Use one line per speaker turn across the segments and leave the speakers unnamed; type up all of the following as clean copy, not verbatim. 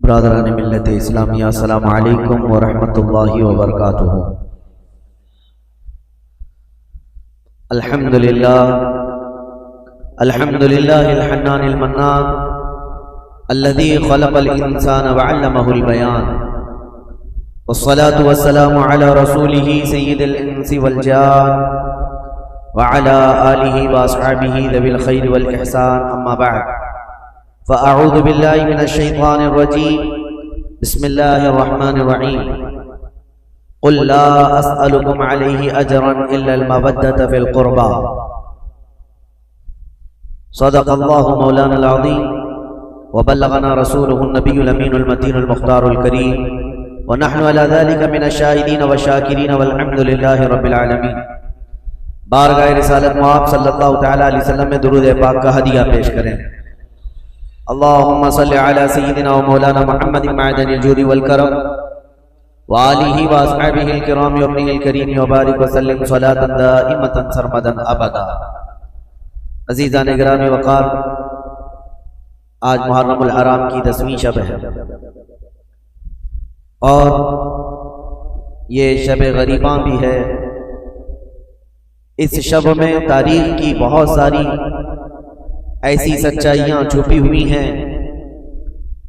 برادران ملت اسلامیہ، السلام علیکم ورحمۃ اللہ وبرکاتہ۔ الحمدللہ الحنان المنان الذي خلق الانسان وعلمه البيان، والصلاة والسلام على رسوله سيد الانس والجان وعلى آله واصحابه ذوي الخير والإحسان، اما بعد فأعوذ بالله من الشيطان الرجيم، بسم الله الرحمن الرحيم، قل لا أسألكم عليه أجرا إلا المودة في القربى، صدق الله مولانا العظيم وبلغنا رسوله النبي الأمين المتين المختار الكريم، ونحن على ذلك من الشاهدين والشاكرين والحمد لله رب العالمين۔ بارگاہ رسالت مآب صلی اللہ تعالی علیہ وسلم میں درود پاک کا ہدیہ پیش کریں۔ اللہم صلی علی سیدنا و مولانا محمد معدن الجود والکرم وآلہ واصحابہ الکرام وابنہ الکریم وبارک وسلم صلاة دائمة سرمدا ابدا۔ عزیزان گرامی وقار، آج محرم الحرام کی 10ویں شب ہے اور یہ شب غریباں بھی ہے۔ اس شب میں تاریخ کی بہت ساری ایسی سچائیاں چھپی ہوئی ہیں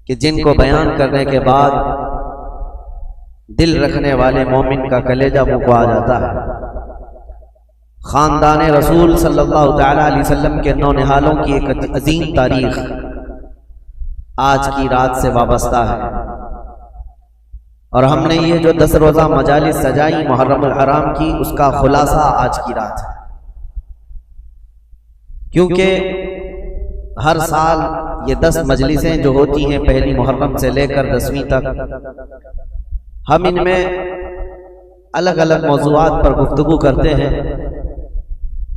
کہ جن کو بیان کرنے کے بعد دل رکھنے والے مومن کا کلیجہ منہ کو آ جاتا ہے۔ خاندان رسول صلی اللہ تعالی علیہ وسلم کے نونہالوں کی ایک عظیم تاریخ آج کی رات سے وابستہ ہے، اور ہم نے یہ جو 10 روزہ مجالس سجائی محرم الحرام کی، اس کا خلاصہ آج کی رات ہے۔ کیونکہ ہر سال یہ 10 مجلسیں جو ہوتی ہیں پہلی محرم سے لے کر 10ویں تک، ہم ان میں الگ الگ موضوعات پر گفتگو کرتے ہیں،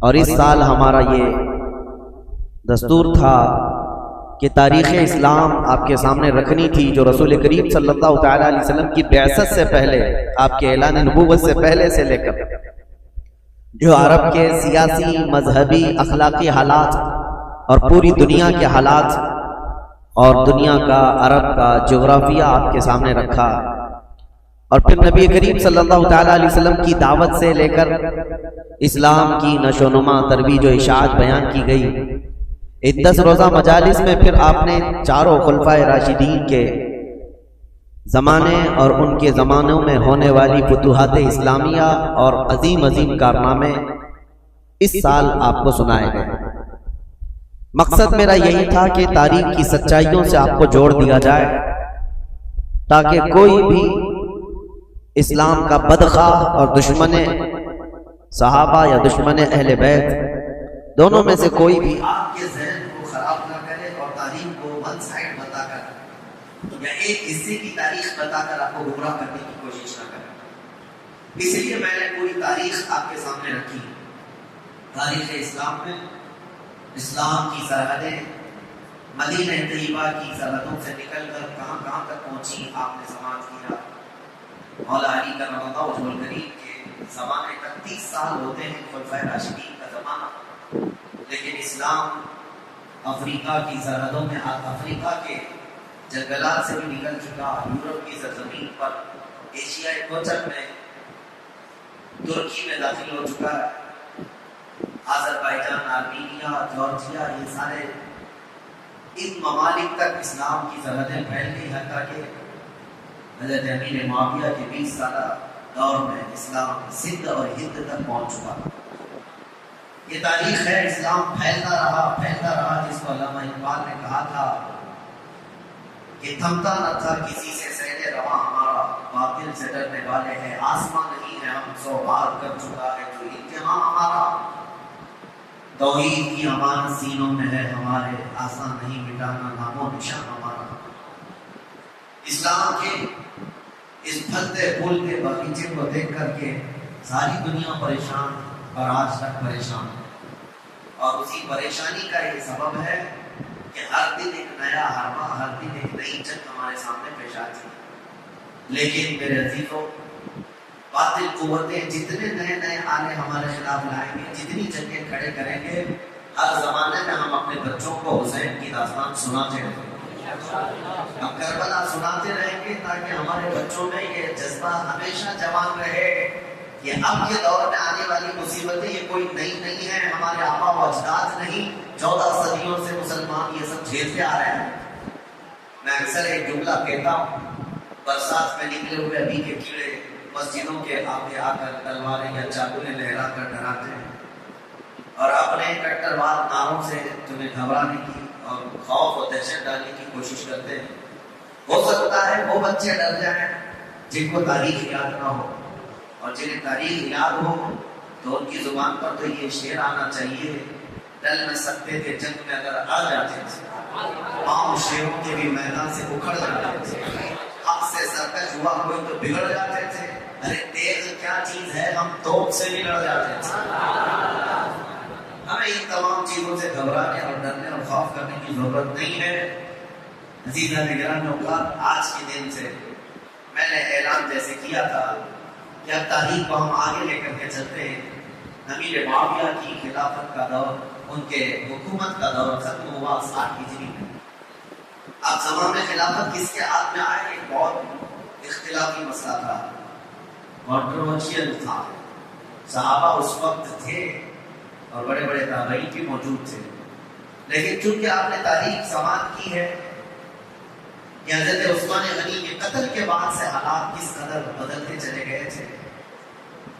اور اس سال ہمارا یہ دستور تھا کہ تاریخ اسلام آپ کے سامنے رکھنی تھی، جو رسول کریم صلی اللہ تعالی علیہ وسلم کی بعثت سے پہلے، آپ کے اعلان نبوت سے پہلے سے لے کر جو عرب کے سیاسی، مذہبی، اخلاقی حالات اور پوری دنیا کے حالات اور دنیا کا، عرب کا جغرافیہ آپ کے سامنے رکھا، اور پھر نبی کریم صلی اللہ تعالی علیہ وسلم کی دعوت سے لے کر اسلام کی نشو و نما، ترویج و اشاعت بیان کی گئی۔ اس 10 روزہ مجالس میں پھر آپ نے چاروں خلفائے راشدین کے زمانے اور ان کے زمانوں میں ہونے والی فتوحات اسلامیہ اور عظیم عظیم کارنامے اس سال آپ کو سنائے گئے۔ مقصد میرا یہی تھا کہ تاریخ کی سچائیوں سے آپ کو جوڑ دیا جائے، تاکہ کوئی بھی اسلام کا بدخواہ اور دشمن صحابہ یا دشمن اہل بیت، دونوں میں سے کوئی بھی آپ کے ذہن کو خراب نہ کرے اور تاریخ کو ون سائڈ بتا کر یا ایک حصے کی تاریخ بتا کر آپ کو گمراہ کرنے کی کوشش نہ کرے۔ اس لیے میں نے پوری تاریخ آپ کے سامنے رکھی۔ تاریخ اسلام میں اسلام کی سرحدیں مدینہ طیبہ کی سرحدوں سے نکل کر کہاں کہاں تک پہنچی، آپ نے سماعت کیا۔ مولا علی کرم اللہ وجہہ الکریم کے زمانے تک 30 سال ہوتے ہیں خلفائے راشدین کا زمانہ، لیکن اسلام افریقہ کی سرحدوں میں، افریقہ کے جنگلات سے بھی نکل چکا، یورپ کی سرزمین پر، ایشیائی کوچک میں، ترکی میں داخل ہو چکا ہے، آذربائیجان، آرمینیا، جارجیا، یہ سارے ان ممالک تک اسلام کی سرحدیں پھیل گئی، حتیٰ کہ حضرت امیر معاویہ کے 20 سالہ دور میں اسلام سندھ اور ہند تک پہنچ چکا۔ یہ تاریخ ہے، اسلام پھیلتا رہا، جس کو علامہ اقبال نے کہا تھا کہ تھمتا نہ تھا کسی سے سیل رواں ہمارا، باطل سے ڈرنے والے ہیں آسمان نہیں ہے، ہم 100 بار کر چکا ہے جو امتحان ہمارا، توحید کی امانت سینوں میں ہے ہمارے، آسان نہیں مٹانا نام و نشان ہمارا۔ اسلام کے اس پھلتے پھولتے باغیچے کو دیکھ کر کے ساری دنیا پریشان اور آج تک پریشان ہے، اور اسی پریشانی کا یہ سبب ہے کہ ہر دن ایک نیا حربہ، ہر دن ایک نئی جنگ ہمارے سامنے پیش آتی ہے۔ لیکن میرے عزیزوں، باطل قوتیں جتنے نئے نئے آلے ہمارے خلاف لائیں گے، جتنی جنگیں کھڑے کریں گے، ہر زمانے میں ہم اپنے بچوں کو حسین کی داستان سناتے ہیں۔ ہم کربلا سناتے رہیں گے تاکہ ہمارے بچوں میں یہ جذبہ ہمیشہ جوان رہے کہ اب کے دور میں آنے والی مصیبتیں یہ کوئی نئی نہیں ہے، ہمارے آبا و اجداد نہیں، 14 صدیوں سے مسلمان یہ سب جھیلتے آ رہے ہیں۔ میں اکثر ایک جملہ کہتا ہوں، برسات میں نکلے ہوئے ابھی کے کیڑے مسجدوں کے آگے آ کر تلواریں یا چاقویں لہرا کر ڈراتے ہیں اور اپنے کٹروار ناروں سے تمہیں گھبرانے کی اور خوف و دہشت ڈالنے کی کوشش کرتے ہیں۔ ہو سکتا ہے وہ بچے ڈر جائیں جن کو تاریخ یاد نہ ہو، اور جنہیں تاریخ یاد ہو تو ان کی زبان پر تو یہ شعر آنا چاہیے، ڈل نہ سکتے تھے جنگ میں اگر آ جاتے تھے، پاؤں شیروں کے بھی میدان سے اکھڑ جاتے تھے، حق سے سرکش ہوا کوئی تو بگڑ جاتے تھے، ارے تیز کیا چیز ہے ہم توپ سے بھی لڑ جاتے تھے۔ ہمیں ان تمام چیزوں سے گھبرانے اور ڈرنے اور خوف کرنے کی ضرورت نہیں ہے۔ عزیزان گرامی، آج کے دن سے میں نے اعلان جیسے کیا تھا کہ اب تاریخ کو ہم آگے لے کر کے چلتے ہیں۔ امیر معاویہ کی خلافت کا دور، ان کے حکومت کا دور ختم ہوا 60 ہجری میں۔ اب زمان خلافت کس کے ہاتھ میں آئے، ایک بہت اختلافی مسئلہ تھا، کنٹروورشل تھا۔ صحابہ اس وقت تھے اور بڑے بڑے تابعین بھی موجود تھے، لیکن چونکہ آپ نے تاریخ سماعت کی ہے کہ حضرت عثمان غنی کے قتل کے بعد سے حالات کس قدر بدلتے چلے گئے تھے،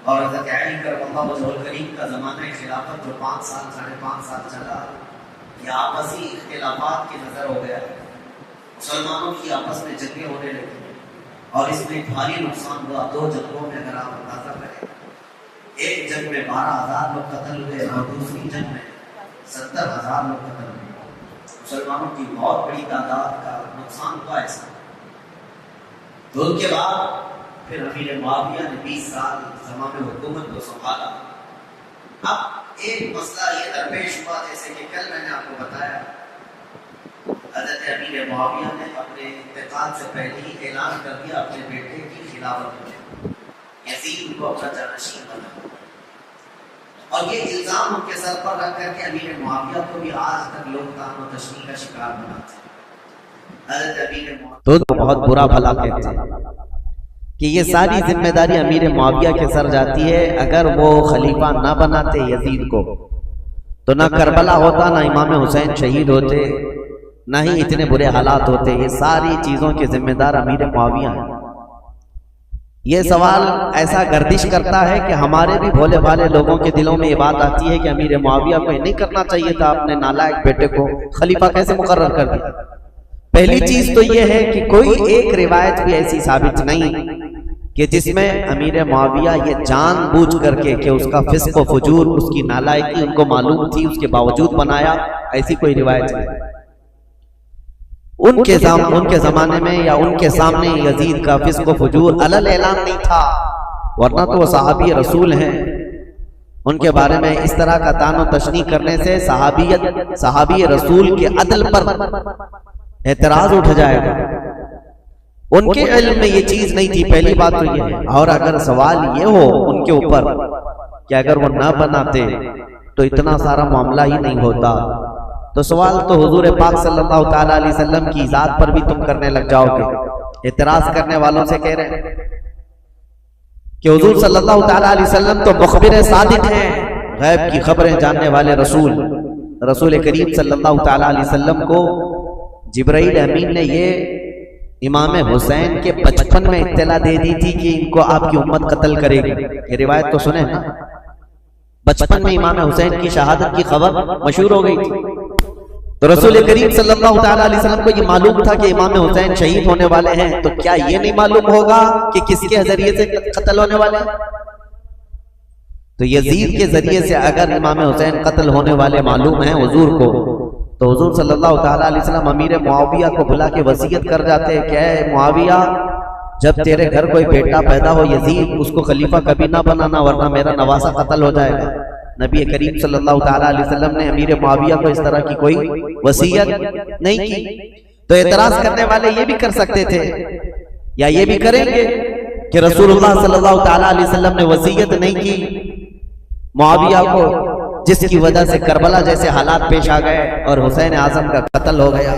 اور حضرت علی کرم اللہ وجہہ الکریم کا زمانہ خلافت جو 5 سال 5.5 سال چلا، یہ آپسی اختلافات کی نظر ہو گیا، مسلمانوں کی آپس میں جنگیں ہونے لگی اور اس میں بھاری نقصان ہوا۔ 2 جنگوں میں اگر آپ اندازہ کریں، ایک جنگ میں 12,000 لوگ قتل ہوئے اور دوسری جنگ میں 70,000 لوگ قتل ہوئے۔ مسلمانوں کی بہت بڑی تعداد کا نقصان ہوا ایسا۔ تو ان کے بعد پھر امیر معاویہ نے 20 سال زمانہ حکومت کو سنبھالا۔ اب ایک مسئلہ یہ درپیش ہوا، جیسے کہ کل میں نے آپ کو بتایا، حضرت امیر معاویہ نے اپنے انتقال سے پہلے ہی اعلان کر دیا اپنے بیٹے کی خلافت میں، یزید کو اپنا جانشین بنا، اور یہ الزام ان کے سر پر رکھ کر کے امیر معاویہ کو بھی آج تک لوگ طعن و تشنیع کا شکار بناتے ہیں۔ حضرت امیر معاویہ
تو بہت برا بھلا کہتے ہیں کہ یہ ساری ذمہ داری امیر معاویہ کے سر جاتی ہے۔ اگر وہ خلیفہ نہ بناتے یزید کو تو نہ کربلا ہوتا، نہ امام حسین شہید ہوتے، نہ ہی اتنے برے حالات ہوتے۔ یہ ساری چیزوں کے ذمہ دار امیر معاویہ ہیں۔ یہ سوال ایسا گردش کرتا ہے کہ ہمارے بھی بھولے بھالے لوگوں کے دلوں میں یہ بات آتی ہے کہ امیر معاویہ کو یہ نہیں کرنا چاہیے تھا، اپنے نالائق بیٹے کو خلیفہ کیسے مقرر کر دیا۔ پہلی چیز تو یہ ہے کہ کوئی ایک روایت بھی ایسی ثابت نہیں کہ جس میں امیر معاویہ یہ جان بوجھ کر کے کہ اس کا فسق و فجور، اس کی نالائقی ان کو معلوم تھی، اس کے باوجود بنایا، ایسی کوئی روایت نہیں۔ ان کے زمانے میں یا ان کے سامنے یزید کا فسق و فجور علل اعلان نہیں تھا، ورنہ تو وہ صحابی رسول ہیں۔ ان کے بارے میں اس طرح کا طعن و تشنیع کرنے سے صحابی رسول کے عدل پر اعتراض اٹھ جائے گا۔ ان کے علم میں یہ چیز نہیں تھی، پہلی بات تو یہ ہے۔ اور اگر سوال یہ ہو ان کے اوپر کہ اگر وہ نہ بناتے تو اتنا سارا معاملہ ہی نہیں ہوتا، تو سوال تو حضور پاک صلی اللہ تعالیٰ علیہ وسلم کی ذات پر بھی تم کرنے لگ جاؤ گے۔ اعتراض کرنے والوں سے کہہ رہے ہیں کہ حضور صلی اللہ تعالیٰ علیہ وسلم تو مخبر صادق ہیں، غیب کی خبریں جاننے والے رسول کریم صلی اللہ تعالیٰ علیہ وسلم کو جبرائیل امین نے یہ امام حسین کے بچپن میں اطلاع دے دی تھی کہ ان کو آپ کی امت قتل کرے گی۔ یہ روایت تو سنیں نا، بچپن میں امام حسین کی شہادت کی خبر مشہور ہو گئی تھی، تو رسول کریم صلی اللہ تعالیٰ علیہ وسلم کو یہ معلوم تھا کہ امام حسین شہید ہونے والے ہیں، تو کیا یہ نہیں معلوم ہوگا کہ کس کے ذریعے سے قتل ہونے والے ہیں؟ تو یزید کے ذریعے سے اگر امام حسین قتل ہونے والے معلوم ہیں حضور کو، تو حضور صلی اللہ تعالیٰ علیہ وسلم امیر معاویہ کو بلا کے وصیت کر جاتے کہ اے معاویہ، جب تیرے گھر کوئی بیٹا پیدا ہو یزید، اس کو خلیفہ کبھی نہ بنانا ورنہ میرا نواسہ قتل ہو جائے گا۔ نبی کریم صلی اللہ تعالیٰ علیہ وسلم نے امیر معاویہ کو اس طرح کی کوئی وصیت نہیں کی۔ تو اعتراض کرنے والے یہ بھی کر سکتے تھے یا یہ بھی کریں گے کہ رسول اللہ صلی اللہ تعالیٰ علیہ وسلم نے وصیت نہیں کی معاویہ کو، جس کی وجہ سے کربلا جیسے حالات پیش آ گئے اور حسین اعظم کا قتل ہو گیا۔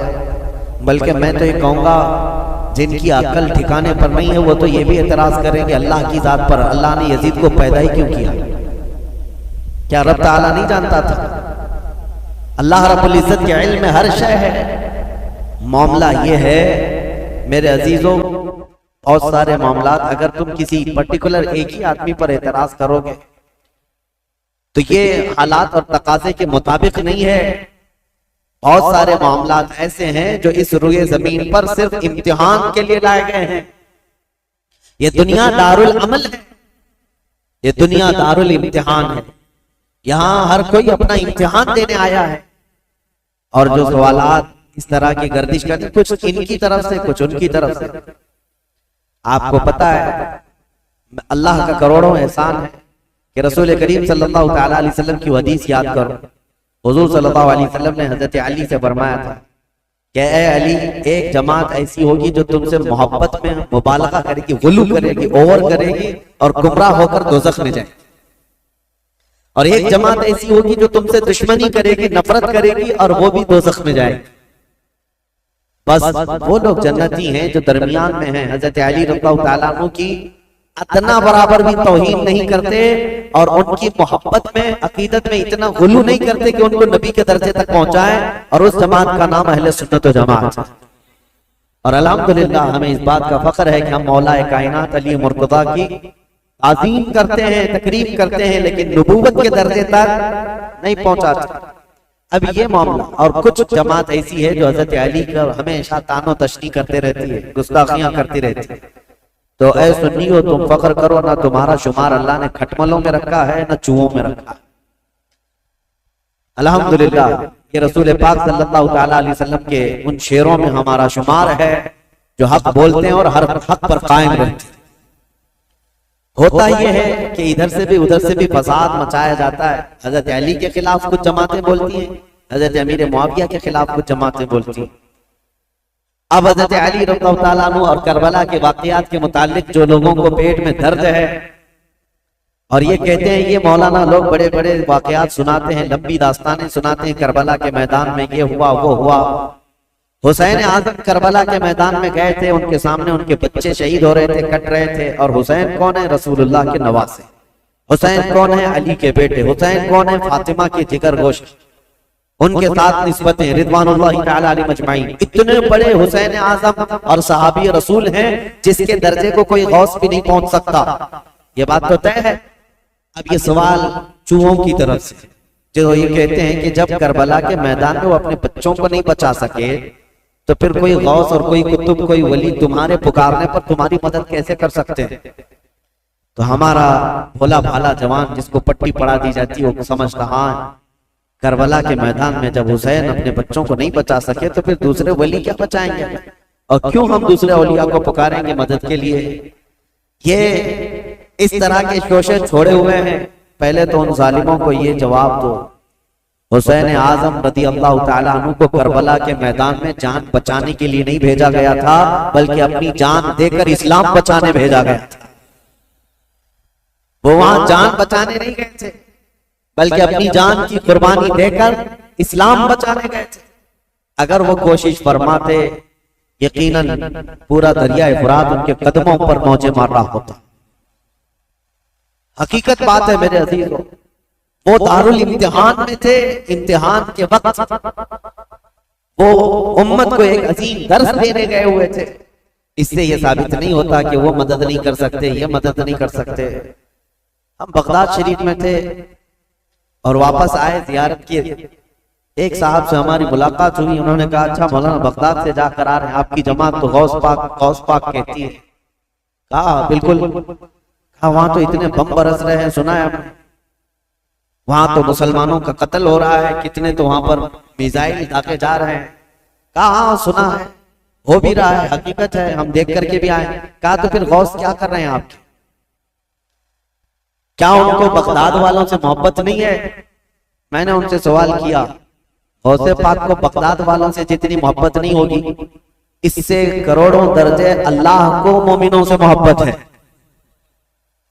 بلکہ میں تو یہ کہوں گا جن کی عقل ٹھکانے پر نہیں ہے وہ تو یہ بھی اعتراض کریں کہ اللہ کی ذات پر اللہ نے یزید کو پیدا ہی کیوں کیا؟ کیا رب تعالیٰ نہیں جانتا تھا؟ اللہ رب العزت کے علم میں ہر شے ہے۔ معاملہ یہ ہے میرے عزیزوں، بہت سارے معاملات اگر تم کسی پرٹیکولر ایک ہی آدمی پر اعتراض کرو گے تو یہ حالات اور تقاضے کے مطابق نہیں ہے۔ بہت سارے معاملات ایسے ہیں جو اس روئے زمین پر صرف امتحان کے لیے لائے گئے ہیں۔ یہ دنیا دارالعمل ہے، یہ دنیا دارالامتحان ہے، یہاں ہر کوئی اپنا امتحان دینے آیا ہے۔ اور جو سوالات اس طرح کی گردش کرتے کچھ ان کی طرف سے کچھ ان کی طرف سے، آپ کو پتا ہے اللہ کا کروڑوں احسان ہے کہ رسول کریم صلی اللہ تعالی علیہ وسلم کی حدیث یاد کرو۔ حضور صلی اللہ علیہ وسلم نے حضرت علی سے فرمایا تھا کہ اے علی، ایک جماعت ایسی ہوگی جو تم سے محبت میں مبالغہ کرے گی، غلو کرے گی، اوور کرے گی اور گمراہ ہو کر دوزخ میں جائے گی، اور ایک جماعت ایسی ہوگی جو تم سے دشمنی کرے گی، نفرت کرے گی اور وہ بھی دوزخ میں جائے گی۔ بس وہ لوگ جنتی ہیں جو درمیان میں ہیں۔ حضرت علی رضی اللہ تعالیٰ عنہ کی اتنا برابر بھی توہین نہیں کرتے اور ان کی محبت میں، عقیدت میں اتنا غلو نہیں کرتے کہ ان کو نبی کے درجے تک پہنچائیں، اور اس جماعت کا نام اہل سنت و جماعت۔ اور الحمدللہ ہمیں اس بات کا فخر ہے کہ ہم مولا کائنات علی مرتضیٰ کی تعظیم کرتے ہیں، تکریم کرتے ہیں، لیکن نبوت کے درجے تک نہیں پہنچاتے۔ اب یہ معاملہ، اور کچھ جماعت ایسی ہے جو حضرت علی کا ہمیشہ طعن و تشنیع کرتے رہتی ہے، گستاخیاں کرتی رہتی ہے۔ تو اے سنیو، تم فخر کرو، نہ تمہارا شمار اللہ نے کھٹملوں میں رکھا ہے نہ چوہوں میں رکھا ہے۔ الحمدللہ یہ رسول پاک صلی اللہ تعالی علیہ وسلم کے ان شیروں میں ہمارا شمار ہے جو حق بولتے ہیں اور ہر حق پر قائم رہتے ہیں۔ ہوتا یہ ہے کہ ادھر سے بھی ادھر سے بھی فساد مچایا جاتا ہے۔ حضرت علی کے خلاف کچھ جماعتیں بولتی ہیں، حضرت امیر معاویہ کے خلاف کچھ جماعتیں بولتی ہیں۔ اب حضرت علی رضی اللہ تعالیٰ عنہ اور کربلا کے واقعات کے متعلق جو لوگوں کو پیٹ میں درد ہے اور یہ کہتے ہیں، یہ مولانا لوگ بڑے بڑے واقعات سناتے ہیں، لمبی داستانیں سناتے ہیں، کربلا کے میدان میں یہ ہوا وہ ہوا۔ حسین اعظم کربلا کے میدان میں گئے تھے، ان کے سامنے ان کے بچے شہید ہو رہے تھے، کٹ رہے تھے، اور حسین کون ہے؟ رسول اللہ کے نواسے۔ حسین کون ہے؟ علی کے بیٹے۔ حسین کون ہے؟ فاطمہ کے جگر گوشت۔ ان کے ساتھ نسبتیں رضوان اللہ تعالی علیہ مجمعین۔ اتنے بڑے حسین اعظم اور صحابی رسول ہیں جس کے درجے کو کوئی غوث بھی نہیں پہنچ سکتا، یہ بات تو طے ہے۔ اب یہ سوال چوہوں کی طرف سے جو یہ کہتے ہیں کہ جب کربلا کے میدان میں وہ اپنے بچوں کو نہیں بچا سکے تو پھر کوئی غوث اور کوئی قطب، کوئی ولی تمہارے پکارنے پر تمہاری مدد کیسے کر سکتے ہیں؟ تو ہمارا بھولا بھالا جوان جس کو پٹی پڑا دی جاتی ہے وہ سمجھتا ہاں کربلا کے میدان میں جب حسین اپنے بچوں کو نہیں بچا سکے تو پھر دوسرے ولی کیا بچائیں گے، اور کیوں ہم دوسرے اولیاء کو پکاریں گے مدد کے لیے؟ یہ اس طرح کے شوشے چھوڑے ہوئے ہیں۔ پہلے تو ان ظالموں کو یہ جواب دو، حسین اعظم رضی اللہ تعالیٰ عنہ کو کربلا کے میدان میں جان بچانے کے لیے نہیں بھیجا گیا تھا، بلکہ اپنی جان دے کر اسلام بچانے بھیجا گیا تھا۔ وہ وہاں جان بچانے نہیں گئے تھے بلکہ اپنی جان کی قربانی دے کر اسلام بچانے گئے تھے۔ اگر وہ کوشش فرماتے یقیناً پورا دریائے فرات ان کے قدموں پر موجے مار رہا ہوتا۔ حقیقت بات ہے میرے عزیزوں، وہ دارالامتحان میں تھے، امتحان کے وقت وہ امت کو ایک عظیم درس دینے گئے ہوئے تھے۔ اس سے یہ ثابت نہیں ہوتا کہ وہ مدد نہیں کر سکتے، یہ مدد نہیں کر سکتے۔ ہم بغداد شریف میں تھے اور واپس آئے زیارت کی، ایک صاحب سے ہماری ملاقات ہوئی، انہوں نے کہا اچھا مولانا بغداد سے جا کر آ رہے ہیں، آپ کی جماعت تو غوث پاک کہتی ہے۔ کہا بالکل، کہا وہاں تو اتنے بم برس رہے ہیں، سنا ہے ہم نے، وہاں تو مسلمانوں کا قتل ہو رہا ہے، کتنے تو وہاں پر میزائل داغے جا رہے ہیں۔ کہا ہاں سنا ہے، ہو بھی رہا ہے، حقیقت ہے، ہم دیکھ کر کے بھی آئے۔ کہا تو پھر غوث کیا کر رہے ہیں آپ کے؟ کیا ان کو بغداد والوں سے محبت نہیں ہے؟ میں نے ان سے سوال کیا، غوث پاک کو بغداد والوں سے جتنی محبت نہیں ہوگی، اس سے کروڑوں درجے اللہ کو مومنوں سے محبت ہے۔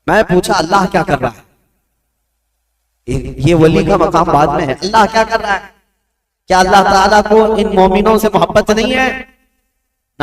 میں پوچھا اللہ کیا کر رہا ہے؟ یہ ولی کا مقام بعد میں ہے، اللہ کیا کر رہا ہے؟ کیا اللہ تعالیٰ کو ان مومنوں سے محبت نہیں ہے؟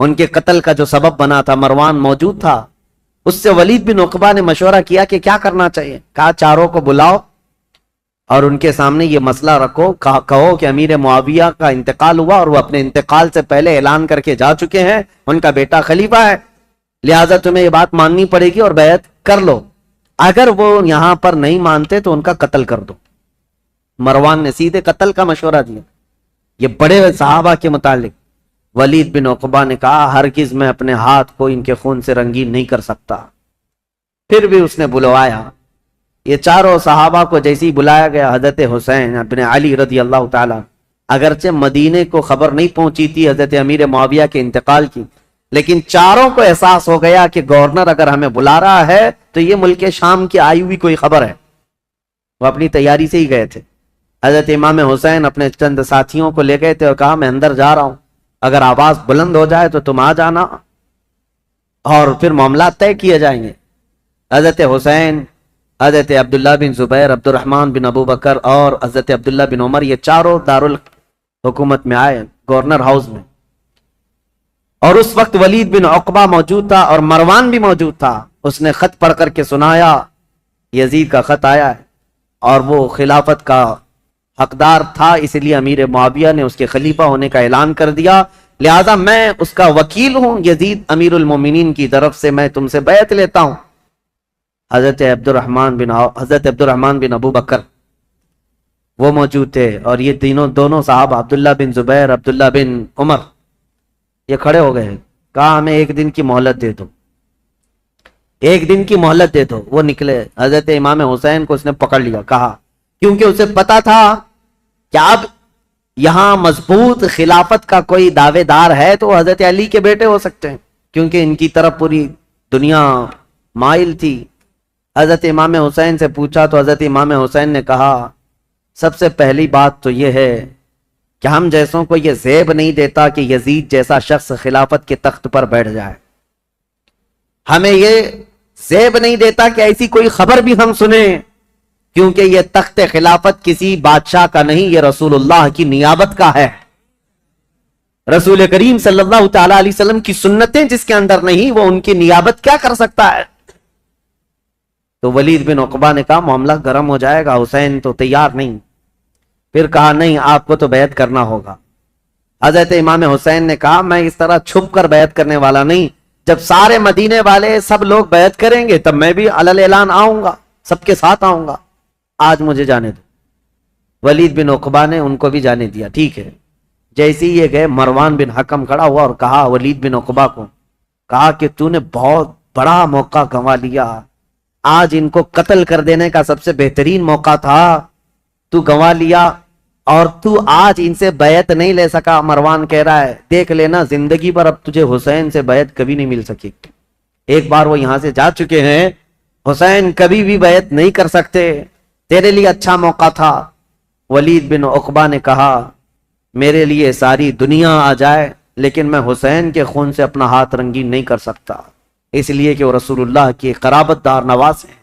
ان کے قتل کا جو سبب بنا تھا، مروان موجود تھا، اس سے ولید بن عقبہ نے مشورہ کیا کہ کیا کرنا چاہیے. کہا چاروں کو بلاؤ اور ان کے سامنے یہ مسئلہ رکھو، کہو کہ امیر معاویہ کا انتقال ہوا اور وہ اپنے انتقال سے پہلے اعلان کر کے جا چکے ہیں، ان کا بیٹا خلیفہ ہے، لہٰذا تمہیں یہ بات ماننی پڑے گی اور بیعت کر لو. اگر وہ یہاں پر نہیں مانتے تو ان کا قتل کر دو. مروان نے سیدھے قتل کا مشورہ دیا. یہ بڑے صحابہ کے متعلق ولید بن عقبہ نے کہا ہرگز میں اپنے ہاتھ کو ان کے خون سے رنگین نہیں کر سکتا. پھر بھی اس نے بلوایا. یہ چاروں صحابہ کو جیسے ہی بلایا گیا، حضرت حسین ابن علی رضی اللہ تعالیٰ، اگرچہ مدینے کو خبر نہیں پہنچی تھی حضرت امیر معاویہ کے انتقال کی، لیکن چاروں کو احساس ہو گیا کہ گورنر اگر ہمیں بلا رہا ہے تو یہ ملک شام کی آئی ہوئی کوئی خبر ہے. وہ اپنی تیاری سے ہی گئے تھے. حضرت امام حسین اپنے چند ساتھیوں کو لے گئے تھے اور کہا میں اندر جا رہا ہوں، اگر آواز بلند ہو جائے تو تم آ جانا اور پھر معاملات طے کیے جائیں گے. حضرت حسین، حضرت عبداللہ بن زبیر، عبد الرحمن بن ابو بکر اور حضرت عبداللہ بن عمر، یہ چاروں دارالحکومت میں آئے، گورنر ہاؤس میں. اور اس وقت ولید بن عقبہ موجود تھا اور مروان بھی موجود تھا. اس نے خط پڑھ کر کے سنایا یزید کا خط آیا ہے اور وہ خلافت کا حقدار تھا، اس لیے امیر معاویہ نے اس کے خلیفہ ہونے کا اعلان کر دیا، لہذا میں اس کا وکیل ہوں، یزید امیر المومنین کی طرف سے میں تم سے بیعت لیتا ہوں. حضرت عبد الرحمن بن ابو بکر وہ موجود تھے اور یہ دونوں صحابہ عبداللہ بن زبیر، عبداللہ بن عمر، یہ کھڑے ہو گئے. کہا ہمیں ایک دن کی مہلت دے دو، ایک دن کی مہلت دے دو. وہ نکلے. حضرت امام حسین کو اس نے پکڑ لیا. کہا کیونکہ اسے پتا تھا کہ اب یہاں مضبوط خلافت کا کوئی دعوے دار ہے تو حضرت علی کے بیٹے ہو سکتے ہیں، کیونکہ ان کی طرف پوری دنیا مائل تھی. حضرت امام حسین سے پوچھا تو حضرت امام حسین نے کہا سب سے پہلی بات تو یہ ہے کہ ہم جیسوں کو یہ زیب نہیں دیتا کہ یزید جیسا شخص خلافت کے تخت پر بیٹھ جائے. ہمیں یہ زیب نہیں دیتا کہ ایسی کوئی خبر بھی ہم سنیں، کیونکہ یہ تخت خلافت کسی بادشاہ کا نہیں، یہ رسول اللہ کی نیابت کا ہے. رسول کریم صلی اللہ تعالی علیہ وسلم کی سنتیں جس کے اندر نہیں، وہ ان کی نیابت کیا کر سکتا ہے؟ تو ولید بن عقبہ نے کہا معاملہ گرم ہو جائے گا. حسین تو تیار نہیں. پھر کہا نہیں، آپ کو تو بیعت کرنا ہوگا. حضرت امام حسین نے کہا میں اس طرح چھپ کر بیعت کرنے والا نہیں، جب سارے مدینے والے سب لوگ بیعت کریں گے تب میں بھی علل اعلان آؤں گا، سب کے ساتھ آؤں گا. آج مجھے جانے دو. ولید بن عقبہ نے ان کو بھی جانے دیا. ٹھیک ہے. جیسے ہی یہ گئے، مروان بن حکم کھڑا ہوا اور کہا ولید بن عقبہ کو، کہا کہ تو نے بہت بڑا موقع گنوا لیا. آج ان کو قتل کر دینے کا سب سے بہترین موقع تھا، تو گنوا لیا اور تو آج ان سے بیعت نہیں لے سکا. مروان کہہ رہا ہے دیکھ لینا زندگی پر اب تجھے حسین سے بیعت کبھی نہیں مل سکی. ایک بار وہ یہاں سے جا چکے ہیں، حسین کبھی بھی بیعت نہیں کر سکتے. تیرے لیے اچھا موقع تھا. ولید بن عقبہ نے کہا میرے لیے ساری دنیا آ جائے لیکن میں حسین کے خون سے اپنا ہاتھ رنگین نہیں کر سکتا، اس لیے کہ وہ رسول اللہ کی قرابت دار نواز ہیں.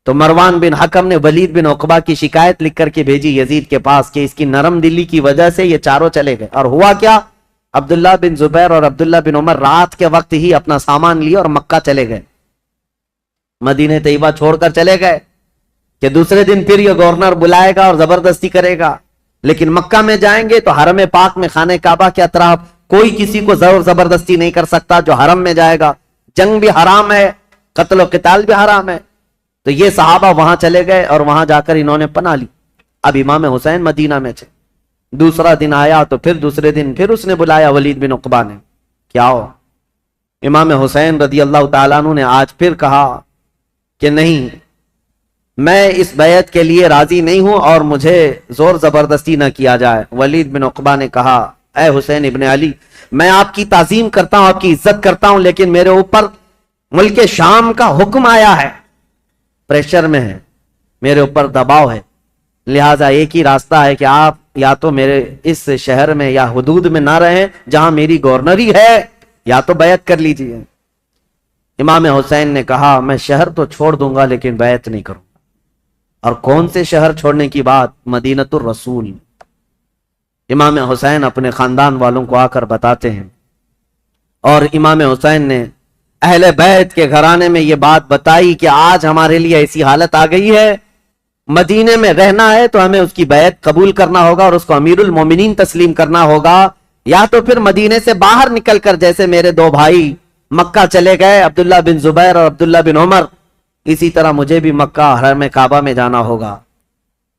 تو مروان بن حکم نے ولید بن عقبہ کی شکایت لکھ کر کے بھیجی یزید کے پاس کہ اس کی نرم دلی کی وجہ سے یہ چاروں چلے گئے. اور ہوا کیا؟ عبداللہ بن زبیر اور عبداللہ بن عمر رات کے وقت ہی اپنا سامان لیے اور مکہ چلے گئے، مدینہ طیبہ چھوڑ کر چلے گئے کہ دوسرے دن پھر یہ گورنر بلائے گا اور زبردستی کرے گا. لیکن مکہ میں جائیں گے تو حرم پاک میں خانہ کعبہ کے اطراف کوئی کسی کو زور زبردستی نہیں کر سکتا جو حرم میں جائے گا. جنگ بھی حرام ہے، قتل و قتال بھی حرام ہے. تو یہ صحابہ وہاں چلے گئے اور وہاں جا کر انہوں نے پناہ لی. اب امام حسین مدینہ میں تھے. دوسرا دن آیا تو پھر دوسرے دن پھر اس نے بلایا ولید بن عقبہ نے. کیا ہو؟ امام حسین رضی اللہ تعالیٰ عنہ نے آج پھر کہا کہ نہیں، میں اس بیعت کے لیے راضی نہیں ہوں اور مجھے زور زبردستی نہ کیا جائے. ولید بن عقبہ نے کہا اے حسین ابن علی، میں آپ کی تعظیم کرتا ہوں، آپ کی عزت کرتا ہوں، لیکن میرے اوپر ملک شام کا حکم آیا ہے، پریشر میں ہے، میرے اوپر دباؤ ہے، لہٰذا ایک ہی راستہ ہے کہ آپ یا تو میرے اس شہر میں یا حدود میں نہ رہیں جہاں میری گورنری ہے، یا تو بیعت کر لیجیے. امام حسین نے کہا میں شہر تو چھوڑ دوں گا لیکن بیعت نہیں کروں. اور کون سے شہر چھوڑنے کی بات؟ مدینۃ الرسول. امام حسین اپنے خاندان والوں کو آ کر بتاتے ہیں اور امام حسین نے اہل بیت کے گھرانے میں یہ بات بتائی کہ آج ہمارے لیے ایسی حالت آ گئی ہے، مدینے میں رہنا ہے تو ہمیں اس کی بیعت قبول کرنا ہوگا اور اس کو امیر المومنین تسلیم کرنا ہوگا، یا تو پھر مدینے سے باہر نکل کر جیسے میرے دو بھائی مکہ چلے گئے، عبداللہ بن زبیر اور عبداللہ بن عمر، اسی طرح مجھے بھی مکہ حرم کعبہ میں جانا ہوگا۔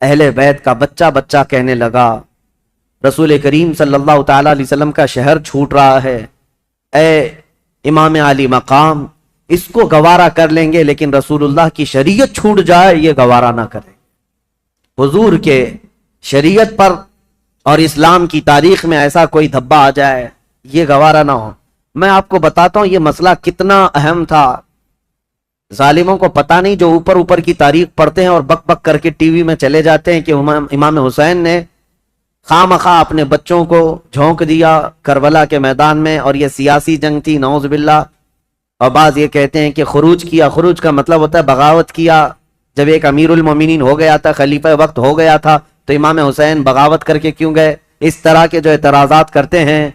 اہل بیت کا بچہ بچہ کہنے لگا رسول کریم صلی اللہ تعالی علیہ وسلم کا شہر چھوٹ رہا ہے، اے امام علی مقام، اس کو گوارا کر لیں گے لیکن رسول اللہ کی شریعت چھوٹ جائے یہ گوارا نہ کریں۔ حضور کے شریعت پر اور اسلام کی تاریخ میں ایسا کوئی دھبا آ جائے یہ گوارا نہ ہو۔ میں آپ کو بتاتا ہوں یہ مسئلہ کتنا اہم تھا، ظالموں کو پتہ نہیں جو اوپر اوپر کی تاریخ پڑھتے ہیں اور بک بک کر کے ٹی وی میں چلے جاتے ہیں کہ امام حسین نے خواہ مخواہ اپنے بچوں کو جھونک دیا کربلا کے میدان میں، اور یہ سیاسی جنگ تھی نعوذ باللہ۔ اور بعض یہ کہتے ہیں کہ خروج کیا، خروج کا مطلب ہوتا ہے بغاوت کیا۔ جب ایک امیر المومنین ہو گیا تھا، خلیفہ وقت ہو گیا تھا، تو امام حسین بغاوت کر کے کیوں گئے؟ اس طرح کے جو اعتراضات کرتے ہیں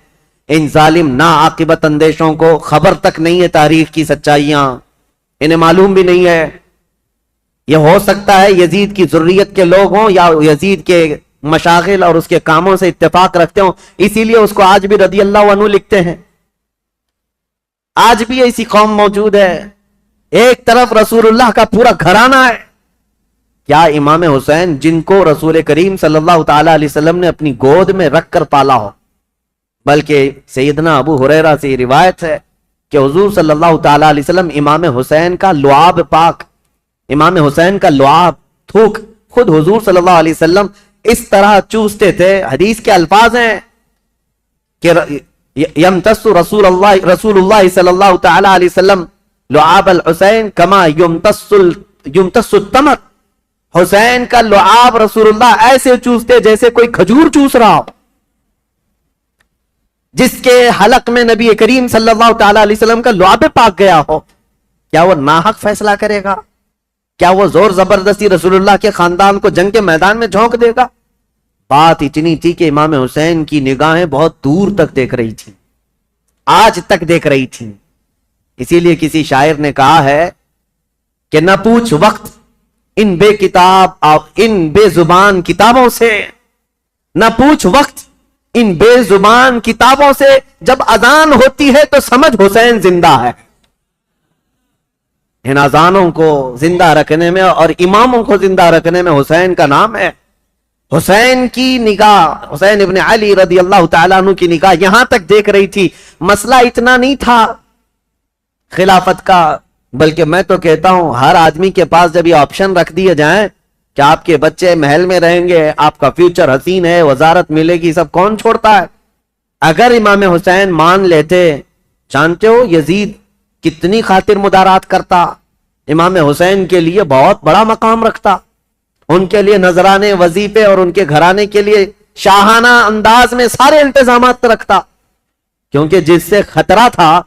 ان ظالم ناعاقبت اندیشوں کو خبر تک نہیں ہے تاریخ کی سچائیاں، انہیں معلوم بھی نہیں ہے۔ یہ ہو سکتا ہے یزید کی ذریت کے لوگ ہوں یا یزید کے مشاغل اور اس کے کاموں سے اتفاق رکھتے ہوں، اسی لیے اس کو آج بھی رضی اللہ عنہ لکھتے ہیں۔ آج بھی ایسی قوم موجود ہے، ایک طرف رسول اللہ کا پورا گھرانہ ہے۔ کیا امام حسین جن کو رسول کریم صلی اللہ تعالی علیہ وسلم نے اپنی گود میں رکھ کر پالا ہو، بلکہ سیدنا ابو ہریرہ سے روایت ہے کہ حضور صلی اللہ تعالی علیہ وسلم امام حسین کا لعاب پاک، امام حسین کا لعاب تھوک خود حضور صلی اللہ علیہ وسلم اس طرح چوستے تھے۔ حدیث کے الفاظ ہیں کہ یمتص رسول اللہ صلی اللہ تعالی علیہ وسلم لعاب الحسین کما یمتص التمر، حسین کا لعاب رسول اللہ ایسے چوستے جیسے کوئی کھجور چوس رہا ہو۔ جس کے حلق میں نبی کریم صلی اللہ تعالی علیہ وسلم کا لعاب پاک گیا ہو، کیا وہ ناحق فیصلہ کرے گا؟ کیا وہ زور زبردستی رسول اللہ کے خاندان کو جنگ کے میدان میں جھونک دے گا؟ بات اتنی تھی کہ امام حسین کی نگاہیں بہت دور تک دیکھ رہی تھی، آج تک دیکھ رہی تھی۔ اسی لیے کسی شاعر نے کہا ہے کہ نہ پوچھ وقت ان بے کتاب اور ان بے زبان کتابوں سے، نہ پوچھ وقت ان بے زبان کتابوں سے، جب اذان ہوتی ہے تو سمجھ حسین زندہ ہے۔ ان اذانوں کو زندہ رکھنے میں اور اماموں کو زندہ رکھنے میں حسین کا نام ہے۔ حسین کی نگاہ، حسین ابن علی رضی اللہ تعالیٰ عنہ کی نگاہ یہاں تک دیکھ رہی تھی۔ مسئلہ اتنا نہیں تھا خلافت کا، بلکہ میں تو کہتا ہوں ہر آدمی کے پاس جب یہ آپشن رکھ دیے جائیں کہ آپ کے بچے محل میں رہیں گے، آپ کا فیوچر حسین ہے، وزارت ملے گی، سب کون چھوڑتا ہے؟ اگر امام حسین مان لیتے، جانتے ہو یزید کتنی خاطر مدارات کرتا، امام حسین کے لیے بہت بڑا مقام رکھتا، ان کے لیے نذرانے، وظیفے اور ان کے گھرانے کے لیے شاہانہ انداز میں سارے انتظامات رکھتا، کیونکہ جس سے خطرہ تھا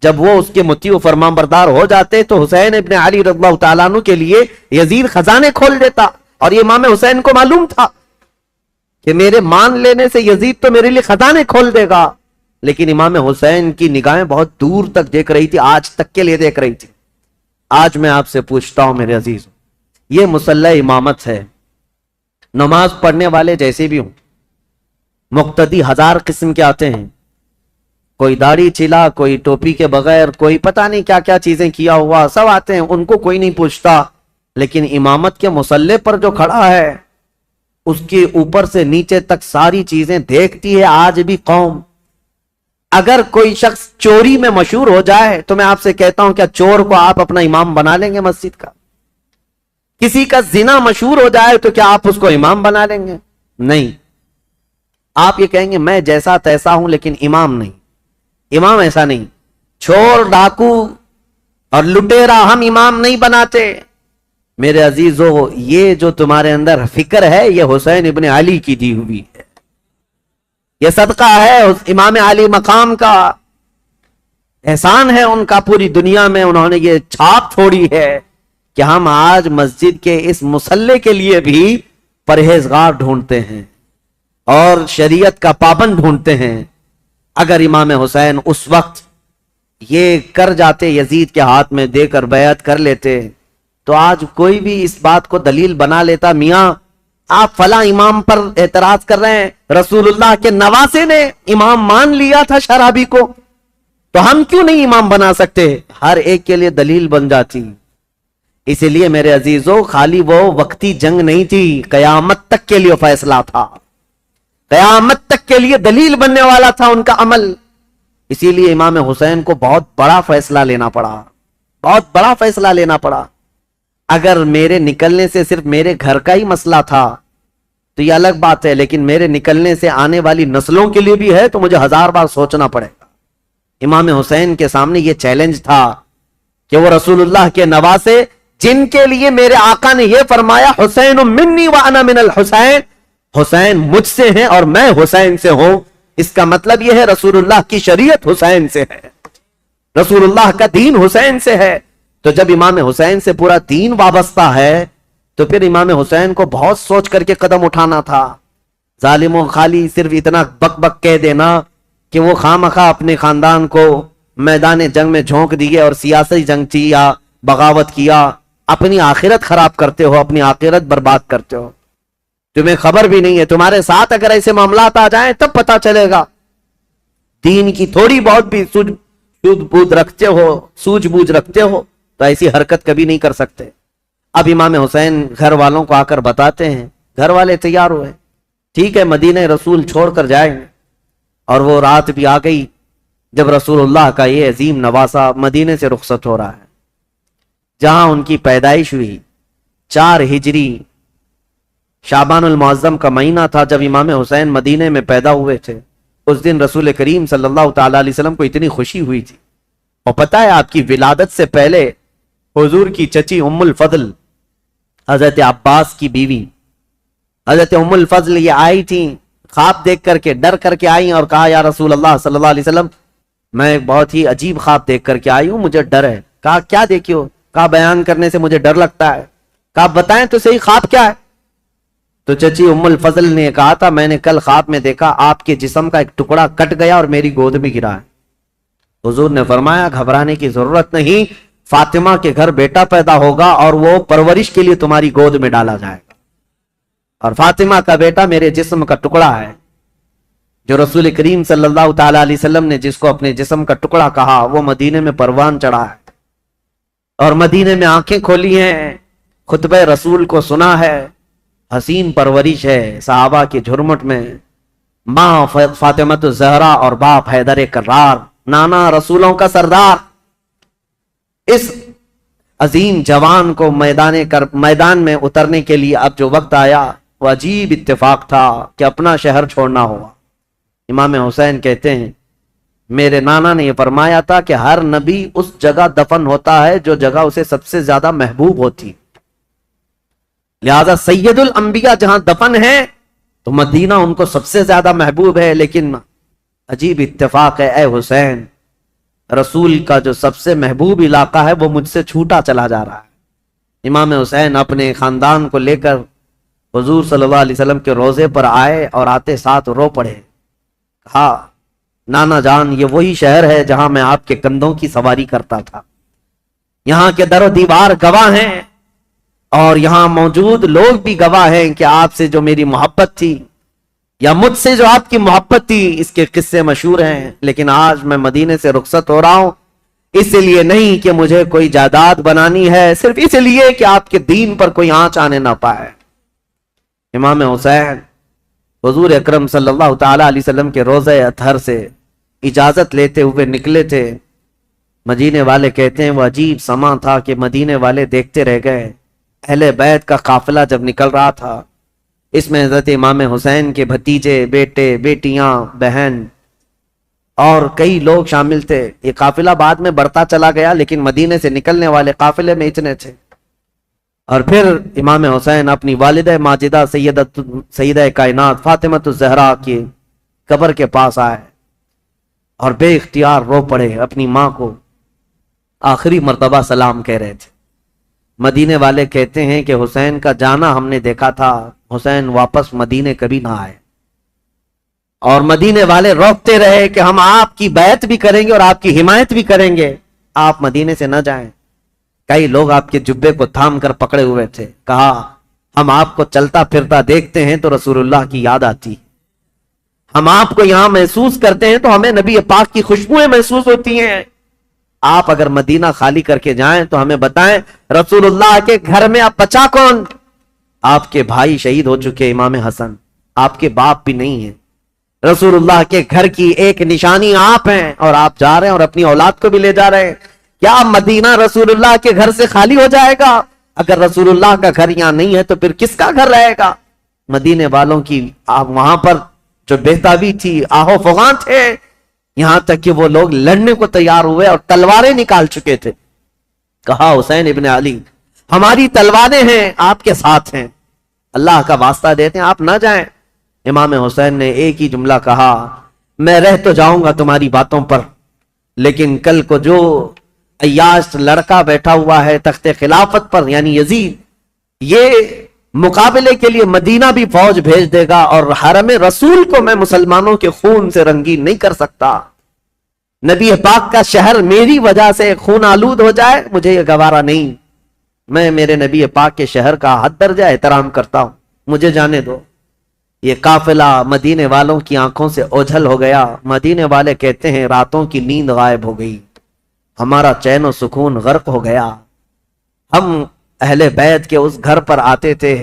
جب وہ اس کے مطیع و فرمان بردار ہو جاتے تو حسین ابن علی رضی اللہ تعالیٰ عنہ کے لیے یزید خزانے کھول دیتا، اور یہ امام حسین کو معلوم تھا کہ میرے مان لینے سے یزید تو میرے لیے خزانے کھول دے گا۔ لیکن امام حسین کی نگاہیں بہت دور تک دیکھ رہی تھی، آج تک کے لیے دیکھ رہی تھی۔ آج میں آپ سے پوچھتا ہوں میرے عزیز، یہ مسلح امامت ہے، نماز پڑھنے والے جیسے بھی ہوں، مقتدی ہزار قسم کے آتے ہیں، کوئی داڑھی چلا، کوئی ٹوپی کے بغیر، کوئی پتہ نہیں کیا کیا چیزیں کیا ہوا، سب آتے ہیں، ان کو کوئی نہیں پوچھتا۔ لیکن امامت کے مسلح پر جو کھڑا ہے اس کے اوپر سے نیچے تک ساری چیزیں دیکھتی ہے آج بھی قوم۔ اگر کوئی شخص چوری میں مشہور ہو جائے تو میں آپ سے کہتا ہوں کیا چور کو آپ اپنا امام بنا لیں گے مسجد کا؟ کسی کا زنا مشہور ہو جائے تو کیا آپ اس کو امام بنا لیں گے؟ نہیں، آپ یہ کہیں گے میں جیسا تیسا ہوں لیکن امام نہیں۔ امام ایسا نہیں، چور، ڈاکو اور لٹیرا ہم امام نہیں بناتے۔ میرے عزیزو، یہ جو تمہارے اندر فکر ہے یہ حسین ابن علی کی دی ہوئی ہے، یہ صدقہ ہے امام علی مقام کا، احسان ہے ان کا پوری دنیا میں، انہوں نے یہ چھاپ چھوڑی ہے کہ ہم آج مسجد کے اس مصلے کے لیے بھی پرہیزگار ڈھونڈتے ہیں اور شریعت کا پابند ڈھونڈتے ہیں۔ اگر امام حسین اس وقت یہ کر جاتے یزید کے ہاتھ میں دے کر بیعت کر لیتے تو آج کوئی بھی اس بات کو دلیل بنا لیتا، میاں آپ فلاں امام پر اعتراض کر رہے ہیں، رسول اللہ کے نواسے نے امام مان لیا تھا شرابی کو، تو ہم کیوں نہیں امام بنا سکتے؟ ہر ایک کے لیے دلیل بن جاتی۔ اسی لیے میرے عزیزو، خالی وہ وقتی جنگ نہیں تھی، قیامت تک کے لیے فیصلہ تھا، قیامت تک کے لیے دلیل بننے والا تھا ان کا عمل۔ اسی لیے امام حسین کو بہت بڑا فیصلہ لینا پڑا، بہت بڑا فیصلہ لینا پڑا۔ اگر میرے نکلنے سے صرف میرے گھر کا ہی مسئلہ تھا تو یہ الگ بات ہے، لیکن میرے نکلنے سے آنے والی نسلوں کے لیے بھی ہے تو مجھے 1000 بار سوچنا پڑے گا۔ امام حسین کے سامنے یہ چیلنج تھا کہ وہ رسول اللہ کے نواسے، جن کے لیے میرے آقا نے یہ فرمایا حسین منی وانا من الحسین، حسین مجھ سے ہیں اور میں حسین سے ہوں، اس کا مطلب یہ ہے رسول اللہ کی شریعت حسین سے ہے، رسول اللہ کا دین حسین سے ہے۔ تو جب امام حسین سے پورا دین وابستہ ہے تو پھر امام حسین کو بہت سوچ کر کے قدم اٹھانا تھا۔ ظالموں، خالی صرف اتنا بک بک کہہ دینا کہ وہ خامخواہ اپنے خاندان کو میدان جنگ میں جھونک دیے اور سیاسی جنگ تھی یا بغاوت کیا، اپنی آخرت خراب کرتے ہو، اپنی آخرت برباد کرتے ہو، تمہیں خبر بھی نہیں ہے۔ تمہارے ساتھ اگر ایسے معاملات آ جائیں تب پتا چلے گا، دین کی تھوڑی بہت بھی سوجھ بوجھ رکھتے ہو تو ایسی حرکت کبھی نہیں کر سکتے۔ اب امام حسین گھر والوں کو آ کر بتاتے ہیں، گھر والے تیار ہوئے، ٹھیک ہے مدینہ رسول چھوڑ کر جائیں گے۔ اور وہ رات بھی آ گئی جب رسول اللہ کا یہ عظیم نواسہ مدینے سے رخصت ہو رہا ہے، جہاں ان کی پیدائش ہوئی۔ 4 ہجری شعبان المعظم کا مہینہ تھا جب امام حسین مدینے میں پیدا ہوئے تھے۔ اس دن رسول کریم صلی اللہ تعالی علیہ وسلم کو اتنی خوشی ہوئی تھی، اور پتہ ہے آپ کی ولادت سے پہلے حضور کی چچی ام الفضل، حضرت عباس کی بیوی حضرت ام الفضل، یہ آئی تھی خواب دیکھ کر کے، ڈر کر کے آئی اور کہا یا رسول اللہ صلی اللہ علیہ وسلم میں بہت ہی عجیب خواب دیکھ کر کے آئی ہوں، مجھے ڈر ہے۔ کہا کیا دیکھی ہو؟ کہا بیان کرنے سے مجھے ڈر لگتا ہے۔ کہا بتائیں تو صحیح خواب کیا ہے؟ تو چچی ام الفضل نے کہا تھا میں نے کل خواب میں دیکھا آپ کے جسم کا ایک ٹکڑا کٹ گیا اور میری گود میں گرا ہے۔ حضور نے فرمایا گھبرانے کی ضرورت نہیں، فاطمہ کے گھر بیٹا پیدا ہوگا اور وہ پرورش کے لیے تمہاری گود میں ڈالا جائے گا، اور فاطمہ کا بیٹا میرے جسم کا ٹکڑا ہے۔ جو رسول کریم صلی اللہ تعالی علیہ وسلم نے جس کو اپنے جسم کا ٹکڑا کہا وہ مدینے میں پروان چڑھا ہے، اور مدینے میں آنکھیں کھولی ہیں، خطبہ رسول کو سنا ہے، حسین پرورش ہے صحابہ کے جھرمٹ میں، ماں فاطمہ الزہرا اور باپ حیدر کرار، نانا رسولوں کا سردار۔ اس عظیم جوان کو میدان میں اترنے کے لیے اب جو وقت آیا وہ عجیب اتفاق تھا کہ اپنا شہر چھوڑنا ہوا۔ امام حسین کہتے ہیں میرے نانا نے یہ فرمایا تھا کہ ہر نبی اس جگہ دفن ہوتا ہے جو جگہ اسے سب سے زیادہ محبوب ہوتی، لہذا سید الانبیاء جہاں دفن ہے تو مدینہ ان کو سب سے زیادہ محبوب ہے۔ لیکن عجیب اتفاق ہے اے حسین، رسول کا جو سب سے محبوب علاقہ ہے وہ مجھ سے چھوٹا چلا جا رہا ہے۔ امام حسین اپنے خاندان کو لے کر حضور صلی اللہ علیہ وسلم کے روضے پر آئے اور آتے ساتھ رو پڑے، کہا نانا جان یہ وہی شہر ہے جہاں میں آپ کے کندھوں کی سواری کرتا تھا، یہاں کے در و دیوار گواہ ہیں اور یہاں موجود لوگ بھی گواہ ہیں کہ آپ سے جو میری محبت تھی یا مجھ سے جو آپ کی محبت تھی اس کے قصے مشہور ہیں۔ لیکن آج میں مدینے سے رخصت ہو رہا ہوں، اس لیے نہیں کہ مجھے کوئی جائیداد بنانی ہے، صرف اس لیے کہ آپ کے دین پر کوئی آنچ آنے نہ پائے۔ امام حسین حضور اکرم صلی اللہ تعالی علیہ وسلم کے روضہ اطہر سے اجازت لیتے ہوئے نکلے تھے۔ مدینے والے کہتے ہیں وہ عجیب سما تھا کہ مدینے والے دیکھتے رہ گئے۔ اہل بیت کا قافلہ جب نکل رہا تھا، اس میں حضرت امام حسین کے بھتیجے، بیٹے، بیٹیاں، بہن اور کئی لوگ شامل تھے۔ یہ قافلہ بعد میں بڑھتا چلا گیا لیکن مدینے سے نکلنے والے قافلے میں اتنے تھے۔ اور پھر امام حسین اپنی والدہ ماجدہ سیدہ کائنات فاطمہ الزہرا کی قبر کے پاس آئے اور بے اختیار رو پڑے، اپنی ماں کو آخری مرتبہ سلام کہہ رہے تھے۔ مدینے والے کہتے ہیں کہ حسین کا جانا ہم نے دیکھا تھا، حسین واپس مدینے کبھی نہ آئے، اور مدینے والے روکتے رہے کہ ہم آپ کی بیعت بھی کریں گے اور آپ کی حمایت بھی کریں گے، آپ مدینے سے نہ جائیں۔ کئی لوگ آپ کے جبے کو تھام کر پکڑے ہوئے تھے، کہا ہم آپ کو چلتا پھرتا دیکھتے ہیں تو رسول اللہ کی یاد آتی، ہم آپ کو یہاں محسوس کرتے ہیں تو ہمیں نبی پاک کی خوشبوئیں محسوس ہوتی ہیں، آپ اگر مدینہ خالی کر کے جائیں تو ہمیں بتائیں رسول اللہ کے گھر میں اب بچا کون؟ آپ کے بھائی شہید ہو چکے، امام حسن، آپ کے باپ بھی نہیں ہیں، رسول اللہ کے گھر کی ایک نشانی آپ ہیں، اور آپ جا رہے ہیں اور اپنی اولاد کو بھی لے جا رہے ہیں۔ کیا مدینہ رسول اللہ کے گھر سے خالی ہو جائے گا؟ اگر رسول اللہ کا گھر یہاں نہیں ہے تو پھر کس کا گھر رہے گا؟ مدینے والوں کی وہاں پر جو بہتابی تھی، آہو فغاں تھے، یہاں تک کہ وہ لوگ لڑنے کو تیار ہوئے اور تلواریں نکال چکے تھے۔ کہا حسین ابن علی ہماری تلواریں ہیں، آپ کے ساتھ ہیں، اللہ کا واسطہ دیتے ہیں آپ نہ جائیں۔ امام حسین نے ایک ہی جملہ کہا، میں رہ تو جاؤں گا تمہاری باتوں پر، لیکن کل کو جو عیاش لڑکا بیٹھا ہوا ہے تخت خلافت پر یعنی یزید، یہ مقابلے کے لیے مدینہ بھی فوج بھیج دے گا اور حرم رسول کو میں مسلمانوں کے خون سے رنگین نہیں کر سکتا، نبی پاک کا شہر میری وجہ سے خون آلود ہو جائے، مجھے یہ گوارا نہیں، میں میرے نبی پاک کے شہر کا حد درجہ احترام کرتا ہوں، مجھے جانے دو۔ یہ قافلہ مدینے والوں کی آنکھوں سے اوجھل ہو گیا، مدینے والے کہتے ہیں راتوں کی نیند غائب ہو گئی، ہمارا چین و سکون غرق ہو گیا، ہم اہل بیت کے اس گھر پر آتے تھے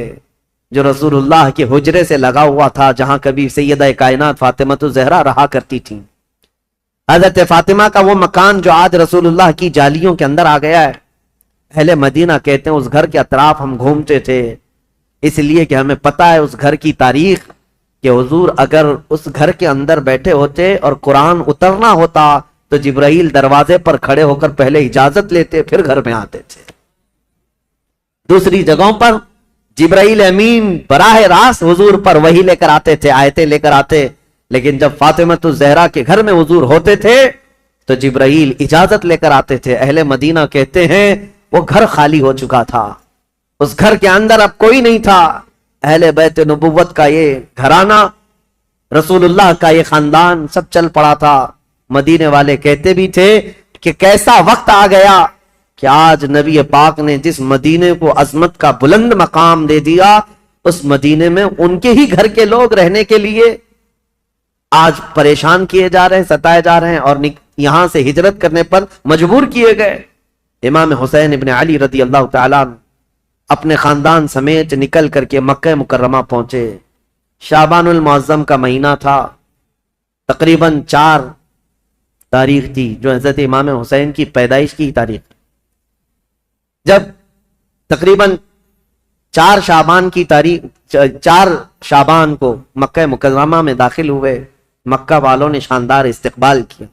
جو رسول اللہ کے حجرے سے لگا ہوا تھا، جہاں کبھی سیدہ کائنات فاطمہ الزہرا رہا کرتی تھی۔ حضرت فاطمہ کا وہ مکان جو آج رسول اللہ کی جالیوں کے اندر آ گیا ہے، اہل مدینہ کہتے ہیں اس گھر کے اطراف ہم گھومتے تھے، اس لیے کہ ہمیں پتہ ہے اس گھر کی تاریخ کہ حضور اگر اس گھر کے اندر بیٹھے ہوتے اور قرآن اترنا ہوتا تو جبرائیل دروازے پر کھڑے ہو کر پہلے اجازت لیتے پھر گھر میں آتے تھے۔ دوسری جگہوں پر جبرائیل امین براہ راست حضور پر وحی لے کر آتے تھے، آیتیں لے کر آتے، لیکن جب فاطمہ الزہرا کے گھر میں حضور ہوتے تھے تو جبرائیل اجازت لے کر آتے تھے۔ اہل مدینہ کہتے ہیں وہ گھر خالی ہو چکا تھا، اس گھر کے اندر اب کوئی نہیں تھا، اہل بیت نبوت کا یہ گھرانہ، رسول اللہ کا یہ خاندان سب چل پڑا تھا۔ مدینے والے کہتے بھی تھے کہ کیسا وقت آ گیا کہ آج نبی پاک نے جس مدینے کو عظمت کا بلند مقام دے دیا، اس مدینے میں ان کے ہی گھر کے لوگ رہنے کے لیے آج پریشان کیے جا رہے ہیں، ستائے جا رہے ہیں اور یہاں سے ہجرت کرنے پر مجبور کیے گئے۔ امام حسین ابن علی رضی اللہ تعالیٰ اپنے خاندان سمیت نکل کر کے مکہ مکرمہ پہنچے۔ شعبان المعظم کا مہینہ تھا، تقریباً 4 تاریخ تھی جو حضرت امام حسین کی پیدائش کی تاریخ۔ جب تقریباً 4 شعبان کو مکہ مکرمہ میں داخل ہوئے، مکہ والوں نے شاندار استقبال کیا۔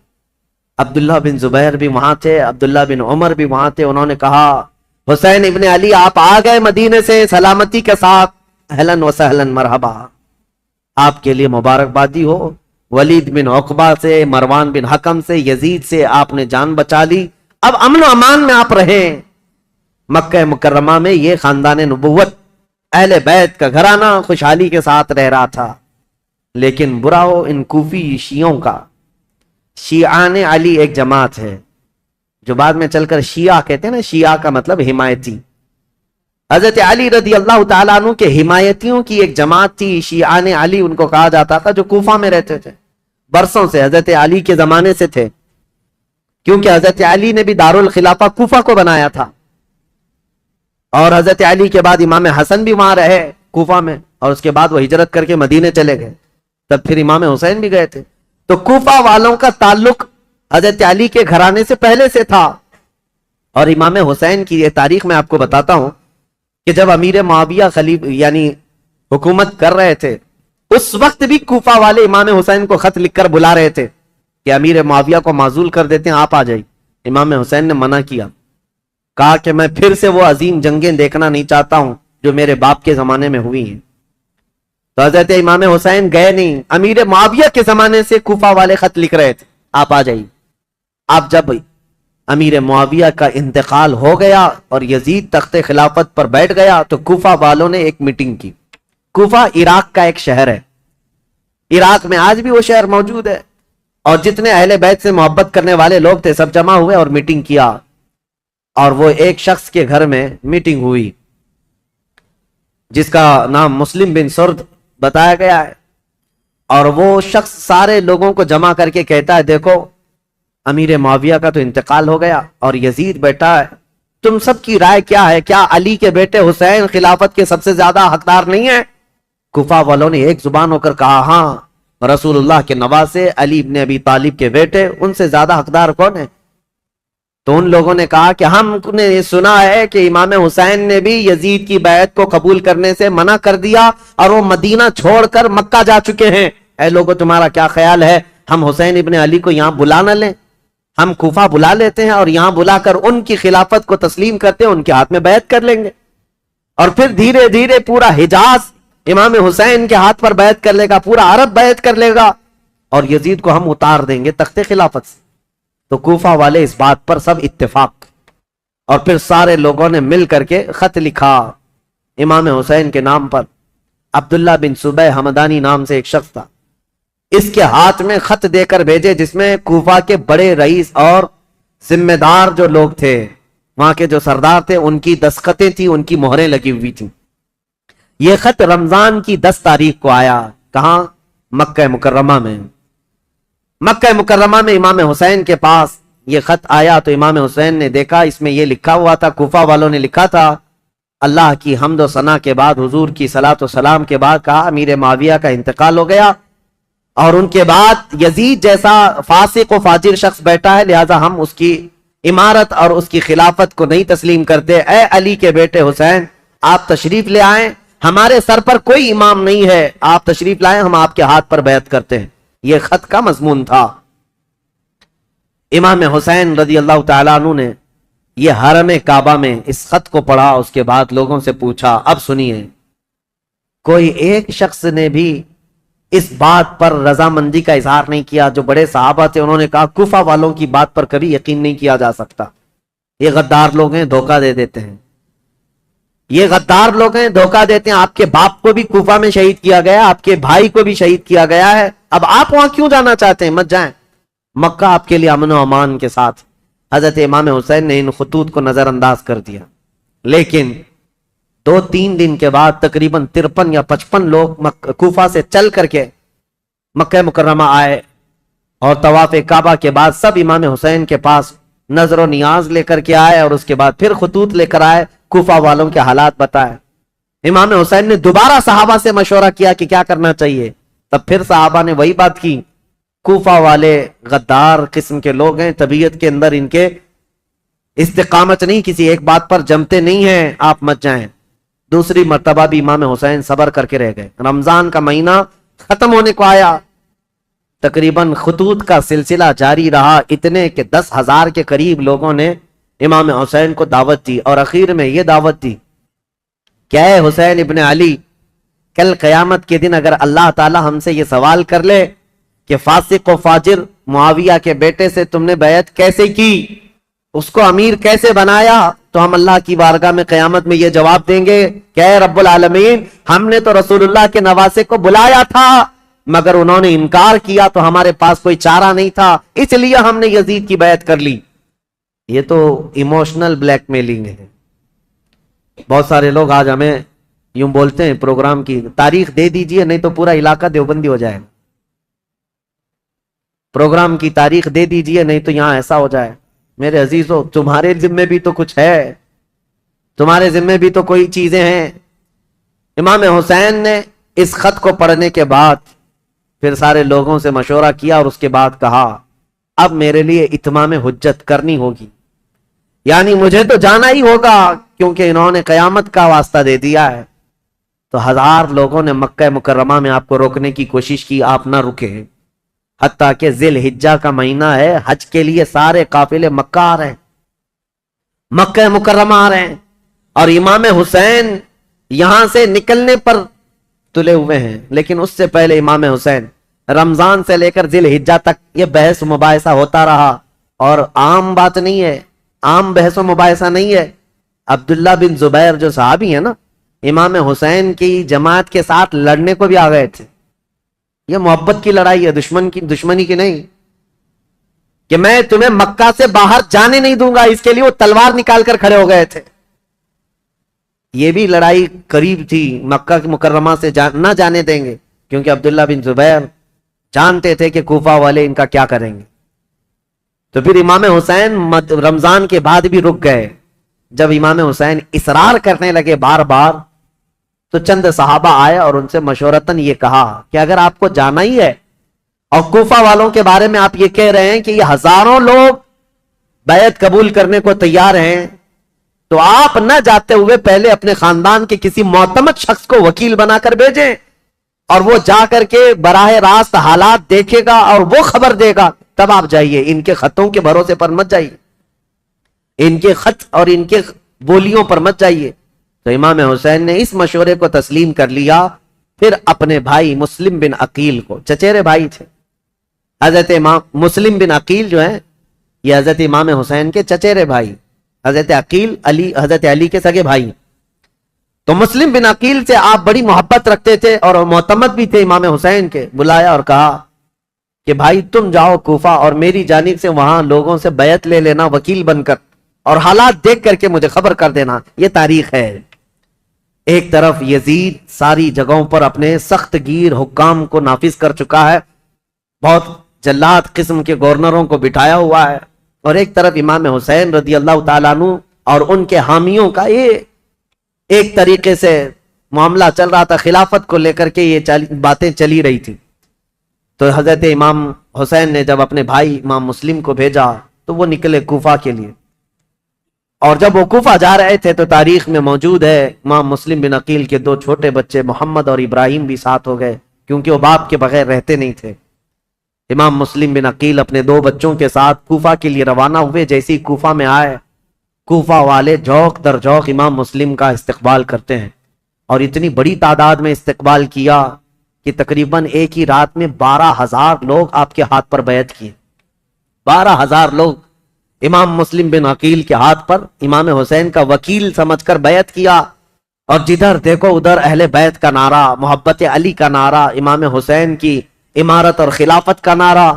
عبداللہ بن زبیر بھی وہاں تھے، عبداللہ بن عمر بھی وہاں تھے، انہوں نے کہا حسین ابن علی آپ آ گئے مدینے سے سلامتی کے ساتھ، اہلاً و سہلاً مرحبا، آپ کے لیے مبارکبادی ہو، ولید بن عقبہ سے، مروان بن حکم سے، یزید سے آپ نے جان بچا لی، اب امن و امان میں آپ رہیں۔ مکہ مکرمہ میں یہ خاندان نبوت اہل بیت کا گھرانہ خوشحالی کے ساتھ رہ رہا تھا، لیکن برا ہو ان کوفی شیعوں کا۔ شیعان علی ایک جماعت ہے جو بعد میں چل کر شیعہ کہتے ہیں نا، شیعہ کا مطلب حمایتی، حضرت علی رضی اللہ تعالیٰ عنہ کے حمایتیوں کی ایک جماعت تھی، شیعان علی ان کو کہا جاتا تھا، جو کوفہ میں رہتے تھے، برسوں سے حضرت علی کے زمانے سے تھے، کیونکہ حضرت علی نے بھی دارالخلافہ کوفہ کو بنایا تھا، اور حضرت علی کے بعد امام حسن بھی وہاں رہے کوفہ میں، اور اس کے بعد وہ ہجرت کر کے مدینے چلے گئے، تب پھر امام حسین بھی گئے تھے۔ تو کوفہ والوں کا تعلق حضرت علی کے گھرانے سے پہلے سے تھا، اور امام حسین کی یہ تاریخ میں آپ کو بتاتا ہوں کہ جب امیر معاویہ یعنی حکومت کر رہے تھے، اس وقت بھی کوفہ والے امام حسین کو خط لکھ کر بلا رہے تھے کہ امیر معاویہ کو معزول کر دیتے ہیں، آپ آ جائیے۔ امام حسین نے منع کیا، کہا کہ میں پھر سے وہ عظیم جنگیں دیکھنا نہیں چاہتا ہوں جو میرے باپ کے زمانے میں ہوئی ہیں۔ تو حضرت امام حسین گئے نہیں، امیر معاویہ کے زمانے سے کوفہ والے خط لکھ رہے تھے، آپ آ جائیے۔ آپ جب امیر معاویہ کا انتقال ہو گیا اور یزید تخت خلافت پر بیٹھ گیا تو کوفہ والوں نے ایک میٹنگ کی۔ کوفہ عراق کا ایک شہر ہے، عراق میں آج بھی وہ شہر موجود ہے، اور جتنے اہل بیت سے محبت کرنے والے لوگ تھے سب جمع ہوئے اور میٹنگ کیا، اور وہ ایک شخص کے گھر میں میٹنگ ہوئی جس کا نام مسلم بن سرد بتایا گیا ہے، اور وہ شخص سارے لوگوں کو جمع کر کے کہتا ہے دیکھو امیر معاویہ کا تو انتقال ہو گیا اور یزید بیٹا ہے، تم سب کی رائے کیا ہے؟ کیا علی کے بیٹے حسین خلافت کے سب سے زیادہ حقدار نہیں ہیں؟ کوفہ والوں نے ایک زبان ہو کر کہا ہاں، رسول اللہ کے نواسے علی ابن ابی طالب کے بیٹے، ان سے زیادہ حقدار کون ہے؟ تو ان لوگوں نے کہا کہ ہم نے یہ سنا ہے کہ امام حسین نے بھی یزید کی بیعت کو قبول کرنے سے منع کر دیا اور وہ مدینہ چھوڑ کر مکہ جا چکے ہیں، اے لوگوں تمہارا کیا خیال ہے ہم حسین ابن علی کو یہاں بلا نہ لیں؟ ہم کوفہ بلا لیتے ہیں اور یہاں بلا کر ان کی خلافت کو تسلیم کرتے ہیں، ان کے ہاتھ میں بیعت کر لیں گے، اور پھر دھیرے دھیرے پورا حجاز امام حسین کے ہاتھ پر بیعت کر لے گا، پورا عرب بیعت کر لے گا، اور یزید کو ہم اتار دیں گے تخت خلافت سے۔ تو کوفہ والے اس بات پر سب اتفاق، اور پھر سارے لوگوں نے مل کر کے خط لکھا امام حسین کے نام پر۔ عبداللہ بن صبح حمدانی نام سے ایک شخص تھا، اس کے ہاتھ میں خط دے کر بھیجے جس میں کوفہ کے بڑے رئیس اور ذمہ دار جو لوگ تھے، وہاں کے جو سردار تھے، ان کی دستخطیں تھیں، ان کی مہریں لگی ہوئی تھیں۔ یہ خط رمضان کی 10 تاریخ کو آیا، کہاں؟ مکہ مکرمہ میں۔ مکہ مکرمہ میں امام حسین کے پاس یہ خط آیا تو امام حسین نے دیکھا، اس میں یہ لکھا ہوا تھا، کوفہ والوں نے لکھا تھا، اللہ کی حمد و ثنا کے بعد، حضور کی صلاۃ و سلام کے بعد کہا امیر معاویہ کا انتقال ہو گیا، اور ان کے بعد یزید جیسا فاسق و فاجر شخص بیٹا ہے، لہذا ہم اس کی امارت اور اس کی خلافت کو نہیں تسلیم کرتے۔ اے علی کے بیٹے حسین، آپ تشریف لے آئیں، ہمارے سر پر کوئی امام نہیں ہے، آپ تشریف لائیں، ہم آپ کے ہاتھ پر بیعت کرتے ہیں۔ یہ خط کا مضمون تھا۔ امام حسین رضی اللہ تعالیٰ عنہ نے یہ حرم کعبہ میں اس خط کو پڑھا، اس کے بعد لوگوں سے پوچھا، اب سنیے، کوئی ایک شخص نے بھی اس بات پر رضامندی کا اظہار نہیں کیا، جو بڑے صحابہ تھے انہوں نے کہا کوفہ والوں کی بات پر کبھی یقین نہیں کیا جا سکتا، یہ غدار لوگ ہیں، دھوکہ دے دیتے ہیں، یہ غدار لوگ ہیں، دھوکہ دیتے ہیں، آپ کے باپ کو بھی کوفہ میں شہید کیا گیا، آپ کے بھائی کو بھی شہید کیا گیا ہے، اب آپ وہاں کیوں جانا چاہتے ہیں؟ مت جائیں، مکہ آپ کے لیے امن و امان کے ساتھ۔ حضرت امام حسین نے ان خطوط کو نظر انداز کر دیا، لیکن 2-3 دن کے بعد تقریباً 53 یا 55 لوگ کوفہ سے چل کر کے مکہ مکرمہ آئے، اور طواف کعبہ کے بعد سب امام حسین کے پاس نظر و نیاز لے کر کے آئے، اور اس کے بعد پھر خطوط لے کر آئے، کوفہ والوں کے حالات بتائے۔ امام حسین نے دوبارہ صحابہ سے مشورہ کیا کہ کیا کرنا چاہیے، تب پھر صحابہ نے وہی بات کی، کوفہ والے غدار قسم کے لوگ ہیں، طبیعت کے اندر ان کے استقامت نہیں، کسی ایک بات پر جمتے نہیں ہیں، آپ مت جائیں۔ دوسری مرتبہ بھی امام حسین صبر کر کے رہ گئے، رمضان کا مہینہ ختم ہونے کو آیا، تقریباً خطوط کا سلسلہ جاری رہا، اتنے کہ 10,000 کے قریب لوگوں نے امام حسین کو دعوت دی، اور اخیر میں یہ دعوت دی کہ اے حسین ابن علی، کل قیامت کے دن اگر اللہ تعالی ہم سے یہ سوال کر لے کہ فاسق و فاجر معاویہ کے بیٹے سے تم نے بیعت کیسے کی، اس کو امیر کیسے بنایا، تو ہم اللہ کی بارگاہ میں قیامت میں یہ جواب دیں گے کہ اے رب العالمین، ہم نے تو رسول اللہ کے نواسے کو بلایا تھا مگر انہوں نے انکار کیا، تو ہمارے پاس کوئی چارہ نہیں تھا، اس لیے ہم نے یزید کی بیعت کر لی۔ یہ تو ایموشنل بلیک میلنگ ہے۔ بہت سارے لوگ آج ہمیں یوں بولتے ہیں، پروگرام کی تاریخ دے دیجئے نہیں تو پورا علاقہ دیوبندی ہو جائے، پروگرام کی تاریخ دے دیجئے نہیں تو یہاں ایسا ہو جائے۔ میرے عزیزو، تمہارے ذمے بھی تو کچھ ہے، تمہارے ذمے بھی تو کوئی چیزیں ہیں۔ امام حسین نے اس خط کو پڑھنے کے بعد پھر سارے لوگوں سے مشورہ کیا، اور اس کے بعد کہا اب میرے لیے اتمام حجت کرنی ہوگی، یعنی مجھے تو جانا ہی ہوگا، کیونکہ انہوں نے قیامت کا واسطہ دے دیا ہے۔ تو 1000 لوگوں نے مکہ مکرمہ میں آپ کو روکنے کی کوشش کی، آپ نہ رکے، حتیٰ کہ ذی الحجہ کا مہینہ ہے، حج کے لیے سارے قافلے مکہ آ رہے ہیں، مکہ مکرمہ آ رہے ہیں، اور امام حسین یہاں سے نکلنے پر تلے ہوئے ہیں۔ لیکن اس سے پہلے امام حسین رمضان سے لے کر ذی الحجہ تک یہ بحث مباحثہ ہوتا رہا، اور عام بات نہیں ہے، عام بحث و مباحثہ نہیں ہے۔ عبداللہ بن زبیر جو صحابی ہیں نا، امام حسین کی جماعت کے ساتھ لڑنے کو بھی آ گئے تھے،
یہ محبت کی لڑائی ہے، دشمنی کی نہیں، کہ میں تمہیں مکہ سے باہر جانے نہیں دوں گا، اس کے لیے وہ تلوار نکال کر کھڑے ہو گئے تھے۔ یہ بھی لڑائی قریب تھی، مکہ کی مکرمہ سے نہ جانے دیں گے، کیونکہ عبداللہ بن زبیر جانتے تھے کہ کوفہ والے ان کا کیا کریں گے۔ تو پھر امام حسین رمضان کے بعد بھی رک گئے۔ جب امام حسین اصرار کرنے لگے بار بار، تو چند صحابہ آئے اور ان سے مشورتاً یہ کہا کہ اگر آپ کو جانا ہی ہے اور کوفہ والوں کے بارے میں آپ یہ کہہ رہے ہیں کہ یہ ہزاروں لوگ بیعت قبول کرنے کو تیار ہیں، تو آپ نہ جاتے ہوئے پہلے اپنے خاندان کے کسی معتمد شخص کو وکیل بنا کر بھیجیں، اور وہ جا کر کے براہ راست حالات دیکھے گا اور وہ خبر دے گا، تب آپ جائیے، ان کے خطوں کے بھروسے پر مت جائیے، ان کے خط اور ان کے بولیوں پر مت جائیے۔ تو امام حسین نے اس مشورے کو تسلیم کر لیا۔ پھر اپنے بھائی مسلم بن عقیل کو، چچیرے بھائی تھے حضرت امام مسلم بن عقیل جو ہیں، یہ حضرت امام حسین کے چچیرے بھائی، حضرت عقیل حضرت علی کے سگے بھائی۔ تو مسلم بن عقیل سے آپ بڑی محبت رکھتے تھے اور معتمد بھی تھے امام حسین کے، بلایا اور کہا کہ بھائی تم جاؤ کوفہ اور میری جانب سے وہاں لوگوں سے بیعت لے لینا وکیل بن کر، اور حالات دیکھ کر کے مجھے خبر کر دینا۔ یہ تاریخ ہے۔ ایک طرف یزید ساری جگہوں پر اپنے سخت گیر حکام کو نافذ کر چکا ہے، بہت جلاد قسم کے گورنروں کو بٹھایا ہوا ہے، اور ایک طرف امام حسین رضی اللہ تعالیٰ عنہ اور ان کے حامیوں کا یہ ایک طریقے سے معاملہ چل رہا تھا، خلافت کو لے کر کے یہ باتیں چلی رہی تھی۔ تو حضرت امام حسین نے جب اپنے بھائی امام مسلم کو بھیجا تو وہ نکلے کوفہ کے لیے، اور جب وہ کوفہ جا رہے تھے تو تاریخ میں موجود ہے امام مسلم بن عقیل کے دو چھوٹے بچے محمد اور ابراہیم بھی ساتھ ہو گئے، کیونکہ وہ باپ کے بغیر رہتے نہیں تھے۔ امام مسلم بن عقیل اپنے دو بچوں کے ساتھ کوفہ کے لیے روانہ ہوئے۔ جیسے ہی کوفہ میں آئے، کوفہ والے جوق در جوق امام مسلم کا استقبال کرتے ہیں، اور اتنی بڑی تعداد میں استقبال کیا کہ تقریباً ایک ہی رات میں 12,000 لوگ آپ کے ہاتھ پر بیعت کیے۔ 12,000 لوگ امام مسلم بن عقیل کے ہاتھ پر امام حسین کا وکیل سمجھ کر بیعت کیا، اور جدھر دیکھو ادھر اہل بیت کا نعرہ، محبت علی کا نعرہ، امام حسین کی امارت اور خلافت کا نعرہ،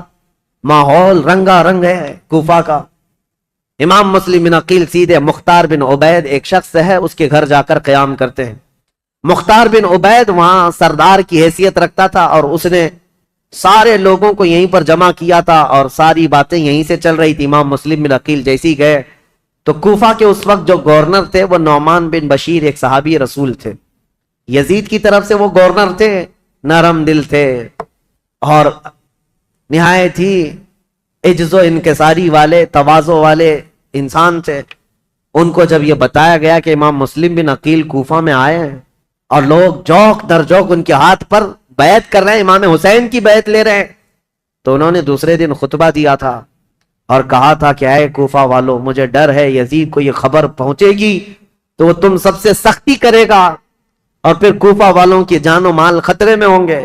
ماحول رنگا رنگ ہے کوفہ کا۔ امام مسلم بن عقیل سیدھے مختار بن عبید، ایک شخص ہے، اس کے گھر جا کر قیام کرتے ہیں۔ مختار بن عبید وہاں سردار کی حیثیت رکھتا تھا، اور اس نے سارے لوگوں کو یہیں پر جمع کیا تھا، اور ساری باتیں یہیں سے چل رہی تھی۔ امام مسلم بن عقیل جیسی گئے تو کوفہ کے اس وقت جو گورنر تھے وہ نعمان بن بشیر، ایک صحابی رسول تھے، یزید کی طرف سے وہ گورنر تھے، نرم دل تھے اور نہایت ہی عجز و انکساری والے، تواضع والے انسان تھے۔ ان کو جب یہ بتایا گیا کہ امام مسلم بن عقیل کوفہ میں آئے ہیں اور لوگ جوق در جوق ان کے ہاتھ پر بیعت کر رہے ہیں، امام حسین کی بیعت لے رہے ہیں، تو انہوں نے دوسرے دن خطبہ دیا تھا اور کہا تھا کہ اے کوفہ والو، مجھے ڈر ہے یزید کو یہ خبر پہنچے گی تو وہ تم سب سے سختی کرے گا، اور پھر کوفہ والوں کی جان و مال خطرے میں ہوں گے۔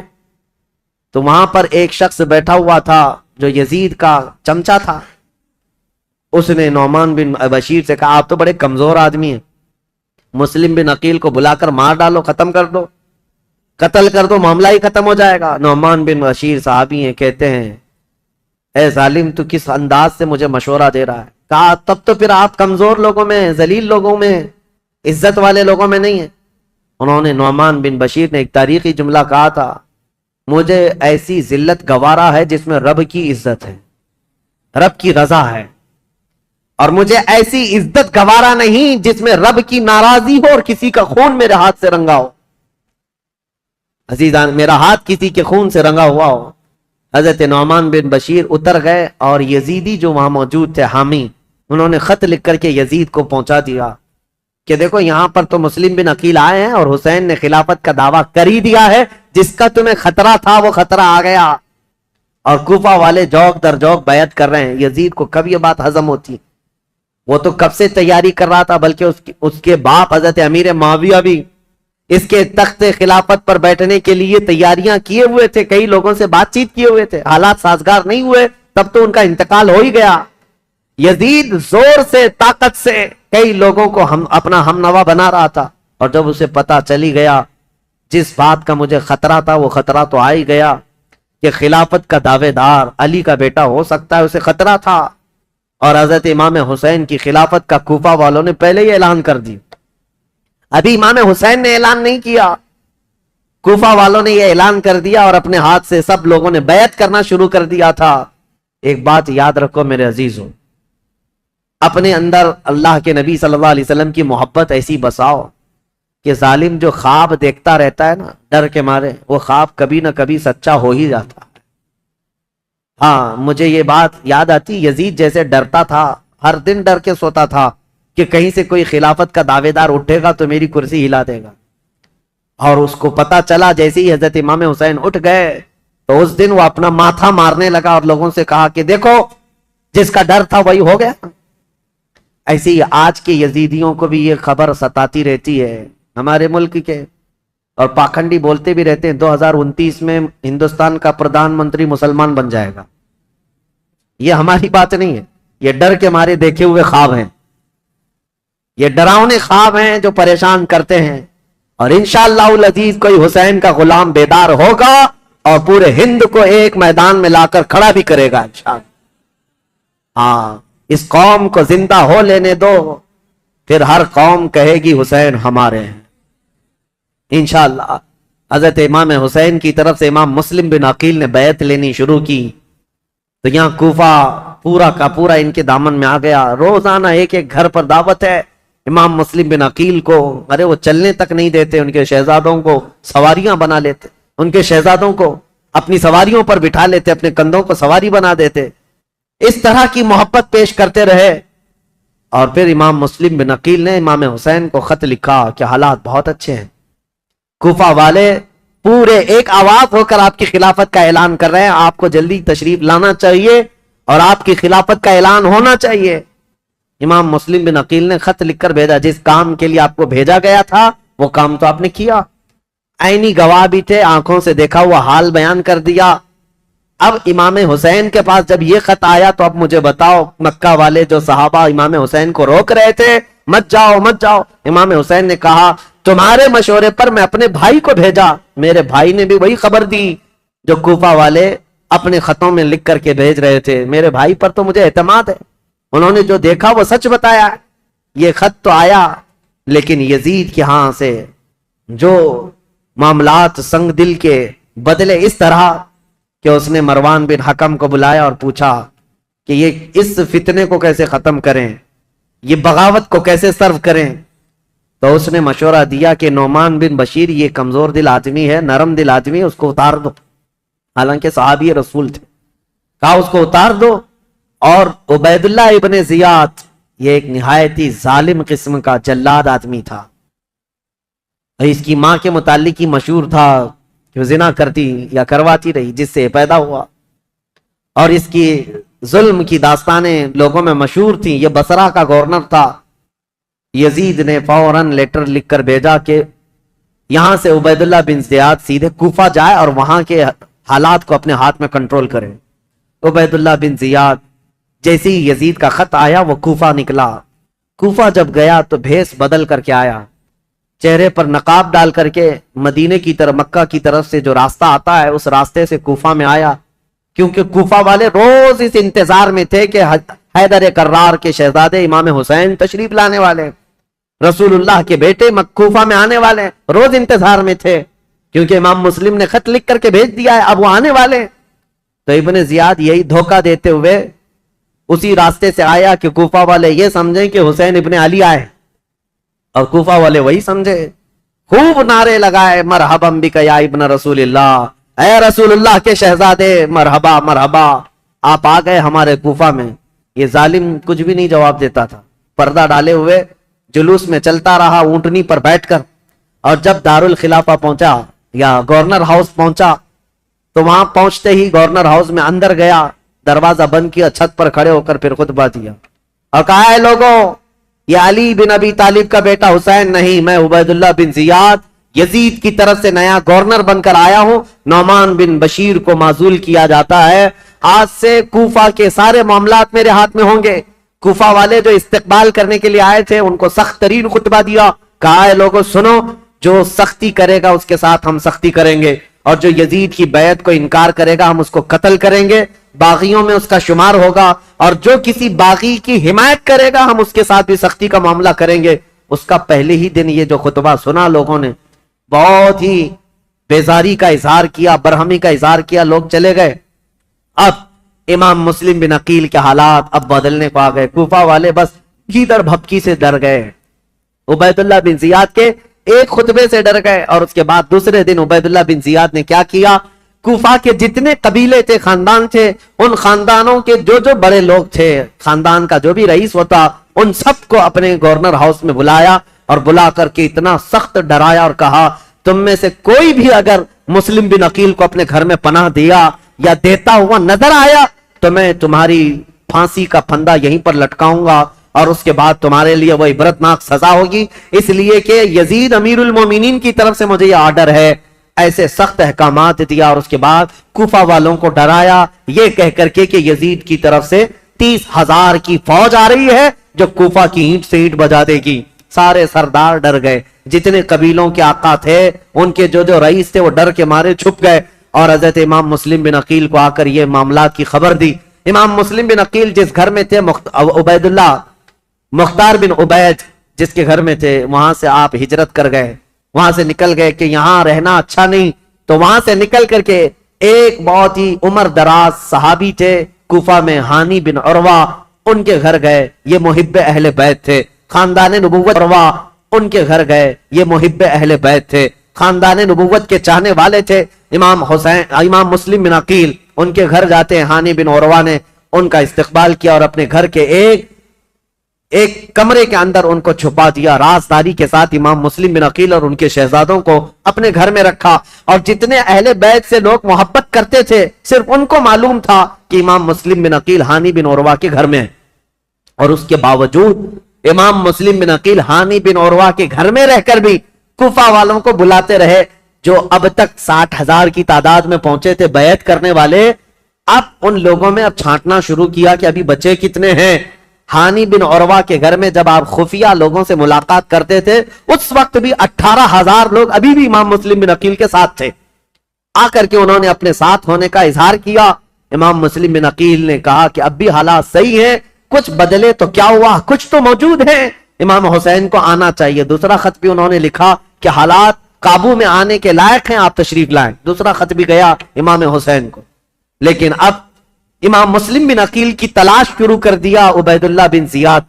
تو وہاں پر ایک شخص بیٹھا ہوا تھا جو یزید کا چمچا تھا، اس نے نعمان بن بشیر سے کہا آپ تو بڑے کمزور آدمی ہیں، مسلم بن عقیل کو بلا کر مار ڈالو، ختم کر دو، قتل کر دو، معاملہ ہی ختم ہو جائے گا۔ نعمان بن بشیر صحابی ہیں، کہتے ہیں اے ظالم تو کس انداز سے مجھے مشورہ دے رہا ہے؟ کہا تب تو پھر آپ کمزور لوگوں میں، ذلیل لوگوں میں، عزت والے لوگوں میں نہیں ہیں۔ انہوں نے نعمان بن بشیر نے ایک تاریخی جملہ کہا تھا، مجھے ایسی ذلت گوارا ہے جس میں رب کی عزت ہے، رب کی رضا ہے، اور مجھے ایسی عزت گوارا نہیں جس میں رب کی ناراضی ہو اور کسی کا خون میرے ہاتھ سے رنگا ہو۔ عزیزان، میرا ہاتھ کسی کے خون سے رنگا ہوا ہو۔ حضرت نعمان بن بشیر اتر گئے، اور یزیدی جو وہاں موجود تھے حامی، انہوں نے خط لکھ کر کے یزید کو پہنچا دیا کہ دیکھو یہاں پر تو مسلم بن عقیل آئے ہیں اور حسین نے خلافت کا دعویٰ کر ہی دیا ہے، جس کا تمہیں خطرہ تھا وہ خطرہ آ گیا، اور کوفہ والے جوق در جوق بیعت کر رہے ہیں۔ یزید کو کب یہ بات ہضم ہوتی؟ وہ تو کب سے تیاری کر رہا تھا، بلکہ اس کے باپ حضرت امیر معاویہ بھی اس کے تخت خلافت پر بیٹھنے کے لیے تیاریاں کیے ہوئے تھے، کئی لوگوں سے بات چیت کیے ہوئے تھے، حالات سازگار نہیں ہوئے تب تو ان کا انتقال ہو ہی گیا۔ یزید زور سے، طاقت سے کئی لوگوں کو اپنا ہم نوا بنا رہا تھا، اور جب اسے پتا چلی گیا جس بات کا مجھے خطرہ تھا وہ خطرہ تو آ ہی گیا،
کہ خلافت کا دعوے دار علی کا بیٹا ہو سکتا ہے، اسے خطرہ تھا، اور حضرت امام حسین کی خلافت کا کوفہ والوں نے پہلے ہی اعلان کر دی. ابھی امام حسین نے اعلان نہیں کیا، کوفہ والوں نے یہ اعلان کر دیا اور اپنے ہاتھ سے سب لوگوں نے بیعت کرنا شروع کر دیا تھا. ایک بات یاد رکھو میرے عزیزوں، اپنے اندر اللہ کے نبی صلی اللہ علیہ وسلم کی محبت ایسی بساؤ کہ ظالم جو خواب دیکھتا رہتا ہے نا ڈر کے مارے، وہ خواب کبھی نہ کبھی سچا ہو ہی جاتا ہے. ہاں مجھے یہ بات یاد آتی، یزید جیسے ڈرتا تھا، ہر دن ڈر کے سوتا تھا کہ کہیں سے کوئی خلافت کا دعوے دار اٹھے گا تو میری کرسی ہلا دے گا. اور اس کو پتا چلا جیسے ہی حضرت امام حسین اٹھ گئے تو اس دن وہ اپنا ماتھا مارنے لگا اور لوگوں سے کہا کہ دیکھو جس کا ڈر تھا وہی ہو گیا. ایسے ہی آج کے یزیدیوں کو بھی یہ خبر ستاتی رہتی ہے ہمارے ملک کے، اور پاکھنڈی بولتے بھی رہتے ہیں 2029 میں ہندوستان کا پردھان منتری مسلمان بن جائے گا. یہ ہماری بات نہیں ہے، یہ ڈر کے مارے دیکھے ہوئے خواب ہیں، یہ ڈراؤنے خواب ہیں جو پریشان کرتے ہیں. اور انشاءاللہ العزیز کوئی حسین کا غلام بیدار ہوگا اور پورے ہند کو ایک میدان میں لا کر کھڑا بھی کرے گا انشاءاللہ. ہاں اس قوم کو زندہ ہو لینے دو، پھر ہر قوم کہے گی حسین ہمارے ہیں انشاءاللہ. حضرت امام حسین کی طرف سے امام مسلم بن عقیل نے بیعت لینی شروع کی تو یہاں کوفہ پورا کا پورا ان کے دامن میں آ گیا. روزانہ ایک ایک گھر پر دعوت ہے. امام مسلم بن عقیل کو ارے وہ چلنے تک نہیں دیتے، ان کے شہزادوں کو سواریاں بنا لیتے، ان کے شہزادوں کو اپنی سواریوں پر بٹھا لیتے، اپنے کندھوں کو سواری بنا دیتے. اس طرح کی محبت پیش کرتے رہے. اور پھر امام مسلم بن عقیل نے امام حسین کو خط لکھا کہ حالات بہت اچھے ہیں، کوفہ والے پورے ایک آواز ہو کر آپ کی خلافت کا اعلان کر رہے ہیں، آپ کو جلدی تشریف لانا چاہیے اور آپ کی خلافت کا اعلان ہونا چاہیے. امام مسلم بن عقیل نے خط لکھ کر بھیجا، جس کام کے لیے آپ کو بھیجا گیا تھا وہ کام تو آپ نے کیا، عینی گواہ بھی تھے، آنکھوں سے دیکھا ہوا حال بیان کر دیا. اب امام حسین کے پاس جب یہ خط آیا تو اب مجھے بتاؤ، مکہ والے جو صحابہ امام حسین کو روک رہے تھے مت جاؤ مت جاؤ، امام حسین نے کہا تمہارے مشورے پر میں اپنے بھائی کو بھیجا، میرے بھائی نے بھی وہی خبر دی جو کوفہ والے اپنے خطوں میں لکھ کر کے بھیج رہے تھے. میرے بھائی پر تو مجھے اعتماد ہے، انہوں نے جو دیکھا وہ سچ بتایا. یہ خط تو آیا لیکن یزید کے ہاں سے جو معاملات سنگ دل کے بدلے اس طرح کہ اس نے مروان بن حکم کو بلایا اور پوچھا کہ یہ اس فتنے کو کیسے ختم کریں، یہ بغاوت کو کیسے سرو کریں. تو اس نے مشورہ دیا کہ نعمان بن بشیر یہ کمزور دل آدمی ہے، نرم دل آدمی ہے، اس کو اتار دو. حالانکہ صحابی رسول تھے، کہا اس کو اتار دو. اور عبید اللہ ابن زیاد یہ ایک نہایتی ظالم قسم کا جلاد آدمی تھا. اس کی ماں کے متعلق ہی مشہور تھا کہ وہ زنا کرتی یا کرواتی رہی جس سے پیدا ہوا، اور اس کی ظلم کی داستانیں لوگوں میں مشہور تھیں. یہ بصرہ کا گورنر تھا. یزید نے فوراً لیٹر لکھ کر بھیجا کہ یہاں سے عبید اللہ بن زیاد سیدھے کوفہ جائے اور وہاں کے حالات کو اپنے ہاتھ میں کنٹرول کرے. عبید اللہ بن زیاد جیسے ہی یزید کا خط آیا وہ کوفہ نکلا. کوفہ جب گیا تو بھیس بدل کر کے آیا، چہرے پر نقاب ڈال کر کے مدینے کی طرف مکہ کی طرف سے جو راستہ آتا ہے اس راستے سے کوفہ میں آیا، کیونکہ کوفہ والے روز اس انتظار میں تھے کہ حیدر کرار کے شہزادے امام حسین تشریف لانے والے، رسول اللہ کے بیٹے کوفہ میں آنے والے، روز انتظار میں تھے کیونکہ امام مسلم نے خط لکھ کر کے بھیج دیا ہے، اب وہ آنے والے. تو ابن زیاد یہی دھوکہ دیتے ہوئے اسی راستے سے آیا کہ کوفہ والے یہ سمجھیں کہ حسین ابن علی آئے، اور کوفہ والے وہی سمجھے. خوب نعرے لگائے مرحبا بک یا ابن رسول اللہ، اے رسول اللہ کے شہزادے مرحبا مرحبا، آپ آ گئے ہمارے کوفہ میں. یہ ظالم کچھ بھی نہیں جواب دیتا تھا، پردہ ڈالے ہوئے جلوس میں چلتا رہا اونٹنی پر بیٹھ کر. اور جب دارالخلافہ پہنچا یا گورنر ہاؤس پہنچا تو وہاں پہنچتے ہی گورنر ہاؤس میں اندر گیا، دروازہ بند کیا، چھت پر کھڑے ہو کر پھر خطبہ دیا اور کہا ہے لوگوں یہ علی بن ابی طالب کا بیٹا حسین نہیں، میں عبید اللہ بن زیاد یزید کی طرف سے نیا گورنر بن کر آیا ہوں. نعمان بن بشیر کو معزول کیا جاتا ہے، آج سے کوفہ کے سارے معاملات میرے ہاتھ میں ہوں گے. کوفہ والے جو استقبال کرنے کے لیے آئے تھے ان کو سخت ترین خطبہ دیا، کہا ہے لوگوں سنو، جو سختی کرے گا اس کے ساتھ ہم سختی کریں گے،
اور جو یزید کی بیعت کو انکار کرے گا ہم اس کو قتل کریں گے، باغیوں میں اس کا شمار ہوگا، اور جو کسی باغی کی حمایت کرے گا ہم اس کے ساتھ بھی سختی کا معاملہ کریں گے۔ اس کا پہلے ہی دن یہ جو خطبہ سنا لوگوں نے بہت ہی بیزاری کا اظہار کیا، برہمی کا اظہار کیا، لوگ چلے گئے۔ اب امام مسلم بن عقیل کے حالات اب بدلنے کو آ گئے، کوفہ والے بس گیدڑ بھپکی سے ڈر گئے، عبید اللہ بن زیاد کے ایک خطبے سے ڈر گئے، اور اس کے بعد دوسرے دن عبید اللہ بن زیاد نے کیا کیا، کوفہ کے جتنے قبیلے تھے، خاندان تھے، ان خاندانوں کے جو بڑے لوگ تھے، خاندان کا جو بھی رئیس ہوتا، ان سب کو اپنے گورنر ہاؤس میں بلایا، اور بلا کر کے اتنا سخت ڈرایا اور کہا تم میں سے کوئی بھی اگر مسلم بن عقیل کو اپنے گھر میں پناہ دیا یا دیتا ہوا نظر آیا تو میں تمہاری پھانسی کا پھندا یہیں پر لٹکاؤں گا، اور اس کے بعد تمہارے لیے وہ عبرتناک سزا ہوگی، اس لیے کہ یزید امیر المومنین کی طرف سے مجھے یہ آرڈر ہے۔ ایسے سخت احکامات دیا، اور اس کے بعد کوفہ والوں کو ڈرایا یہ کہہ کر کے کہ یزید کی طرف سے 30,000 کی فوج آ رہی ہے جو کوفہ کی اینٹ سے اینٹ بجا دے گی۔ سارے سردار ڈر گئے، جتنے قبیلوں کے آقا تھے ان کے جو رئیس تھے وہ ڈر کے مارے چھپ گئے، اور حضرت امام مسلم بن عقیل کو آ کر یہ معاملات کی خبر دی۔ امام مسلم بن عقیل جس گھر میں تھے، عبید اللہ مختار بن عبید جس کے گھر میں تھے، وہاں سے آپ ہجرت کر گئے، وہاں سے نکل گئے کہ یہاں رہنا اچھا نہیں، تو وہاں سے نکل کر کے ایک بہت ہی عمر دراز صحابی تھے کوفہ میں، ہانی بن عروہ، ان کے گھر گئے، یہ محب اہل بیت تھے۔ خاندان نبوت عروہ ان کے گھر گئے، یہ محب اہل بیت تھے، خاندان نبوت کے چاہنے والے تھے۔ امام مسلم بن عقیل ان کے گھر جاتے ہیں، ہانی بن عروہ نے ان کا استقبال کیا اور اپنے گھر کے ایک کمرے کے اندر ان کو چھپا دیا، رازداری کے ساتھ امام مسلم بن عقیل اور ان کے شہزادوں کو اپنے گھر میں رکھا، اور جتنے اہل بیت سے لوگ محبت کرتے تھے صرف ان کو معلوم تھا کہ امام مسلم بن عقیل ہانی بن عروہ کے گھر میں ہے، اور اس کے باوجود امام مسلم بن عقیل ہانی بن عروہ کے گھر میں رہ کر بھی کوفہ والوں کو بلاتے رہے، جو اب تک 60,000 کی تعداد میں پہنچے تھے بیعت کرنے والے۔ اب ان لوگوں میں اب چھانٹنا شروع کیا کہ ابھی بچے کتنے ہیں۔ ہانی بن عروہ کے گھر میں جب آپ خفیہ لوگوں سے ملاقات کرتے تھے اس وقت بھی 18,000 لوگ ابھی بھی امام مسلم بن عقیل کے ساتھ تھے۔ آ کر کے انہوں نے اپنے ساتھ ہونے کا اظہار کیا۔ امام مسلم بن عقیل نے کہا کہ اب بھی حالات صحیح ہیں، کچھ بدلے تو کیا ہوا، کچھ تو موجود ہیں، امام حسین کو آنا چاہیے۔ دوسرا خط بھی انہوں نے لکھا کہ حالات قابو میں آنے کے لائق ہیں، آپ تشریف لائیں۔ دوسرا خط بھی گیا امام حسین کو، لیکن اب امام مسلم بن عقیل کی تلاش شروع کر دیا عبید اللہ بن زیاد۔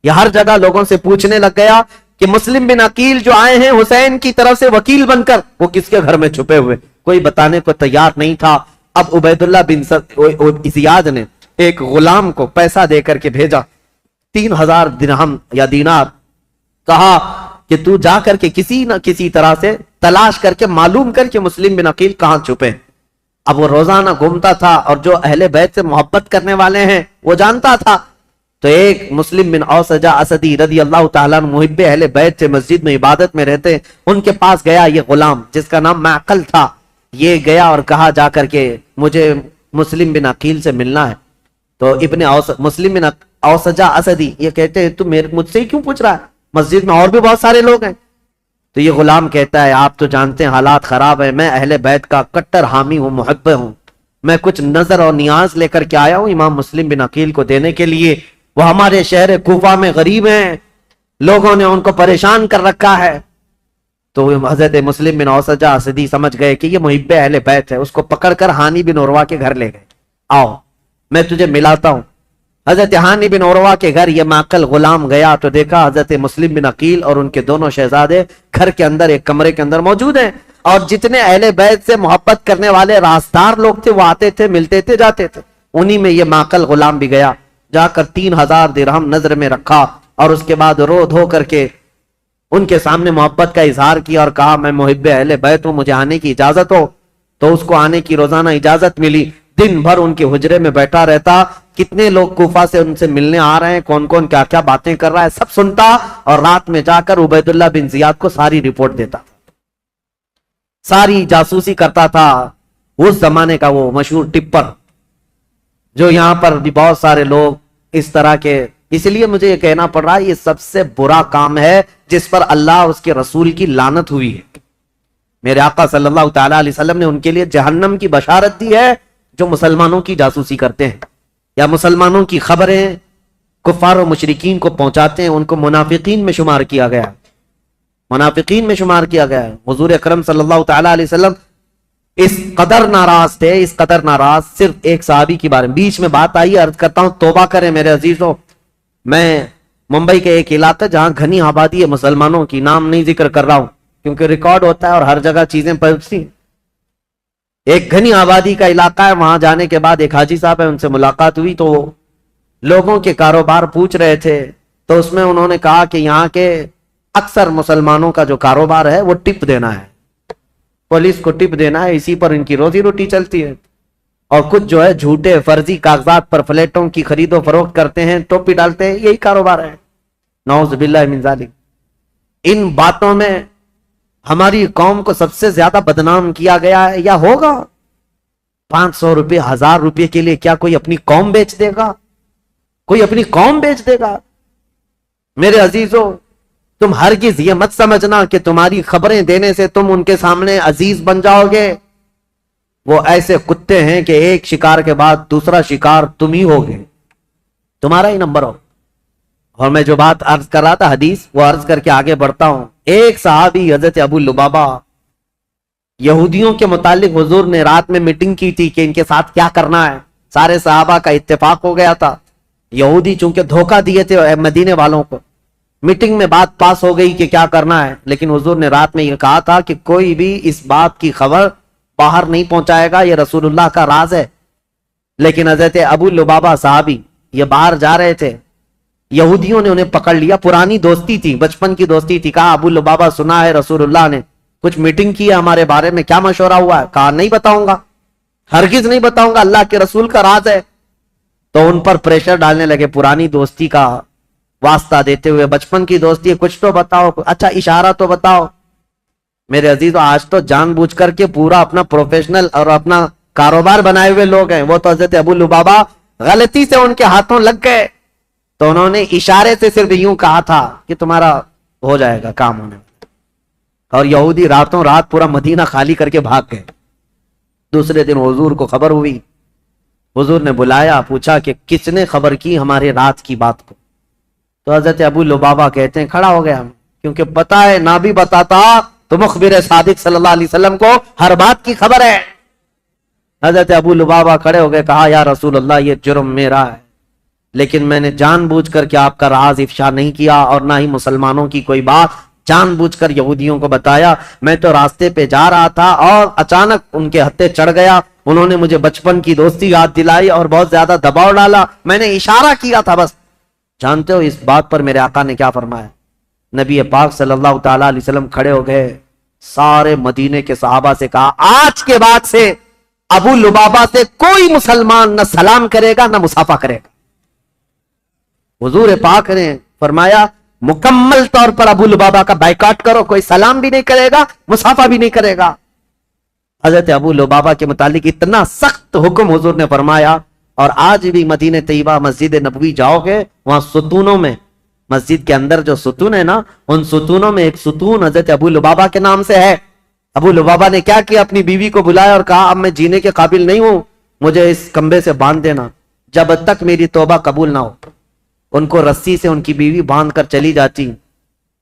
یہ ہر جگہ لوگوں سے پوچھنے لگ گیا کہ مسلم بن عقیل جو آئے ہیں حسین کی طرف سے وکیل بن کر، وہ کس کے گھر میں چھپے ہوئے، کوئی بتانے کو تیار نہیں تھا۔ اب عبید اللہ بن زیاد نے ایک غلام کو پیسہ دے کر کے بھیجا، 3,000 درہم یا دینار، کہا کہ تو جا کر کے کسی نہ کسی طرح سے تلاش کر کے معلوم کر کے مسلم بن عقیل کہاں چھپے۔ اب وہ روزانہ گھومتا تھا اور جو اہل بیت سے محبت کرنے والے ہیں وہ جانتا تھا، تو ایک مسلم بن اوسجہ اسدی رضی اللہ تعالیٰ عنہ محب اہل بیت سے مسجد میں عبادت میں رہتے، ان کے پاس گیا یہ غلام جس کا نام معقل تھا۔ یہ گیا اور کہا جا کر کے مجھے مسلم بن عقیل سے ملنا ہے۔ تو مسلم بن اوسجہ اسدی یہ کہتے ہیں تو مجھ سے ہی کیوں پوچھ رہا ہے، مسجد میں اور بھی بہت سارے لوگ ہیں۔ تو یہ غلام کہتا ہے آپ تو جانتے ہیں حالات خراب ہیں، میں اہل بیت کا کٹر حامی ہوں، محب ہوں، میں کچھ نظر اور نیاز لے کر کے آیا ہوں امام مسلم بن عقیل کو دینے کے لیے، وہ ہمارے شہر کوفہ میں غریب ہیں، لوگوں نے ان کو پریشان کر رکھا ہے۔ تو حضرت مسلم بن اوسجہ اسدی سمجھ گئے کہ یہ محب اہل بیت ہے، اس کو پکڑ کر ہانی بن عروہ کے گھر لے گئے، آؤ میں تجھے ملاتا ہوں۔ حضرت ہانی بن عروہ کے گھر یہ معقل غلام گیا تو دیکھا حضرت مسلم بن عقیل اور ان کے دونوں شہزادے گھر کے اندر ایک کمرے کے اندر موجود ہیں، اور جتنے اہل بیت سے محبت کرنے والے رازدار لوگ تھے وہ آتے تھے، ملتے تھے، جاتے تھے۔ انہی میں یہ معقل غلام بھی گیا، جا کر 3,000 درہم نظر میں رکھا، اور اس کے بعد رو دھو کر کے ان کے سامنے محبت کا اظہار کیا اور کہا میں محب اہل بیت ہوں، مجھے آنے کی اجازت ہو۔ تو اس کو آنے کی روزانہ اجازت ملی، دن بھر ان کے حجرے میں بیٹھا رہتا، کتنے لوگ کوفہ سے ان سے ملنے آ رہے ہیں، کون کون کیا کیا باتیں کر رہا ہے سب سنتا، اور رات میں جا کر عبید اللہ بن زیاد کو ساری رپورٹ دیتا، ساری جاسوسی کرتا تھا۔ اس زمانے کا وہ مشہور ٹپر جو یہاں پر بھی بہت سارے لوگ اس طرح کے، اس لیے مجھے یہ کہنا پڑ رہا ہے یہ سب سے برا کام ہے جس پر اللہ اس کے رسول کی لعنت ہوئی ہے۔
میرے آقا صلی اللہ تعالیٰ علیہ وسلم نے ان کے لیے جہنم کی بشارت دی ہے جو مسلمانوں کی جاسوسی کرتے ہیں یا مسلمانوں کی خبریں کفار و مشرکین کو پہنچاتے ہیں. ان کو منافقین میں شمار کیا گیا, منافقین میں شمار کیا گیا ہے. حضور اکرم صلی اللہ تعالیٰ علیہ وسلم اس قدر ناراض تھے, اس قدر ناراض, صرف ایک صحابی کی بارے میں بیچ میں بات آئی, عرض کرتا ہوں توبہ کریں میرے عزیزوں. میں ممبئی کے ایک علاقہ جہاں گھنی آبادی ہے مسلمانوں کی, نام نہیں ذکر کر رہا ہوں کیونکہ ریکارڈ ہوتا ہے اور ہر جگہ چیزیں پہنچتی. ایک گھنی آبادی کا علاقہ ہے, وہاں جانے کے بعد ایک حاجی صاحب ہے, ان سے ملاقات ہوئی تو لوگوں کے کاروبار پوچھ رہے تھے. تو اس میں انہوں نے کہا کہ یہاں کے اکثر مسلمانوں کا جو کاروبار ہے وہ ٹپ دینا ہے, پولیس کو ٹپ دینا ہے, اسی پر ان کی روزی روٹی چلتی ہے. اور کچھ جو ہے جھوٹے فرضی کاغذات پر فلیٹوں کی خرید و فروخت کرتے ہیں, ٹوپی ڈالتے ہیں, یہی کاروبار ہے. نعوذ باللہ من ذالک. ان باتوں میں ہماری قوم کو سب سے زیادہ بدنام کیا گیا ہے. یا ہوگا 500 روپے 1000 روپے کے لیے کیا کوئی اپنی قوم بیچ دے گا؟ کوئی اپنی قوم بیچ دے گا؟ میرے عزیزوں, تم ہرگز یہ مت سمجھنا کہ تمہاری خبریں دینے سے تم ان کے سامنے عزیز بن جاؤ گے. وہ ایسے کتے ہیں کہ ایک شکار کے بعد دوسرا شکار تم ہی ہوگے, تمہارا ہی نمبر ہو. اور میں جو بات عرض کر رہا تھا حدیث, وہ عرض کر کے آگے بڑھتا ہوں. ایک صحابی حضرت ابو لبابہ, یہودیوں کے متعلق حضور نے رات میں میٹنگ کی تھی کہ ان کے ساتھ کیا کرنا ہے. سارے صحابہ کا اتفاق ہو گیا تھا. یہودی چونکہ دھوکہ دیے تھے مدینے والوں کو, میٹنگ میں بات پاس ہو گئی کہ کیا کرنا ہے. لیکن حضور نے رات میں یہ کہا تھا کہ کوئی بھی اس بات کی خبر باہر نہیں پہنچائے گا, یہ رسول اللہ کا راز ہے. لیکن حضرت ابو لبابہ صحابی یہ باہر جا رہے تھے, یہودیوں نے انہیں پکڑ لیا. پرانی دوستی تھی, بچپن کی دوستی تھی. کہا ابو لبابہ سنا ہے رسول اللہ نے کچھ میٹنگ کی ہے ہمارے بارے میں, کیا مشورہ ہوا ہے؟ کہا نہیں بتاؤں گا, ہرگز نہیں بتاؤں گا, اللہ کے رسول کا راز ہے. تو ان پر پریشر ڈالنے لگے, پرانی دوستی کا واسطہ دیتے ہوئے, بچپن کی دوستی ہے, کچھ تو بتاؤ, اچھا اشارہ تو بتاؤ. میرے عزیزو, آج تو جان بوجھ کر کے پورا اپنا پروفیشنل اور اپنا کاروبار بنائے ہوئے لوگ ہیں. وہ تو حضرت ابو لبابہ غلطی سے ان کے ہاتھوں لگ گئے, تو انہوں نے اشارے سے صرف یوں کہا تھا کہ تمہارا ہو جائے گا کام ہونے. اور یہودی راتوں رات پورا مدینہ خالی کر کے بھاگ گئے. دوسرے دن حضور کو خبر ہوئی, حضور نے بلایا, پوچھا کہ کس نے خبر کی ہمارے رات کی بات کو. تو حضرت ابو لبابہ کہتے ہیں کھڑا ہو گیا, کیونکہ پتا ہے نہ بھی بتاتا تو مخبر صادق صلی اللہ علیہ وسلم کو ہر بات کی خبر ہے. حضرت ابو لبابہ کھڑے ہو گئے, کہا یا رسول اللہ یہ جرم میرا ہے, لیکن میں نے جان بوجھ کر کے آپ کا راز افشا نہیں کیا اور نہ ہی مسلمانوں کی کوئی بات جان بوجھ کر یہودیوں کو بتایا. میں تو راستے پہ جا رہا تھا اور اچانک ان کے ہتھے چڑھ گیا, انہوں نے مجھے بچپن کی دوستی یاد دلائی اور بہت زیادہ دباؤ ڈالا, میں نے اشارہ کیا تھا بس. جانتے ہو اس بات پر میرے آقا نے کیا فرمایا؟ نبی پاک صلی اللہ تعالیٰ علیہ وسلم کھڑے ہو گئے, سارے مدینے کے صحابہ سے کہا آج کے بعد سے ابو لبابہ سے کوئی مسلمان نہ سلام کرے گا نہ مصافحہ کرے گا. حضور پاک نے فرمایا مکمل طور پر ابو لبابہ کا بائیکاٹ کرو, کوئی سلام بھی نہیں کرے گا, مصافحہ بھی نہیں کرے گا. حضرت ابو لبابہ کے متعلق اتنا سخت حکم حضور نے فرمایا. اور آج بھی مدینہ طیبہ مسجد نبوی جاؤ گے, وہاں ستونوں میں, مسجد کے اندر جو ستون ہے نا, ان ستونوں میں ایک ستون حضرت ابو لبابہ کے نام سے ہے. ابو لبابہ نے کیا کیا, اپنی بیوی کو بلایا اور کہا اب میں جینے کے قابل نہیں ہوں, مجھے اس کمبے سے باندھ دینا جب تک میری توبہ قبول نہ ہو. ان کو رسی سے ان کی بیوی باندھ کر چلی جاتی.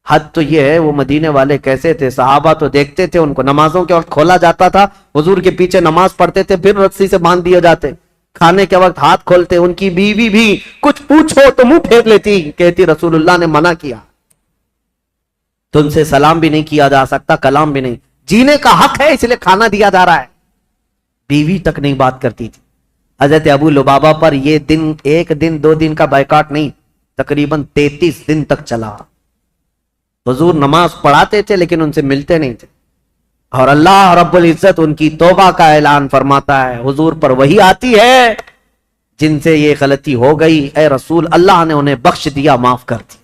حد تو یہ ہے وہ مدینے والے کیسے تھے, صحابہ تو دیکھتے تھے ان کو, نمازوں کے وقت کھولا جاتا تھا, حضور کے پیچھے نماز پڑھتے تھے, پھر رسی سے باندھ دیے جاتے, کھانے کے وقت ہاتھ کھولتے. ان کی بیوی بھی کچھ پوچھو تو منہ پھیر لیتی, کہتی رسول اللہ نے منع کیا, تم سے سلام بھی نہیں کیا جا سکتا, کلام بھی نہیں, جینے کا حق ہے اس لیے کھانا دیا جا رہا ہے. بیوی تک نہیں بات کرتی تھی. حضرت ابو لبابہ پر یہ دن ایک دن 2 دن کا بائیکاٹ نہیں, تقریباً 33 دن تک چلا. حضور نماز پڑھاتے تھے لیکن ان سے ملتے نہیں تھے, اور اللہ رب العزت ان کی توبہ کا اعلان فرماتا ہے, حضور پر وہی آتی ہے جن سے یہ غلطی ہو گئی, اے رسول اللہ نے انہیں بخش دیا, معاف کر دیا.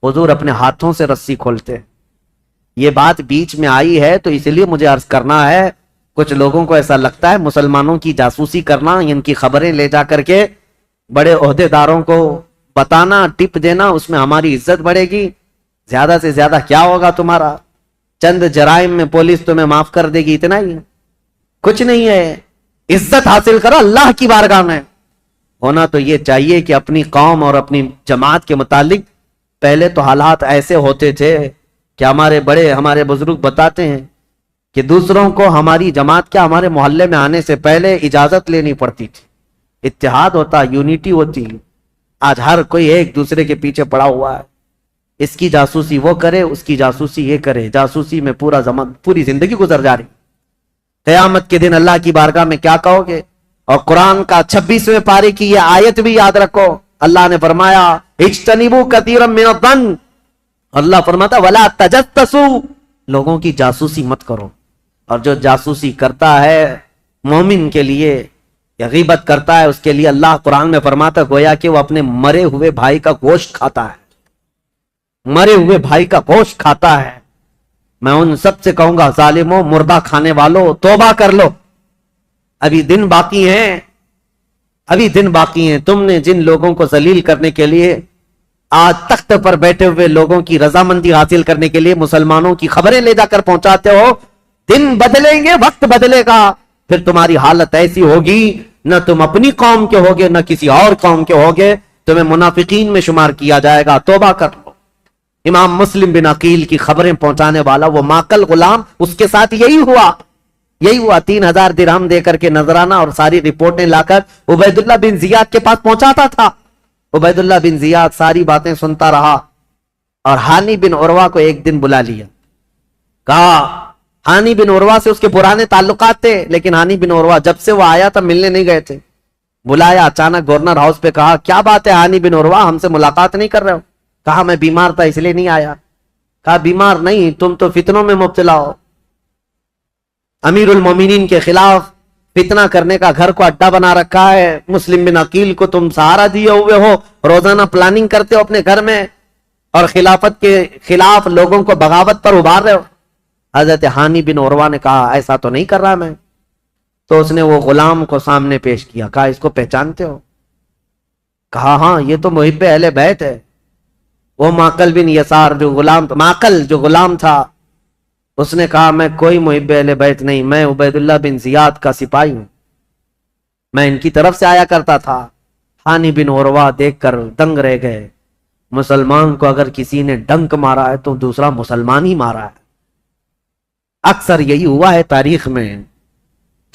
حضور اپنے ہاتھوں سے رسی کھولتے. یہ بات بیچ میں آئی ہے تو اس لیے مجھے عرض کرنا ہے, کچھ لوگوں کو ایسا لگتا ہے مسلمانوں کی جاسوسی کرنا, ان کی خبریں لے جا کر کے بڑے عہدے داروں کو بتانا, ٹپ دینا, اس میں ہماری عزت بڑھے گی. زیادہ سے زیادہ کیا ہوگا تمہارا؟ چند جرائم میں پولیس تمہیں معاف کر دے گی، اتنا ہی ہے، کچھ نہیں ہے. عزت حاصل کرو اللہ کی بارگاہ میں. ہونا تو یہ چاہیے کہ اپنی قوم اور اپنی جماعت کے متعلق پہلے تو حالات ایسے ہوتے تھے کہ ہمارے بڑے ہمارے بزرگ بتاتے ہیں کہ دوسروں کو ہماری جماعت کیا ہمارے محلے میں آنے سے پہلے اجازت لینی پڑتی تھی. اتحاد ہوتا، یونٹی ہوتی. آج ہر کوئی ایک دوسرے کے پیچھے پڑا ہوا ہے. اس کی جاسوسی وہ کرے، اس کی جاسوسی یہ کرے، جاسوسی میں پوری زندگی گزر جا رہی. قیامت کے دن اللہ کی بارگاہ میں کیا کہو گے؟ اور قرآن کا 26ویں پارے کی یہ آیت بھی یاد رکھو. اللہ نے فرمایا اجتنبوا کثیرا من الظن، اللہ فرماتا ولا تجسسوا، لوگوں کی جاسوسی مت کرو. اور جو جاسوسی کرتا ہے مومن کے لیے یا غیبت کرتا ہے اس کے لیے اللہ قرآن میں فرماتا گویا کہ وہ اپنے مرے ہوئے بھائی کا گوشت کھاتا ہے، مرے ہوئے بھائی کا گوشت کھاتا ہے. میں ان سب سے کہوں گا ظالموں، مردہ کھانے والوں، توبہ کر لو، ابھی دن باقی ہیں، ابھی دن باقی ہیں. تم نے جن لوگوں کو ذلیل کرنے کے لیے آج تخت پر بیٹھے ہوئے لوگوں کی رضامندی حاصل کرنے کے لیے مسلمانوں کی خبریں لے جا کر پہنچاتے ہو، دن بدلیں گے، وقت بدلے گا، پھر تمہاری حالت ایسی ہوگی نہ تم اپنی قوم کے ہوگے نہ کسی اور قوم کے ہوگے، تمہیں منافقین میں شمار کیا جائے گا. توبہ کر لو. امام مسلم بن عقیل کی خبریں پہنچانے والا وہ ماکل غلام، اس کے ساتھ یہی ہوا 3000 درہم دے کر کے نذرانہ اور ساری رپورٹیں لا کر عبید اللہ بن زیاد کے پاس پہنچاتا تھا. عبید اللہ بن زیاد ساری باتیں سنتا رہا اور ہانی بن عروہ کو ایک دن بلا لیا. کہا ہانی بن عروہ سے اس کے پرانے تعلقات تھے، لیکن ہانی بن عروہ جب سے وہ آیا تھا ملنے نہیں گئے تھے. بلایا اچانک گورنر ہاؤس پہ، کہا کیا بات ہے ہانی بن عروہ، ہم سے ملاقات نہیں کر رہے ہو؟ کہا میں بیمار تھا اس لیے نہیں آیا. کہا بیمار نہیں، تم تو فتنوں میں مبتلا ہو، امیر المومنین کے خلاف فتنہ کرنے کا گھر کو اڈا بنا رکھا ہے. مسلم بن عقیل کو تم سہارا دیے ہوئے ہو، روزانہ پلاننگ کرتے ہو اپنے گھر میں اور خلافت کے خلاف لوگوں کو بغاوت پر ابھار رہے ہو. حضرت ہانی بن عروہ نے کہا ایسا تو نہیں کر رہا میں. تو اس نے وہ غلام کو سامنے پیش کیا. کہا اس کو پہچانتے ہو؟ کہا ہاں یہ تو محب اہل بیت ہے. وہ ماکل بن یسار جو غلام تھا اس نے کہا میں کوئی محب اہل بیت نہیں، میں عبید اللہ بن زیاد کا سپاہی ہوں، میں ان کی طرف سے آیا کرتا تھا. ہانی بن عروہ دیکھ کر دنگ رہ گئے. مسلمان کو اگر کسی نے ڈنک مارا ہے تو دوسرا مسلمان ہی مارا ہے. اکثر یہی ہوا ہے تاریخ میں،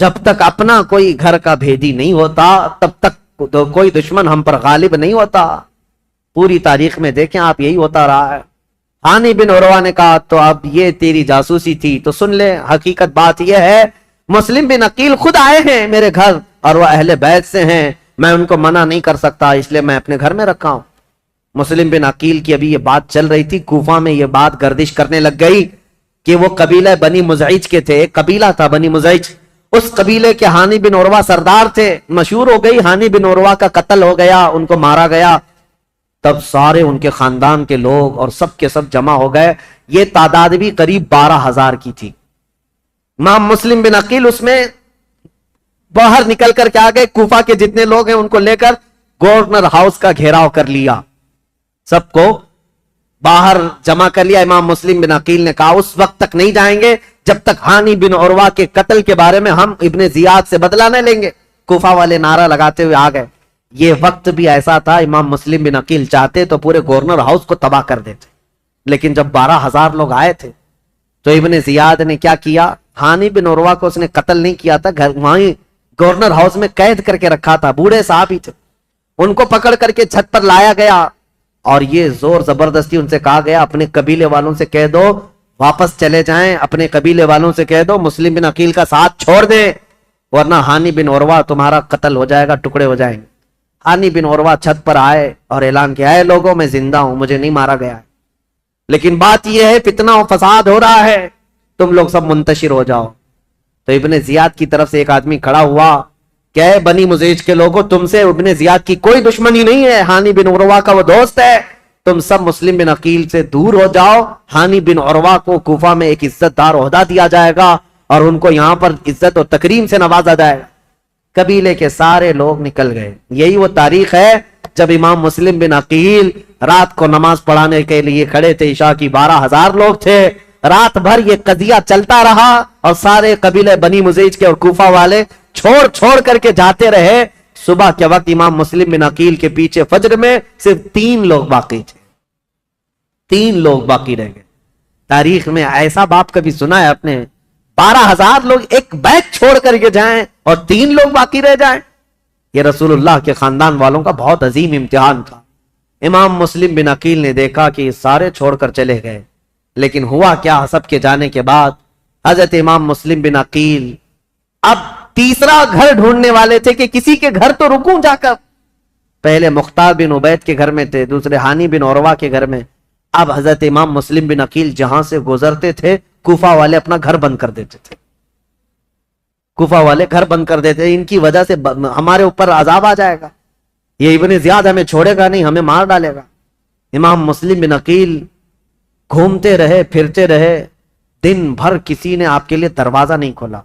جب تک اپنا کوئی گھر کا بھیدی نہیں ہوتا تب تک کوئی دشمن ہم پر غالب نہیں ہوتا. پوری تاریخ میں دیکھیں آپ یہی ہوتا رہا ہے. ہانی بن عروہ نے کہا تو اب یہ تیری جاسوسی تھی تو سن لے، حقیقت بات یہ ہے مسلم بن عقیل خود آئے ہیں میرے گھر اور وہ اہل بیت سے ہیں، میں ان کو منع نہیں کر سکتا اس لیے میں اپنے گھر میں رکھا ہوں. مسلم بن عقیل کی ابھی یہ بات چل رہی تھی، کوفہ میں یہ بات گردش کرنے لگ گئی کہ وہ قبیلہ بنی مزعج کے تھے. ایک قبیلہ تھا بنی مزعج، اس قبیلے کے ہانی بن عروہ سردار تھے. مشہور ہو گئی ہانی بن عروہ کا قتل ہو گیا، ان کو مارا گیا. تب سارے ان کے خاندان کے لوگ اور سب کے سب جمع ہو گئے. یہ تعداد بھی قریب 12,000 کی تھی. امام مسلم بن عقیل اس میں باہر نکل کر کے آگئے، کوفہ کے جتنے لوگ ہیں ان کو لے کر گورنر ہاؤس کا گھیراؤ کر لیا، سب کو باہر جمع کر لیا. امام مسلم بن عقیل نے کہا اس وقت تک نہیں جائیں گے جب تک ہانی بن عروہ کے قتل کے بارے میں ہم ابن زیاد سے بدلہ نہ لیں گے. کوفہ والے نعرہ لگاتے ہوئے آ گئے. یہ وقت بھی ایسا تھا امام مسلم بن عقیل چاہتے تو پورے گورنر ہاؤس کو تباہ کر دیتے، لیکن جب 12,000 لوگ آئے تھے تو ابن زیاد نے کیا کیا، ہانی بن عروہ کو اس نے قتل نہیں کیا تھا، گھر وہیں گورنر ہاؤس میں قید کر کے رکھا تھا. بوڑھے صاحب ہی تھے، ان کو پکڑ کر کے چھت پر لایا گیا اور یہ زور زبردستی ان سے کہا گیا اپنے قبیلے والوں سے کہہ دو واپس چلے جائیں، اپنے قبیلے والوں سے کہہ دو مسلم بن عقیل کا ساتھ چھوڑ دیں ورنہ ہانی بن عروہ تمہارا قتل ہو جائے گا، ٹکڑے ہو جائیں گے. ہانی بن عروہ چھت پر آئے اور اعلان کیا ہے لوگوں میں زندہ ہوں، مجھے نہیں مارا گیا ہے، لیکن بات یہ ہے فتنہ و فساد ہو رہا ہے، تم لوگ سب منتشر ہو جاؤ. تو ابن زیاد کی طرف سے ایک آدمی کھڑا ہوا کہ اے بنی مزعج کے لوگوں، تم سے ابن زیاد کی کوئی دشمنی نہیں ہے، ہانی بن عروہ کا وہ دوست ہے، تم سب مسلم بن عقیل سے دور ہو جاؤ. ہانی بن عروہ کو کوفہ میں ایک عزت دار عہدہ دیا جائے گا اور ان کو یہاں پر عزت و تکریم سے نوازا جائے گا. قبیلے کے سارے لوگ نکل گئے. یہی وہ تاریخ ہے جب امام مسلم بن عقیل رات کو نماز پڑھانے کے لیے کھڑے تھے. عشاء کی 12,000 لوگ تھے رات بھر یہ قضیہ چلتا رہا اور سارے قبیلے بنی مزیج کے اور کوفہ والے چھوڑ چھوڑ کر کے جاتے رہے. صبح کے وقت امام مسلم بن عقیل کے پیچھے فجر میں صرف 3 لوگ باقی تھے. 3 لوگ باقی رہ گئے. تاریخ میں ایسا باپ کبھی سنا ہے آپ نے؟ 12,000 لوگ ایک بیت چھوڑ کر کے جائیں اور 3 لوگ باقی رہ جائیں. یہ رسول اللہ کے خاندان والوں کا بہت عظیم امتحان تھا. امام مسلم بن عقیل نے دیکھا کہ سارے چھوڑ کر چلے گئے، لیکن ہوا کیا؟ سب کے جانے کے بعد حضرت امام مسلم بن عقیل اب تیسرا گھر ڈھونڈنے والے تھے کہ کسی کے گھر تو رکوں جا کر. پہلے مختار بن عبید کے گھر میں تھے، دوسرے ہانی بن عروہ کے گھر میں. اب حضرت امام مسلم بن عقیل جہاں سے گزرتے تھے کوفہ والے اپنا گھر بند کر دیتے تھے. کوفہ والے گھر بند کر دیتے تھے. ان کی وجہ سے ہمارے اوپر عذاب آ جائے گا، یہ ابن زیاد ہمیں چھوڑے گا نہیں، ہمیں مار ڈالے گا. امام مسلم بن عقیل گھومتے رہے، پھرتے رہے. دن بھر کسی نے آپ کے لیے دروازہ نہیں کھولا،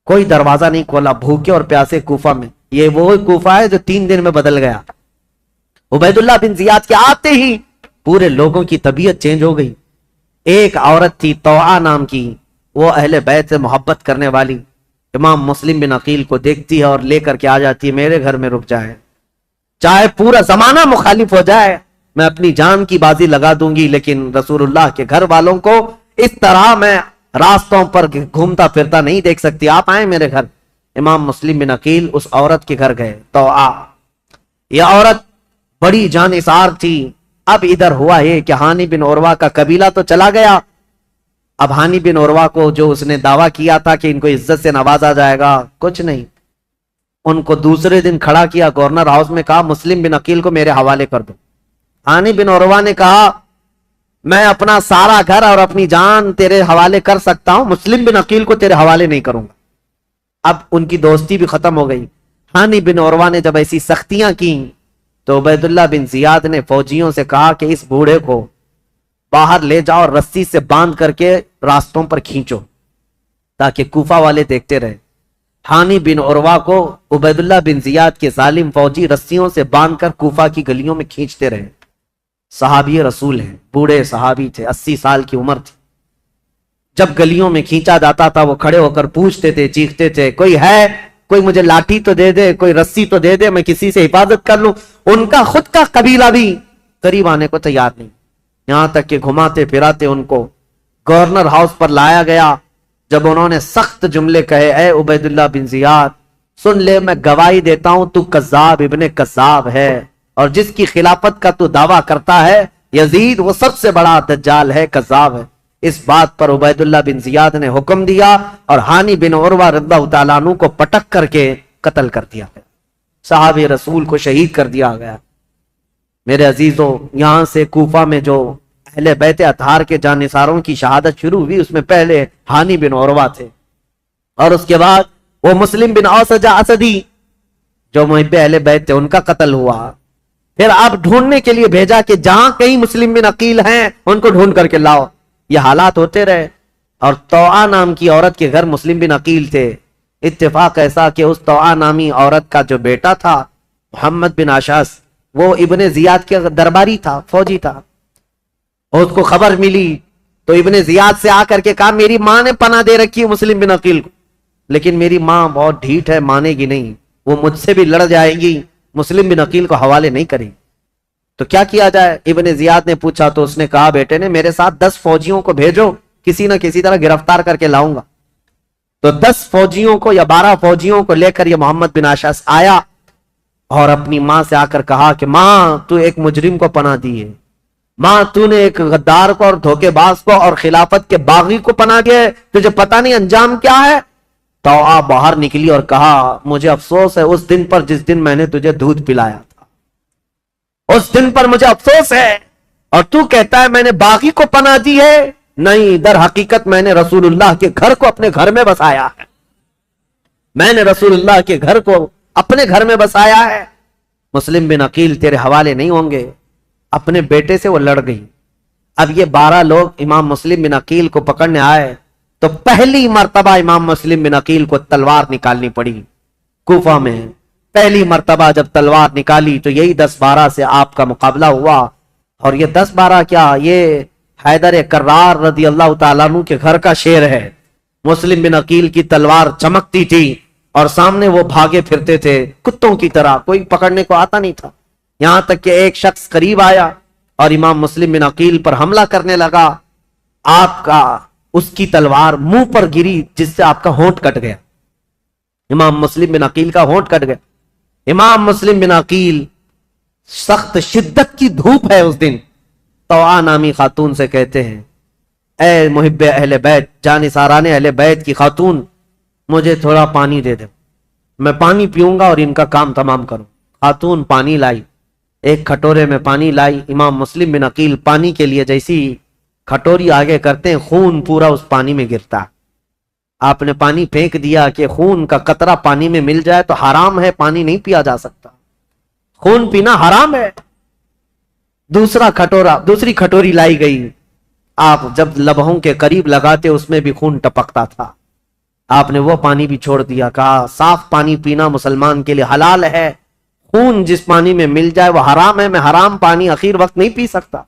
کوئی دروازہ نہیں کھولا. بھوکے اور پیاسے کوفہ میں. یہ وہ کوفہ ہے جو 3 دن میں بدل گیا. عبید اللہ بن زیاد کے آتے ہی پورے لوگوں کی طبیعت چینج ہو گئی. ایک عورت تھی طوعا نام کی، وہ اہل بیت سے محبت کرنے والی، امام مسلم بن عقیل کو دیکھتی ہے اور لے کر کے آ جاتی ہے، میرے گھر میں رک جائے، چاہے پورا زمانہ مخالف ہو جائے میں اپنی جان کی بازی لگا دوں گی، لیکن رسول اللہ کے گھر والوں کو اس طرح میں راستوں پر گھومتا پھرتا نہیں دیکھ سکتی، آپ آئیں میرے گھر. امام مسلم بن عقیل اس عورت کے گھر گئے. طوعا یہ عورت بڑی جانثار تھی. اب ادھر ہوا یہ کہ ہانی بن عروہ کا قبیلہ تو چلا گیا. اب ہانی بن عروہ کو جو اس نے دعویٰ کیا تھا کہ ان کو عزت سے نوازا جائے گا، کچھ نہیں. ان کو دوسرے دن کھڑا کیا گورنر ہاؤس میں، کہا مسلم بن عقیل کو میرے حوالے کر دو. ہانی بن عروہ نے کہا میں اپنا سارا گھر اور اپنی جان تیرے حوالے کر سکتا ہوں، مسلم بن عقیل کو تیرے حوالے نہیں کروں گا. اب ان کی دوستی بھی ختم ہو گئی. ہانی بن عروہ نے جب ایسی سختیاں کی تو عبید اللہ بن زیاد نے فوجیوں سے کہا کہ اس بوڑھے کو باہر لے جاؤ اور رسی سے باندھ کر کے راستوں پر کھینچو تاکہ کوفہ والے دیکھتے رہے. ہانی بن عروہ کو عبید اللہ بن زیاد کے ظالم فوجی رسیوں سے باندھ کر کوفہ کی گلیوں میں کھینچتے رہے. صحابی رسول ہیں، بوڑھے صحابی تھے، 80 سال کی عمر تھی. جب گلیوں میں کھینچا جاتا تھا وہ کھڑے ہو کر پوچھتے تھے، چیختے تھے، کوئی ہے، کوئی مجھے لاٹھی تو دے دے، کوئی رسی تو دے دے، میں کسی سے حفاظت کر لوں. ان کا خود کا قبیلہ بھی قریب آنے کو تیار نہیں. یہاں تک کہ گھماتے پھراتے ان کو گورنر ہاؤس پر لایا گیا. جب انہوں نے سخت جملے کہے، اے عبید اللہ بن زیاد سن لے، میں گواہی دیتا ہوں تو کذاب ابن کذاب ہے، اور جس کی خلافت کا تو دعویٰ کرتا ہے یزید وہ سب سے بڑا دجال ہے، کذاب ہے. اس بات پر عبید اللہ بن زیاد نے حکم دیا اور ہانی بن عروہ رضی اللہ تعالیٰ عنہ کو پٹک کر کے قتل کر دیا گیا. صحابی رسول کو شہید کر دیا گیا. میرے عزیزوں، یہاں سے کوفہ میں جو اہل بیت اطہار کے جانثاروں کی شہادت شروع ہوئی، اس میں پہلے ہانی بن عروہ تھے اور اس کے بعد وہ مسلم بن اوسجہ اسدی جو محب اہل بیت تھے، ان کا قتل ہوا. پھر آپ ڈھونڈنے کے لیے بھیجا کہ جہاں کہیں مسلم بن عقیل ہیں ان کو ڈھونڈ کر کے لاؤ. یہ حالات ہوتے رہے اور طوعا نام کی عورت کے گھر مسلم بن عقیل تھے. اتفاق ایسا کہ اس طوعا نامی عورت کا جو بیٹا تھا محمد بن اشعث، وہ ابن زیاد کے درباری تھا، فوجی تھا. اور اس کو خبر ملی تو ابن زیاد سے آ کر کے کہا میری ماں نے پناہ دے رکھی ہے مسلم بن عقیل کو، لیکن میری ماں بہت ڈھیٹ ہے، مانے گی نہیں، وہ مجھ سے بھی لڑ جائے گی، مسلم بن عقیل کو حوالے نہیں کریں. تو کیا کیا جائے؟ ابن زیاد نے پوچھا تو اس نے کہا بیٹے نے میرے ساتھ 10 فوجیوں کو بھیجو، کسی نہ کسی طرح گرفتار کر کے لاؤں گا. تو 10 فوجیوں کو یا 12 فوجیوں کو لے کر یہ محمد بن اشعث آیا اور اپنی ماں سے آ کر کہا کہ ماں تو ایک مجرم کو پناہ دی ہے، ماں تو نے ایک غدار کو اور دھوکے باز کو اور خلافت کے باغی کو پناہ دیا ہے، تجھے پتہ نہیں انجام کیا ہے. تو آپ باہر نکلی اور کہا مجھے افسوس ہے اس دن پر جس دن میں نے تجھے دودھ پلایا تھا، اس دن پر مجھے افسوس ہے، اور تو کہتا ہے میں نے باغی کو پناہ دی ہے. نہیں، در حقیقت میں نے رسول اللہ کے گھر کو اپنے گھر میں بسایا ہے، میں نے رسول اللہ کے گھر کو اپنے گھر میں بسایا ہے. مسلم بن عقیل تیرے حوالے نہیں ہوں گے. اپنے بیٹے سے وہ لڑ گئی. اب یہ 12 لوگ امام مسلم بن عقیل کو پکڑنے آئے تو پہلی مرتبہ امام مسلم بن عقیل کو تلوار نکالنی پڑی. کوفہ میں پہلی مرتبہ جب تلوار نکالی تو یہی 10-12 سے آپ کا مقابلہ ہوا. اور یہ 10-12 کیا، یہ حیدر کرار رضی اللہ تعالیٰ عنہ کے گھر کا شعر ہے. مسلم بن عقیل کی تلوار چمکتی تھی اور سامنے وہ بھاگے پھرتے تھے کتوں کی طرح, کوئی پکڑنے کو آتا نہیں تھا. یہاں تک کہ ایک شخص قریب آیا اور امام مسلم بن عقیل پر حملہ کرنے لگا. آپ کا اس کی تلوار منہ پر گری جس سے آپ کا ہونٹ کٹ گیا. امام مسلم بن عقیل کا ہونٹ کٹ گیا. امام مسلم بن عقیل, سخت شدت کی دھوپ ہے اس دن, طوعا نامی خاتون سے کہتے ہیں اے محب اہل بیت, جانثاران اہل بیت کی خاتون, مجھے تھوڑا پانی دے دے, میں پانی پیوں گا اور ان کا کام تمام کروں. خاتون پانی لائی, ایک کھٹورے میں پانی لائی. امام مسلم بن عقیل پانی کے لیے جیسی کھٹوری آگے کرتے ہیں, خون پورا اس پانی میں گرتا. آپ نے پانی پھینک دیا کہ خون کا قطرہ پانی میں مل جائے تو حرام ہے, پانی نہیں پیا جا سکتا, خون پینا حرام ہے. دوسری کھٹوری لائی گئی. آپ جب لبہوں کے قریب لگاتے اس میں بھی خون ٹپکتا تھا. آپ نے وہ پانی بھی چھوڑ دیا, کہا صاف پانی پینا مسلمان کے لیے حلال ہے, خون جس پانی میں مل جائے وہ حرام ہے, میں حرام پانی اخیر وقت نہیں پی سکتا.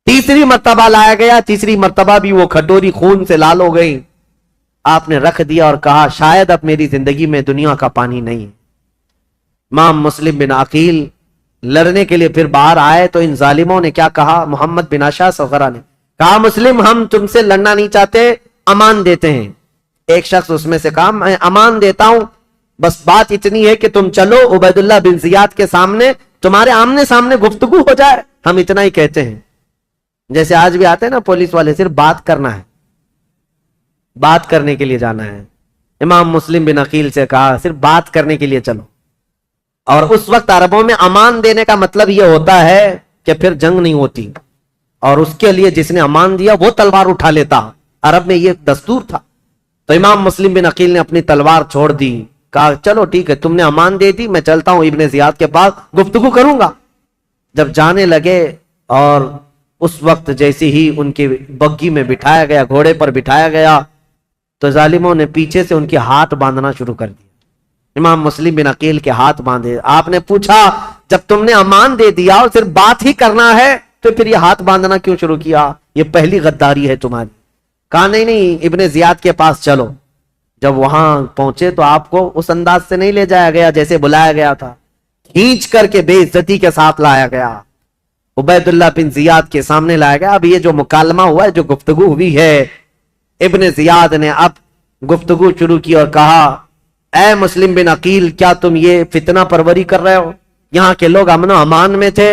تیسری مرتبہ لایا گیا, تیسری مرتبہ بھی وہ کھٹوری خون سے لال ہو گئی. آپ نے رکھ دیا اور کہا شاید اب میری زندگی میں دنیا کا پانی نہیں ہے. امام مسلم بن عقیل لڑنے کے لیے پھر باہر آئے تو ان ظالموں نے کیا کہا, محمد بن اشعث وغیرہ نے کہا مسلم ہم تم سے لڑنا نہیں چاہتے, امان دیتے ہیں. ایک شخص اس میں سے کہا میں امان دیتا ہوں, بس بات اتنی ہے کہ تم چلو عبید اللہ بن زیاد کے سامنے, تمہارے آمنے سامنے گفتگو ہو جائے, ہم اتنا ہی کہتے ہیں. جیسے آج بھی آتے ہیں نا پولیس والے, صرف بات کرنا ہے, بات کرنے کے لیے جانا ہے. امام مسلم بن عقیل سے کہا صرف بات کرنے کے لیے چلو. اور اس وقت عربوں میں امان دینے کا مطلب یہ ہوتا ہے کہ پھر جنگ نہیں ہوتی, اور اس کے لیے جس نے امان دیا وہ تلوار اٹھا لیتا. عرب میں یہ دستور تھا. تو امام مسلم بن عقیل نے اپنی تلوار چھوڑ دی, کہا چلو ٹھیک ہے تم نے امان دے دی, میں چلتا ہوں ابن زیاد کے پاس گفتگو کروں گا. جب جانے لگے اور اس وقت جیسے ہی ان کی بگی میں بٹھایا گیا, گھوڑے پر بٹھایا گیا, تو ظالموں نے پیچھے سے ان کے ہاتھ باندھنا شروع کر دیا. امام مسلم بن عقیل کے ہاتھ باندھے. آپ نے پوچھا جب تم نے امان دے دیا اور صرف بات ہی کرنا ہے تو پھر یہ ہاتھ باندھنا کیوں شروع کیا, یہ پہلی غداری ہے تمہاری. کہا نہیں ابن زیاد کے پاس چلو. جب وہاں پہنچے تو آپ کو اس انداز سے نہیں لے جایا گیا جیسے بلایا گیا تھا, کھینچ کر کے بے عزتی کے ساتھ لایا گیا, عبید اللہ بن زیاد کے سامنے لایا گیا. اب یہ جو مکالمہ ہوا ہے, جو گفتگو ہوئی ہے, ابن زیاد نے اب گفتگو شروع کی اور کہا اے مسلم بن عقیل کیا تم یہ فتنہ پروری کر رہے ہو؟ یہاں کے لوگ امن و امان میں تھے,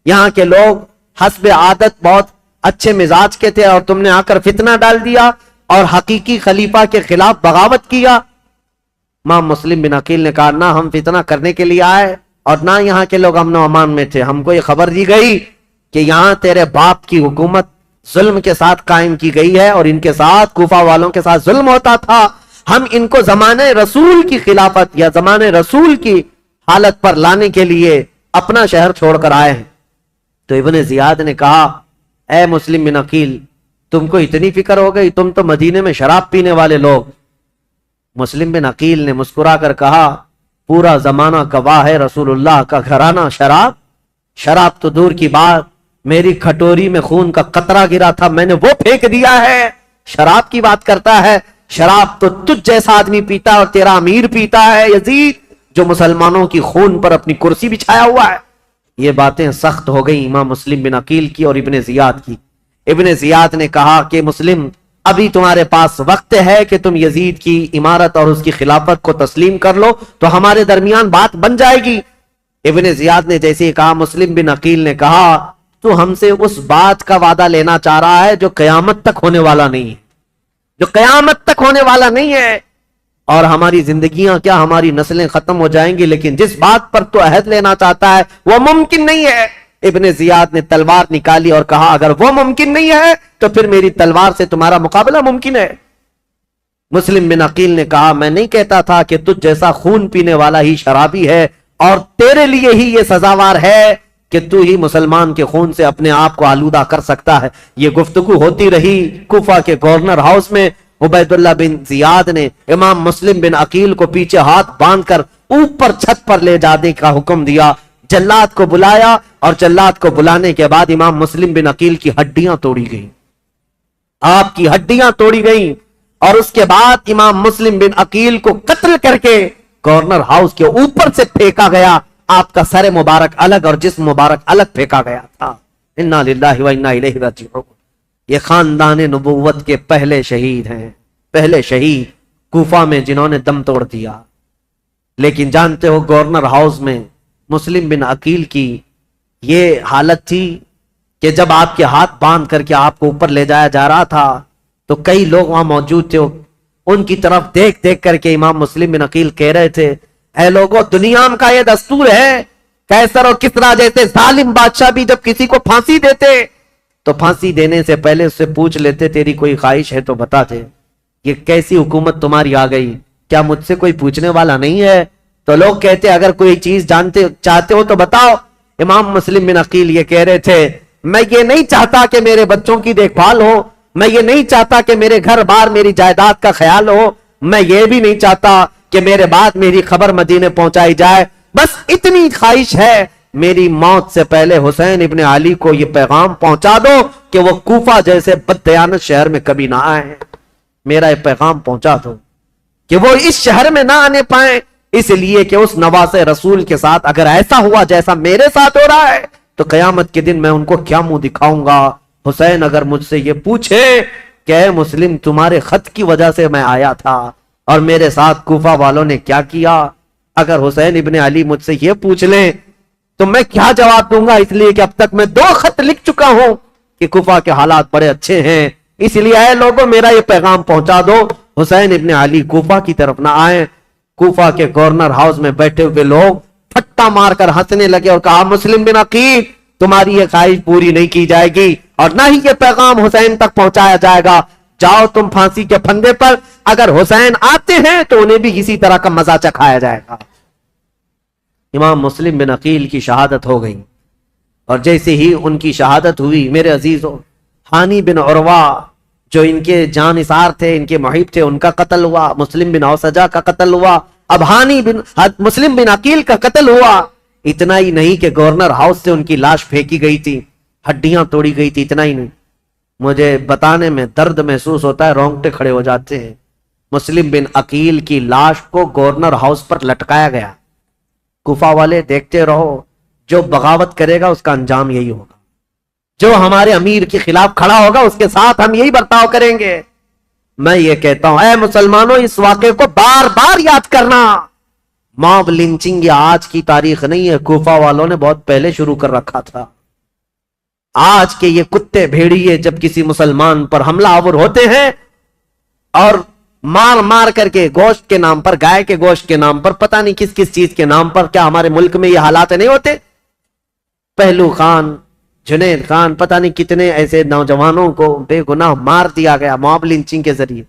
یہاں کے لوگ حسب عادت بہت اچھے مزاج کے تھے, اور تم نے آ کر فتنہ ڈال دیا اور حقیقی خلیفہ کے خلاف بغاوت کیا. امام مسلم بن عقیل نے کہا نہ ہم فتنہ کرنے کے لیے آئے اور نہ یہاں کے لوگ امن و امان میں تھے. ہم کو یہ خبر دی گئی کہ یہاں تیرے باپ کی حکومت ظلم کے ساتھ قائم کی گئی ہے اور ان کے ساتھ کوفہ والوں کے ساتھ ظلم ہوتا تھا. ہم ان کو زمانے رسول کی خلافت یا زمانے رسول کی حالت پر لانے کے لیے اپنا شہر چھوڑ کر آئے ہیں. تو ابن زیاد نے کہا اے مسلم بن عقیل تم کو اتنی فکر ہو گئی, تم تو مدینے میں شراب پینے والے لوگ. مسلم بن عقیل نے مسکرا کر کہا پورا زمانہ گواہ ہے رسول اللہ کا گھرانہ شراب تو دور کی بات, میری کھٹوری میں خون کا قطرہ گرا تھا, میں نے وہ پھینک دیا ہے. شراب کی بات کرتا ہے, شراب تو تجھ جیسا آدمی پیتا ہے اور تیرا امیر پیتا ہے یزید, جو مسلمانوں کی خون پر اپنی کرسی بچھایا ہوا ہے. یہ باتیں سخت ہو گئی امام مسلم بن عقیل کی اور ابن زیاد کی. ابن زیاد نے کہا کہ مسلم ابھی تمہارے پاس وقت ہے کہ تم یزید کی امارت اور اس کی خلافت کو تسلیم کر لو تو ہمارے درمیان بات بن جائے گی. ابن زیاد نے جیسے ہی کہا, مسلم بن عقیل نے کہا تو ہم سے اس بات کا وعدہ لینا چاہ رہا ہے جو قیامت تک ہونے والا نہیں ہے, جو قیامت تک ہونے والا نہیں ہے, اور ہماری زندگیاں کیا ہماری نسلیں ختم ہو جائیں گی, لیکن جس بات پر تو عہد لینا چاہتا ہے وہ ممکن نہیں ہے. ابن زیاد نے تلوار نکالی اور کہا اگر وہ ممکن نہیں ہے تو پھر میری تلوار سے تمہارا مقابلہ ممکن ہے. مسلم بن عقیل نے کہا میں نہیں کہتا تھا کہ تجھ جیسا خون پینے والا ہی شرابی ہے اور تیرے لیے ہی یہ سزاوار ہے کہ تو ہی مسلمان کے خون سے اپنے آپ کو آلودہ کر سکتا ہے. یہ گفتگو ہوتی رہی کوفہ کے گورنر ہاؤس میں. عبید اللہ بن زیاد نے امام مسلم بن عقیل کو پیچھے ہاتھ باندھ کر اوپر چھت پر لے جانے کا حکم دیا. جلاد کو بلایا
اور جلاد کو بلانے کے بعد امام مسلم بن عقیل کی ہڈیاں توڑی گئیں، آپ کی ہڈیاں توڑی گئیں، اور اس کے بعد امام مسلم بن عقیل کو قتل کر کے گورنر ہاؤس کے اوپر سے پھینکا گیا، آپ کا سر مبارک الگ اور جسم مبارک الگ پھینکا گیا تھا۔ انا للہ و انا الیہ راجعون۔ یہ خاندان نبوت کے پہلے شہید ہیں، پہلے شہید کوفہ میں جنہوں نے دم توڑ دیا۔ لیکن جانتے ہو گورنر ہاؤس میں مسلم بن عقیل کی یہ حالت تھی کہ جب آپ کے ہاتھ باندھ کر کے آپ کو اوپر لے جایا جا رہا تھا تو کئی لوگ وہاں موجود تھے، ان کی طرف دیکھ دیکھ کر کے امام مسلم بن عقیل کہہ رہے تھے، اے لوگوں، دنیا کا یہ دستور ہے، قیصر اور کسریٰ جیسے ظالم بادشاہ بھی جب کسی کو پھانسی دیتے تو پھانسی دینے سے پہلے اس سے پوچھ لیتے تیری کوئی خواہش ہے تو بتا دے، یہ کیسی حکومت تمہاری آ گئی، کیا مجھ سے کوئی پوچھنے والا نہیں ہے؟ تو لوگ کہتے اگر کوئی چیز جانتے چاہتے ہو تو بتاؤ۔ امام مسلم بن عقیل یہ کہہ رہے تھے، میں یہ نہیں چاہتا کہ میرے بچوں کی دیکھ بھال ہو، میں یہ نہیں چاہتا کہ میرے گھر بار میری جائیداد کا خیال ہو، میں یہ بھی نہیں چاہتا کہ میرے بعد میری خبر مدینے پہنچائی جائے، بس اتنی خواہش ہے میری موت سے پہلے حسین ابن علی کو یہ پیغام پہنچا دو کہ وہ کوفہ جیسے بددیانت شہر میں کبھی نہ آئے، میرا یہ پیغام پہنچا دو کہ وہ اس شہر میں نہ آنے پائیں، اس لیے کہ اس نواز رسول کے ساتھ اگر ایسا ہوا جیسا میرے ساتھ ہو رہا ہے تو قیامت کے دن میں ان کو کیا منہ دکھاؤں گا۔ حسین اگر مجھ سے یہ پوچھے کہ اے مسلم تمہارے خط کی وجہ سے میں آیا تھا اور میرے ساتھ کوفہ والوں نے کیا کیا، اگر حسین ابن علی مجھ سے یہ پوچھ لیں تو میں کیا جواب دوں گا، اس لیے کہ اب تک میں 2 خط لکھ چکا ہوں کہ کوفہ کے حالات بڑے اچھے ہیں، اس لیے اے لوگوں میرا یہ پیغام پہنچا دو حسین ابن علی کوفہ کی طرف نہ آئیں۔ کوفہ کے گورنر ہاؤس میں بیٹھے ہوئے لوگ پھٹا مار کر ہنسنے لگے اور کہا، مسلم بن عقیل تمہاری یہ خواہش پوری نہیں کی جائے گی اور نہ ہی یہ پیغام حسین تک پہنچایا جائے گا، جاؤ تم پھانسی کے پھندے پر، اگر حسین آتے ہیں تو انہیں بھی اسی طرح کا مزہ چکھایا جائے گا۔ امام مسلم بن عقیل کی شہادت ہو گئی، اور جیسے ہی ان کی شہادت ہوئی میرے عزیزوں، ہانی بن عروہ جو ان کے جانثار تھے، ان کے محب تھے، ان کا قتل ہوا، مسلم بن اوسجہ کا قتل ہوا، اب مسلم بن عقیل کا قتل ہوا۔ اتنا ہی نہیں کہ گورنر ہاؤس سے ان کی لاش پھینکی گئی تھی، ہڈیاں توڑی گئی تھی، اتنا ہی نہیں، مجھے بتانے میں درد محسوس ہوتا ہے، رونگٹے کھڑے ہو جاتے ہیں۔ مسلم بن عقیل کی لاش کو گورنر ہاؤس پر لٹکایا گیا۔ کوفہ والے دیکھتے رہو، جو بغاوت کرے گا اس کا انجام یہی ہوگا، جو ہمارے امیر کے خلاف کھڑا ہوگا اس کے ساتھ ہم یہی برتاؤ کریں گے۔ میں یہ کہتا ہوں اے مسلمانوں، اس واقعے کو بار بار یاد کرنا، موب لنچنگ یہ آج کی تاریخ نہیں ہے، کوفہ والوں نے بہت پہلے شروع کر رکھا تھا۔ آج کے یہ کتے بھیڑیے جب کسی مسلمان پر حملہ آور ہوتے ہیں اور مار مار کر کے گوشت کے نام پر، گائے کے گوشت کے نام پر، پتہ نہیں کس کس چیز کے نام پر، کیا ہمارے ملک میں یہ حالات نہیں ہوتے؟ پہلو خان، جنید خان، پتہ نہیں کتنے ایسے نوجوانوں کو بے گناہ مار دیا گیا موب لنچنگ کے ذریعے،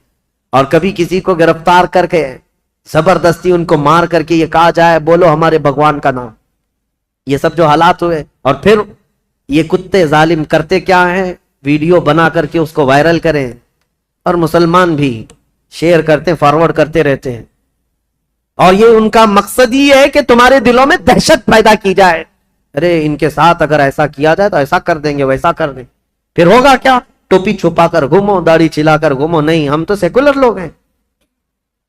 اور کبھی کسی کو گرفتار کر کے زبردستی ان کو مار کر کے یہ کہا جائے بولو ہمارے بھگوان کا نام۔ یہ سب جو حالات ہوئے، اور پھر یہ کتے ظالم کرتے کیا ہیں، ویڈیو بنا کر کے اس کو وائرل کریں، اور مسلمان بھی شیئر کرتے، فارورڈ کرتے رہتے ہیں، اور یہ ان کا مقصد یہ ہے کہ تمہارے دلوں میں دہشت پیدا کی جائے، ارے ان کے ساتھ اگر ایسا کیا جائے تو ایسا کر دیں گے، ویسا کر دیں، پھر ہوگا کیا؟ ٹوپی چھپا کر گھومو، داڑھی چلا کر گھومو۔ نہیں، ہم تو سیکولر لوگ ہیں،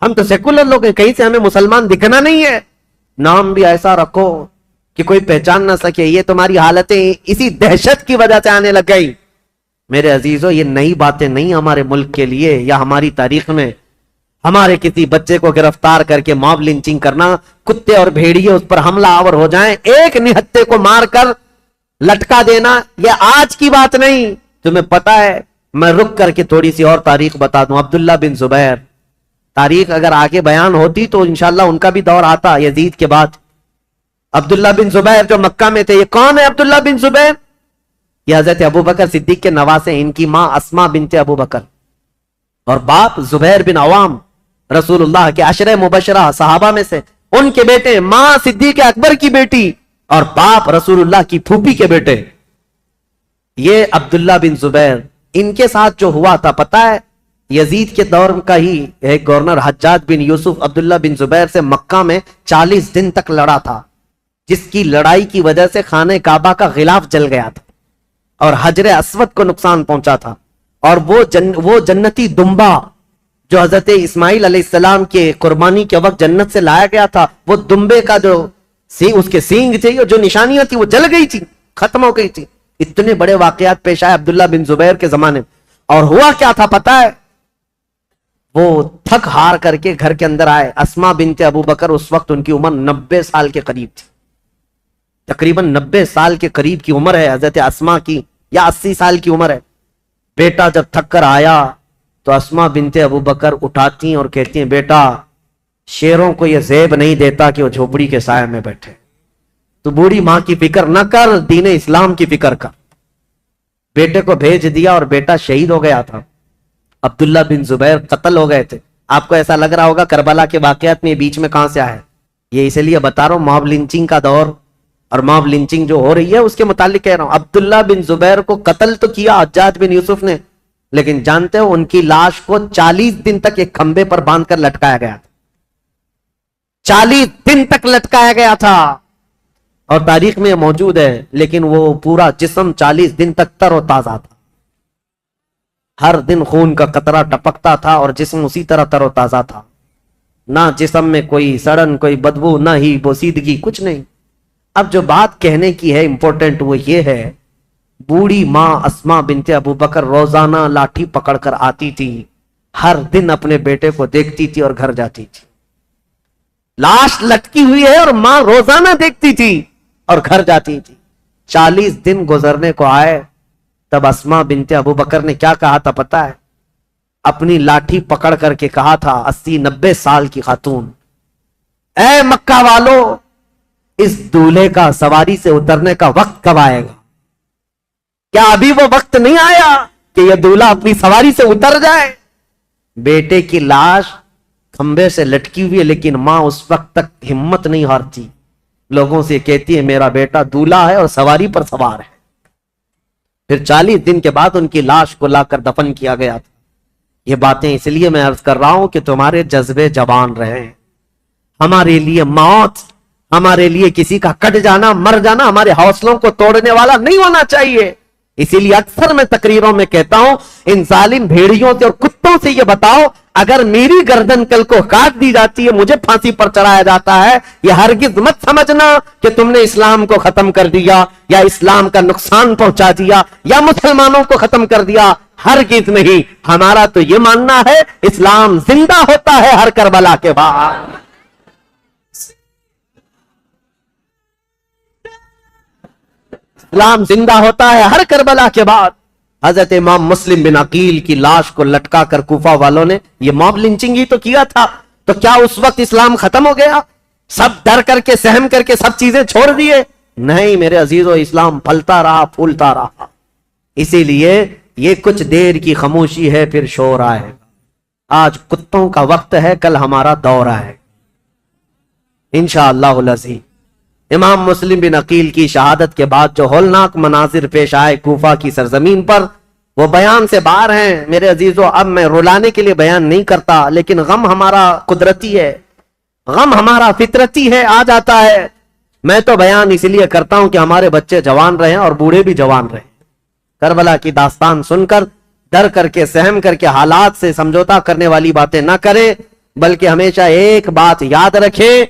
ہم تو سیکولر لوگ ہیں، کہیں سے ہمیں مسلمان دکھنا نہیں ہے، نام بھی ایسا رکھو کہ کوئی پہچان نہ سکے۔ یہ تمہاری حالتیں اسی دہشت کی وجہ سے آنے لگ گئی۔ میرے عزیزو، یہ نئی باتیں نہیں ہمارے ملک کے لیے یا ہماری تاریخ میں۔ ہمارے کسی بچے کو گرفتار کر کے موب لنچنگ کرنا، کتے اور بھیڑیے اس پر حملہ آور ہو جائیں، ایک نہتے کو مار کر لٹکا دینا، یہ آج کی بات نہیں۔ تمہیں پتا ہے، میں رک کر کے تھوڑی سی اور تاریخ بتا دوں۔ عبداللہ بن زبیر، تاریخ اگر آگے بیان ہوتی تو انشاءاللہ ان کا بھی دور آتا یزید کے بعد۔ عبداللہ بن زبیر جو مکہ میں تھے، یہ کون ہے عبداللہ بن زبیر؟ یہ حضرت ابو بکر صدیق کے نواسے، ان کی ماں اسما بنت ابو بکر اور باپ زبیر بن عوام، رسول اللہ کے عشرہ مبشرہ صحابہ میں سے، ان کے بیٹے، ماں صدیق اکبر کی بیٹی اور باپ رسول اللہ کی پھوپھی کے بیٹے، یہ عبداللہ بن زبیر۔ ان کے ساتھ جو ہوا تھا پتہ ہے، یزید کے دور کا ہی ایک گورنر حجاج بن یوسف عبداللہ بن زبیر سے مکہ میں 40 دن تک لڑا تھا، جس کی لڑائی کی وجہ سے خانہ کعبہ کا غلاف جل گیا تھا اور حجر اسود کو نقصان پہنچا تھا، اور وہ جنتی دمبا جو حضرت اسماعیل علیہ السلام کے قربانی کے وقت جنت سے لایا گیا تھا، وہ دمبے کا جو اس کے سینگ تھے، جو نشانیاں تھی وہ جل گئی تھی، ختم ہو گئی تھی۔ اتنے بڑے واقعات پیش آئے عبداللہ بن زبیر کے زمانے میں، اور ہوا کیا تھا پتا ہے؟ وہ تھک ہار کر کے گھر کے اندر آئے۔ اسما بنت ابو بکر اس وقت ان کی عمر 90 سال کے قریب تھی، تقریباً 90 سال کے قریب کی عمر ہے حضرت اسما کی، یا 80 سال کی عمر ہے۔ بیٹا جب تھک کر آیا تو اسما بنت ابو بکر اٹھاتی ہیں اور کہتی ہیں، بیٹا شیروں کو یہ زیب نہیں دیتا کہ وہ جھوپڑی کے سائے میں بیٹھے، تو بوڑھی ماں کی فکر نہ کر، دین اسلام کی فکر کر۔ بیٹے کو بھیج دیا اور بیٹا شہید ہو گیا تھا۔ عبداللہ بن زبیر قتل ہو گئے تھے۔ آپ کو ایسا لگ رہا ہوگا کربلا کے واقعات میں بیچ میں کہاں سے آئے؟ یہ اس لیے بتا رہا ہوں، ماب لنچنگ کا دور اور ماب لنچنگ جو ہو رہی ہے اس کے متعلق کہہ رہا ہوں۔ عبداللہ بن زبیر کو قتل تو کیا حجاج بن یوسف نے، لیکن جانتے ہو ان کی لاش کو 40 دن تک ایک کھمبے پر باندھ کر لٹکایا گیا تھا، 40 دن تک لٹکایا گیا تھا، اور تاریخ میں موجود ہے۔ لیکن وہ پورا جسم 40 دن تک تر و تازہ تھا، ہر دن خون کا قطرہ ٹپکتا تھا اور جسم اسی طرح تر و تازہ تھا، نہ جسم میں کوئی سڑن، کوئی بدبو، نہ ہی بوسیدگی، کچھ نہیں۔ اب جو بات کہنے کی ہے امپورٹنٹ وہ یہ ہے، بوڑھی ماں اسما بنت ابو بکر روزانہ لاٹھی پکڑ کر آتی تھی، ہر دن اپنے بیٹے کو دیکھتی تھی اور گھر جاتی تھی۔ لاش لٹکی ہوئی ہے اور ماں روزانہ دیکھتی تھی اور گھر جاتی تھی۔ 40 دن گزرنے کو آئے، تب اسما بنت ابو بکر نے کیا کہا تھا پتا ہے؟ اپنی لاٹھی پکڑ کر کے کہا تھا، 80-90 سال کی خاتون، اے مکہ والو، اس دولہے کا سواری سے اترنے کا وقت کب آئے گا؟ کیا ابھی وہ وقت نہیں آیا کہ یہ دولہا اپنی سواری سے اتر جائے؟ بیٹے کی لاش کھمبے سے لٹکی ہوئی ہے، لیکن ماں اس وقت تک ہمت نہیں ہارتی، لوگوں سے کہتی ہے میرا بیٹا دولہا ہے اور سواری پر سوار ہے۔ پھر 40 دن کے بعد ان کی لاش کو لا کر دفن کیا گیا تھا۔ یہ باتیں اس لیے میں عرض کر رہا ہوں کہ تمہارے جذبے جوان رہیں۔ ہمارے لیے موت، ہمارے لیے کسی کا کٹ جانا، مر جانا ہمارے حوصلوں کو توڑنے والا نہیں ہونا چاہیے۔ اسی لیے اکثر میں تقریروں میں کہتا ہوں، ان ظالم بھیڑیوں سے اور کتوں سے یہ بتاؤ، اگر میری گردن کل کو کاٹ دی جاتی ہے، مجھے پھانسی پر چڑھایا جاتا ہے، یہ ہرگز مت سمجھنا کہ تم نے اسلام کو ختم کر دیا یا اسلام کا نقصان پہنچا دیا یا مسلمانوں کو ختم کر دیا، ہرگز نہیں۔ ہمارا تو یہ ماننا ہے اسلام زندہ ہوتا ہے ہر کربلا کے بعد۔ اسلام زندہ ہوتا ہے ہر کربلا کے بعد۔ حضرت امام مسلم بن عقیل کی لاش کو لٹکا کر کوفہ والوں نے یہ موب لنچنگ ہی تو کیا تھا، تو کیا اس وقت اسلام ختم ہو گیا؟ سب ڈر کر کے، سہم کر کے سب چیزیں چھوڑ دیے؟ نہیں میرے عزیزو، اسلام پھلتا رہا، پھولتا رہا۔ اسی لیے یہ کچھ دیر کی خاموشی ہے، پھر شور آئے۔ آج کتوں کا وقت ہے، کل ہمارا دور ہے انشاءاللہ العزیز۔ امام مسلم بن عقیل کی شہادت کے بعد جو ہولناک مناظر پیش آئے کوفہ کی سرزمین پر، وہ بیان سے باہر ہیں میرے عزیزو۔ اب میں رلانے کے لیے بیان نہیں کرتا، لیکن غم ہمارا قدرتی ہے، غم ہمارا فطرتی ہے، آ جاتا ہے۔ میں تو بیان اس لیے کرتا ہوں کہ ہمارے بچے جوان رہیں اور بوڑھے بھی جوان رہیں۔ کربلا کی داستان سن کر ڈر کر کے، سہم کر کے، حالات سے سمجھوتا کرنے والی باتیں نہ کریں، بلکہ ہمیشہ ایک بات یاد رکھیں،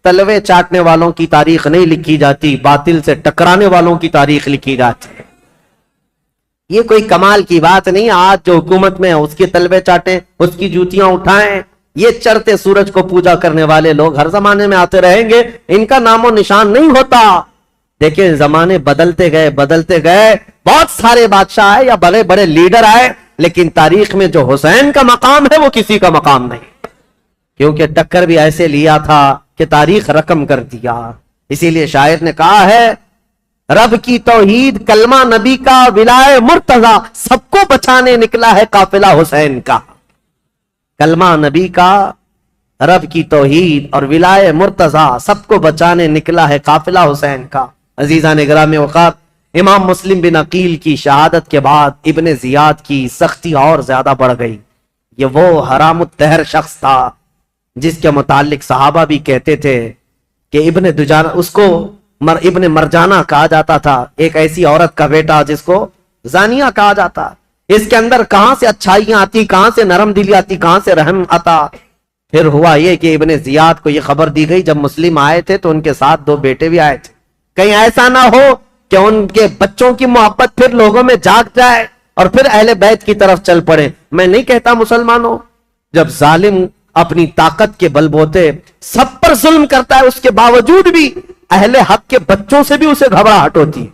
تلوے چاٹنے والوں کی تاریخ نہیں لکھی جاتی، باطل سے ٹکرانے والوں کی تاریخ لکھی جاتی ہے۔ یہ کوئی کمال کی بات نہیں، آج جو حکومت میں ہے اس کے تلوے چاٹیں، اس کی جوتیاں اٹھائیں۔ یہ چڑھتے سورج کو پوجا کرنے والے لوگ ہر زمانے میں آتے رہیں گے، ان کا نام و نشان نہیں ہوتا۔ دیکھیں زمانے بدلتے گئے، بدلتے گئے، بہت سارے بادشاہ آئے یا بڑے بڑے لیڈر آئے، لیکن تاریخ میں جو حسین کا مقام ہے وہ کسی کا مقام نہیں، کیونکہ ٹکر بھی ایسے لیا تھا کہ تاریخ رقم کر دیا۔ اسی لیے شاعر نے کہا ہے، رب کی توحید، کلمہ نبی کا، ولائے مرتضی، سب کو بچانے نکلا ہے قافلہ حسین کا۔ کلمہ نبی کا، رب کی توحید اور ولائے مرتضی، سب کو بچانے نکلا ہے قافلہ حسین کا۔ عزیزان گرامی اوقات، امام مسلم بن عقیل کی شہادت کے بعد ابن زیاد کی سختی اور زیادہ بڑھ گئی۔ یہ وہ حرام الدہر شخص تھا جس کے متعلق صحابہ بھی کہتے تھے کہ ابن دجانہ، اس کو ابن مرجانہ کہا جاتا تھا، ایک ایسی عورت کا بیٹا جس کو زانیہ کہا جاتا. اس کے اندر کہاں سے اچھائیاں آتی، کہاں سے نرم دلی آتی، کہاں سے رحم آتا. پھر ہوا یہ کہ ابن زیاد کو یہ خبر دی گئی، جب مسلم آئے تھے تو ان کے ساتھ 2 بیٹے بھی آئے تھے، کہیں ایسا نہ ہو کہ ان کے بچوں کی محبت پھر لوگوں میں جاگ جائے اور پھر اہل بیت کی طرف چل پڑے. میں نہیں کہتا مسلمانوں، جب ظالم اپنی طاقت کے بل بوتے سب پر ظلم کرتا ہے، اس کے باوجود بھی اہل حق کے بچوں سے بھی اسے گھبراہٹ ہوتی ہے،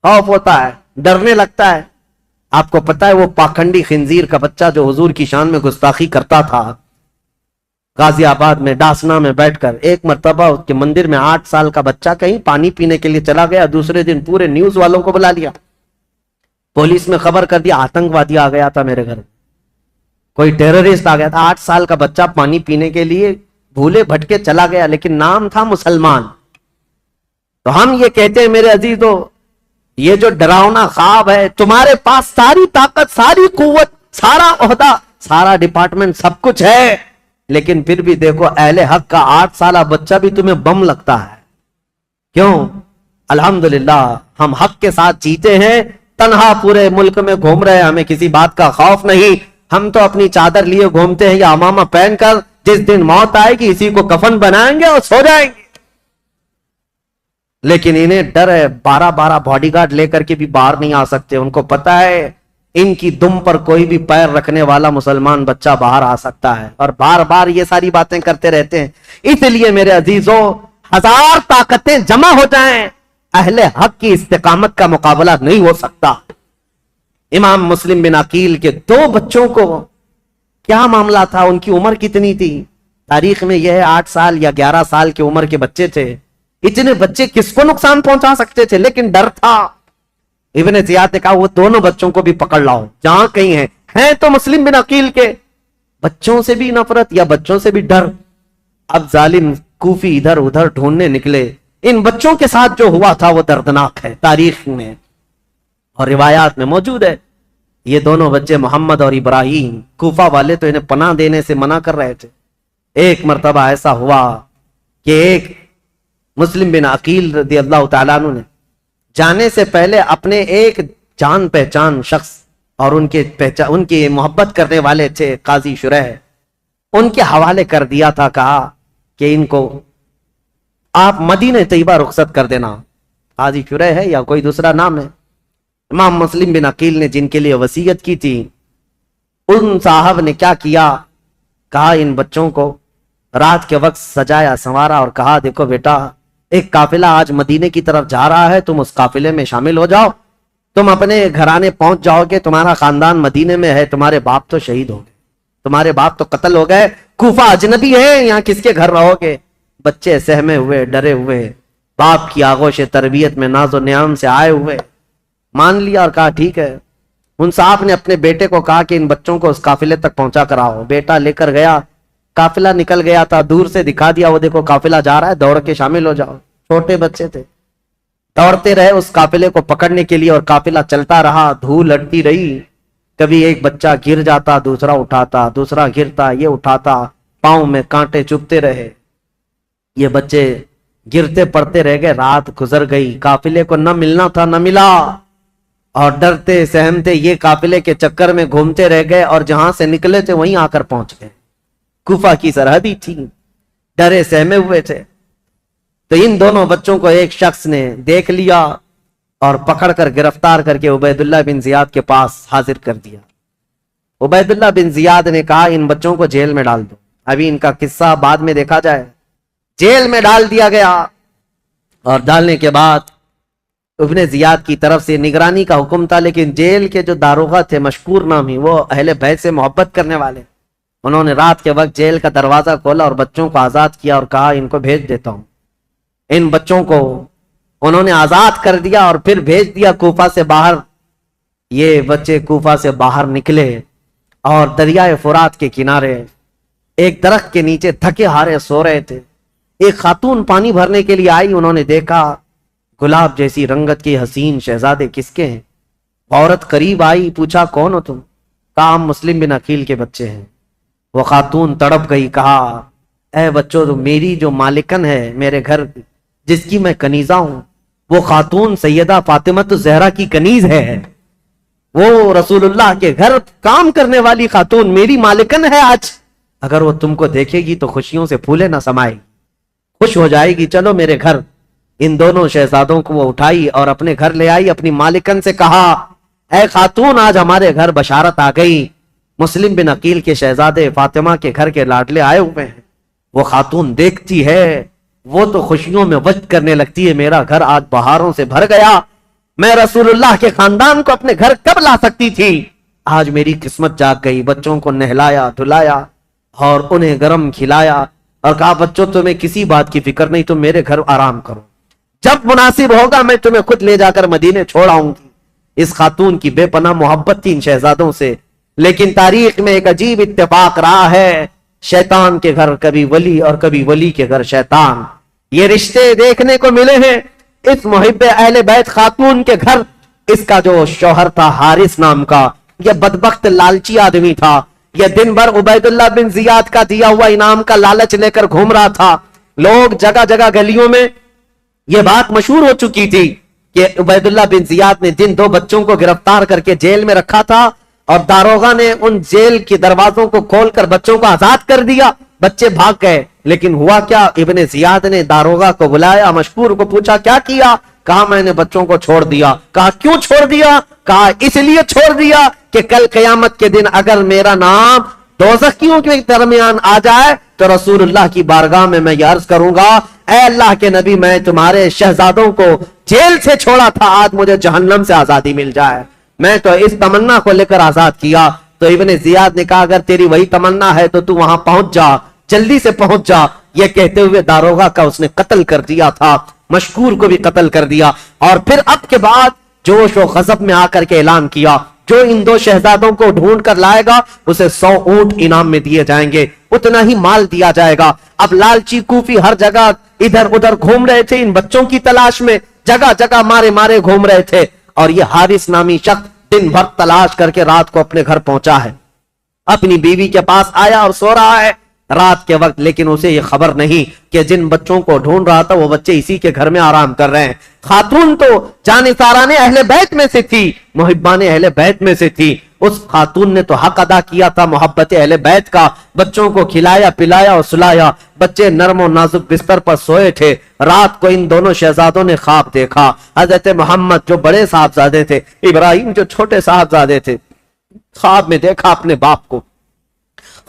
خوف ہوتا ہے، ڈرنے لگتا ہے. آپ کو پتا ہے وہ پاکھنڈی خنزیر کا بچہ جو حضور کی شان میں گستاخی کرتا تھا، غازی آباد میں ڈاسنا میں بیٹھ کر ایک مرتبہ اس کے مندر میں 8 سال کا بچہ کہیں پانی پینے کے لیے چلا گیا، دوسرے دن پورے نیوز والوں کو بلا لیا، پولیس میں خبر کر دیا آتنکوادی آ گیا تھا میرے گھر، کوئی ٹیررسٹ آ گیا تھا. 8 سال کا بچہ پانی پینے کے لیے بھولے بھٹکے چلا گیا، لیکن نام تھا مسلمان. تو ہم یہ کہتے ہیں میرے عزیزو، یہ جو ڈراؤنا خواب ہے، تمہارے پاس ساری طاقت، ساری قوت، سارا عہدہ، سارا ڈپارٹمنٹ، سب کچھ ہے، لیکن پھر بھی دیکھو اہل حق کا 8 سالہ بچہ بھی تمہیں بم لگتا ہے. کیوں؟ الحمدللہ ہم حق کے ساتھ جیتے ہیں، تنہا پورے ملک میں گھوم رہے ہیں، ہمیں کسی بات کا خوف نہیں. ہم تو اپنی چادر لیے گھومتے ہیں یا امامہ پہن کر، جس دن موت آئے گی اسی کو کفن بنائیں گے اور سو جائیں گے. لیکن انہیں ڈر ہے، 12 باڈی گارڈ لے کر کے بھی باہر نہیں آ سکتے. ان کو پتا ہے ان کی دم پر کوئی بھی پیر رکھنے والا مسلمان بچہ باہر آ سکتا ہے، اور بار بار یہ ساری باتیں کرتے رہتے ہیں. اس لیے میرے عزیزوں، 1000 طاقتیں جمع ہو جائیں، اہل حق کی استقامت کا مقابلہ نہیں ہو سکتا. امام مسلم بن عقیل کے 2 بچوں کو کیا معاملہ تھا، ان کی عمر کتنی تھی؟ تاریخ میں یہ ہے 8 سال یا 11 سال کی عمر کے بچے تھے. اتنے بچے کس کو نقصان پہنچا سکتے تھے، لیکن ڈر تھا. ابن زیاد نے کہا وہ دونوں بچوں کو بھی پکڑ لاؤ جہاں کہیں ہیں تو مسلم بن عقیل کے. بچوں سے بھی نفرت یا بچوں سے بھی ڈر. اب ظالم کوفی ادھر ادھر ڈھونڈنے نکلے. ان بچوں کے ساتھ جو ہوا تھا وہ دردناک ہے، تاریخ میں اور روایات میں موجود ہے. یہ دونوں بچے محمد اور ابراہیم، کوفہ والے تو انہیں پناہ دینے سے منع کر رہے تھے. ایک مرتبہ ایسا ہوا کہ ایک مسلم بن عقیل رضی اللہ تعالیٰ عنہ نے جانے سے پہلے اپنے ایک جان پہچان شخص اور ان کی محبت کرنے والے تھے قاضی شریح، ان کے حوالے کر دیا تھا. کہا کہ ان کو آپ مدینہ طیبہ رخصت کر دینا. قاضی شریح ہے یا کوئی دوسرا نام ہے. امام مسلم بن عقیل نے جن کے لیے وصیت کی تھی، ان صاحب نے کیا کیا، کہا ان بچوں کو رات کے وقت سجایا سنوارا اور کہا دیکھو بیٹا، ایک قافلہ آج مدینے کی طرف جا رہا ہے، تم اس قافلے میں شامل ہو جاؤ، تم اپنے گھرانے پہنچ جاؤ گے، تمہارا خاندان مدینے میں ہے، تمہارے باپ تو شہید ہو گئے، تمہارے باپ تو قتل ہو گئے، کوفہ اجنبی ہے، یہاں کس کے گھر رہو گے. بچے سہمے ہوئے، ڈرے ہوئے، باپ کی آغوش تربیت میں ناز و نیام سے آئے ہوئے مان لیا اور کہا ٹھیک ہے. ان صاحب نے اپنے بیٹے کو کہا کہ ان بچوں کو اس قافلے تک پہنچا کر آؤ. بیٹا لے کر گیا، قافلہ نکل گیا تھا، دور سے دکھا دیا وہ دیکھو قافلہ جا رہا ہے، دوڑ کے شامل ہو جاؤ. چھوٹے بچے تھے، دوڑتے رہے اس قافلے کو پکڑنے کے لیے اور قافلہ چلتا رہا، دھول لٹتی رہی. کبھی ایک بچہ گر جاتا، دوسرا اٹھاتا، دوسرا گرتا، یہ اٹھاتا، پاؤں میں کانٹے چبھتے رہے. یہ بچے گرتے پڑتے رہ گئے. رات گزر گئی، قافلے کو نہ ملنا تھا نہ ملا، اور ڈرتے سہمتے یہ قافلے کے چکر میں گھومتے رہ گئے، اور جہاں سے نکلے تھے وہیں آ کر پہنچ گئے. کوفہ کی سرحدی تھی، ڈرے سہمے ہوئے تھے. تو ان دونوں بچوں کو ایک شخص نے دیکھ لیا اور پکڑ کر گرفتار کر کے عبید اللہ بن زیاد کے پاس حاضر کر دیا. عبید اللہ بن زیاد نے کہا ان بچوں کو جیل میں ڈال دو. ابھی ان کا قصہ بعد میں دیکھا جائے. جیل میں ڈال دیا گیا، اور ڈالنے کے بعد ابن زیاد کی طرف سے نگرانی کا حکم تھا، لیکن جیل کے جو داروغہ تھے مشکور نامی، وہ اہل بیت سے محبت کرنے والے، انہوں نے رات کے وقت جیل کا دروازہ کھولا اور بچوں کو آزاد کیا اور کہا ان کو بھیج دیتا ہوں. ان بچوں کو انہوں نے آزاد کر دیا اور پھر بھیج دیا کوفہ سے باہر. یہ بچے کوفہ سے باہر نکلے اور دریائے فرات کے کنارے ایک درخت کے نیچے تھکے ہارے سو رہے تھے. ایک خاتون پانی بھرنے کے لیے آئی، انہوں نے دیکھا گلاب جیسی رنگت کے حسین شہزادے کس کے ہیں. عورت قریب آئی، پوچھا کون ہو تم؟ کہا ہم مسلم بن عقیل کے بچے ہیں. وہ خاتون تڑپ گئی، کہا اے بچوں، میری جو مالکن ہے، میرے گھر
جس کی میں کنیزہ ہوں، وہ خاتون سیدہ فاطمہ الزہرا کی کنیز ہے، وہ رسول اللہ کے گھر کام کرنے والی خاتون میری مالکن ہے آج. اگر وہ تم کو دیکھے گی تو خوشیوں سے پھولے نہ سمائے گی، خوش ہو جائے گی، چلو میرے گھر. ان دونوں شہزادوں کو وہ اٹھائی اور اپنے گھر لے آئی. اپنی مالکن سے کہا اے خاتون آج ہمارے گھر بشارت آ گئی، مسلم بن عقیل کے شہزادے فاطمہ کے گھر کے لاڈلے آئے ہوئے ہیں. وہ خاتون دیکھتی ہے، وہ تو خوشیوں میں وجد کرنے لگتی ہے، میرا گھر آج بہاروں سے بھر گیا، میں رسول اللہ کے خاندان کو اپنے گھر کب لا سکتی تھی، آج میری قسمت جاگ گئی. بچوں کو نہلایا دھلایا اور انہیں گرم کھلایا اور کہا بچوں تمہیں کسی بات کی فکر نہیں، تم میرے گھر آرام کرو، جب مناسب ہوگا میں تمہیں خود لے جا کر مدینے چھوڑ آؤں گی. اس خاتون کی بے پناہ محبت تھی ان شہزادوں سے. لیکن تاریخ میں ایک عجیب اتفاق رہا ہے، شیطان کے گھر کبھی ولی اور کبھی ولی کے گھر شیطان. یہ رشتے دیکھنے کو ملے ہیں اس محب اہل بیت خاتون کے گھر. اس کا جو شوہر تھا حارث نام کا، یہ بدبخت لالچی آدمی تھا، یہ دن بھر عبید اللہ بن زیاد کا دیا ہوا انعام کا لالچ لے کر گھوم رہا تھا. لوگ جگہ جگہ گلیوں میں یہ بات مشہور ہو چکی تھی کہ عبید اللہ بن زیاد نے جن 2 بچوں کو گرفتار کر کے جیل میں رکھا تھا اور داروغہ نے ان جیل کے دروازوں کو کھول کر بچوں کو آزاد کر دیا، بچے بھاگ گئے. لیکن ہوا کیا، ابن زیاد نے داروغہ کو بلایا، مشکور کو پوچھا کیا کیا، کہا میں نے بچوں کو چھوڑ دیا. کہا کیوں چھوڑ دیا، کہا اس لیے چھوڑ دیا کہ کل قیامت کے دن اگر میرا نام دوزخیوں کے درمیان آ جائے تو رسول اللہ کی بارگاہ میں یہ عرض کروں گا اے اللہ کے نبی میں تمہارے شہزادوں کو جیل سے چھوڑا تھا، آج مجھے جہنم سے آزادی مل جائے، میں تو اس تمنا کو لے کر آزاد کیا. تو ابن زیاد نے کہا اگر تیری وہی تمنا ہے تو تو وہاں پہنچ جا، جلدی سے پہنچ جا. یہ کہتے ہوئے داروغہ کا اس نے قتل کر دیا تھا، مشکور کو بھی قتل کر دیا. اور پھر اب کے بعد جوش و غضب میں آ کر کے اعلان کیا جو ان 2 شہزادوں کو ڈھونڈ کر لائے گا اسے 100 اونٹ انعام میں دیے جائیں گے، اتنا ہی مال دیا جائے گا. اب لالچی کوفی ہر جگہ ادھر ادھر گھوم رہے تھے ان بچوں کی تلاش میں، جگہ جگہ مارے مارے گھوم رہے تھے. اور یہ حارث نامی شخص دن بھر تلاش کر کے رات کو اپنے گھر پہنچا ہے، اپنی بیوی کے پاس آیا اور سو رہا ہے رات کے وقت، لیکن اسے یہ خبر نہیں کہ جن بچوں کو ڈھونڈ رہا تھا وہ بچے اسی کے گھر میں آرام کر رہے ہیں. خاتون تو جانثاران اہل بیت میں سے تھی، محبان اہل بیت میں سے تھی. اس خاتون نے تو حق ادا کیا تھا محبت اہل بیت کا، بچوں کو کھلایا پلایا اور سلایا. بچے نرم و نازک بستر پر سوئے تھے. رات کو ان دونوں شہزادوں نے خواب دیکھا. حضرت محمد جو بڑے صاحبزادے تھے، ابراہیم جو چھوٹے صاحبزادے تھے، خواب میں دیکھا اپنے باپ کو.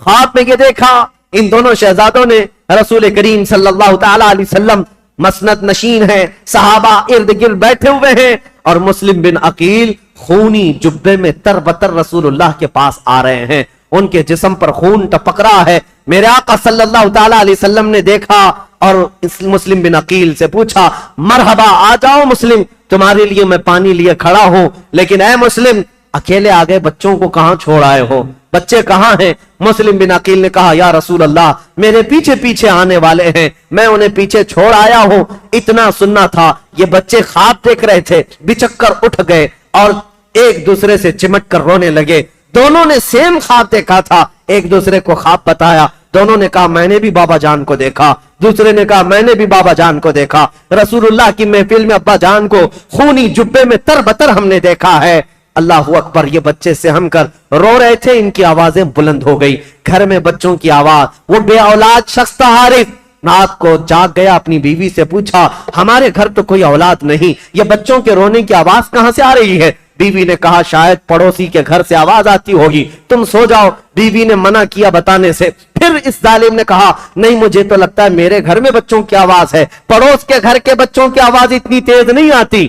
خواب میں یہ دیکھا ان دونوں شہزادوں نے رسول کریم صلی اللہ تعالی علیہ وسلم مسند نشین ہیں، صحابہ ارد گرد بیٹھے ہوئے ہیں اور مسلم بن عقیل خونی جبے میں تر بتر رسول اللہ کے پاس آ رہے ہیں. ان کے جسم پر خون ٹپک رہا ہے. میرے آقا صلی اللہ تعالی علیہ وسلم نے دیکھا اور مسلم بن عقیل سے پوچھا مرحبا آ جاؤ مسلم، تمہارے لیے میں پانی لیے کھڑا ہوں، لیکن اے مسلم اکیلے آگے بچوں کو کہاں چھوڑ آئے ہو، بچے کہاں ہیں؟ مسلم بن عقیل نے کہا یا رسول اللہ میرے پیچھے پیچھے آنے والے ہیں، میں انہیں پیچھے چھوڑ آیا ہوں. اتنا سننا تھا یہ بچے خواب دیکھ رہے تھے، بچک کر اٹھ گئے اور ایک دوسرے سے چمٹ کر رونے لگے. دونوں نے سیم خواب دیکھا تھا، ایک دوسرے کو خواب بتایا. دونوں نے کہا میں نے بھی بابا جان کو دیکھا، دوسرے نے کہا میں نے بھی بابا جان کو دیکھا. رسول اللہ کی محفل میں ابا جان کو خونی جبے میں تر بتر ہم نے دیکھا ہے. اللہ اکبر. یہ بچے سہم کر رو رہے تھے، ان کی آوازیں بلند ہو گئی. گھر میں بچوں کی آواز. وہ بے اولاد شخص تھا حارث، رات کو جاگ گیا، اپنی بیوی سے پوچھا ہمارے گھر تو کوئی اولاد نہیں، یہ بچوں کے رونے کی آواز کہاں سے آ رہی ہے؟ بیوی نے کہا شاید پڑوسی کے گھر سے آواز آتی ہوگی، تم سو جاؤ. بیوی نے منع کیا بتانے سے. پھر اس ظالم نے کہا نہیں مجھے تو لگتا ہے میرے گھر میں بچوں کی آواز ہے، پڑوس کے گھر کے بچوں کی آواز اتنی تیز نہیں آتی.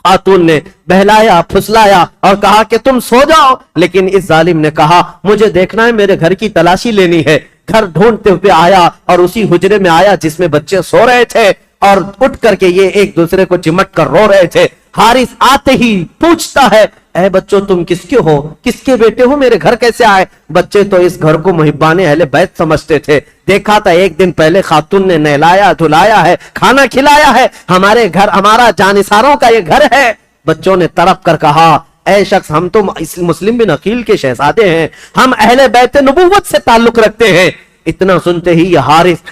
خاتون نے بہلایا پھسلایا اور کہا کہ تم سو جاؤ، لیکن اس ظالم نے کہا مجھے دیکھنا ہے، میرے گھر کی تلاشی لینی ہے. گھر ڈھونڈتے ہوئے آیا اور اسی حجرے میں آیا جس میں بچے سو رہے تھے اور اٹھ کر کے یہ ایک دوسرے کو چمٹ کر رو رہے تھے. حارث آتے ہی پوچھتا ہے اے بچوں تم کس کے ہو، کس کے بیٹے ہو، میرے گھر کیسے آئے؟ بچے تو اس گھر کو محبان اہل بیت سمجھتے تھے، دیکھا تھا ایک دن پہلے خاتون نے نہلایا دھلایا ہے، کھانا کھلایا ہے، ہمارے گھر ہمارا جانثاروں کا یہ گھر ہے. بچوں نے تڑپ کر کہا اے شخص ہم تو مسلم بن عقیل کے شہزادے ہیں، ہم اہل بیت نبوت سے تعلق رکھتے ہیں. اتنا سنتے ہی یہ حارث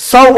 100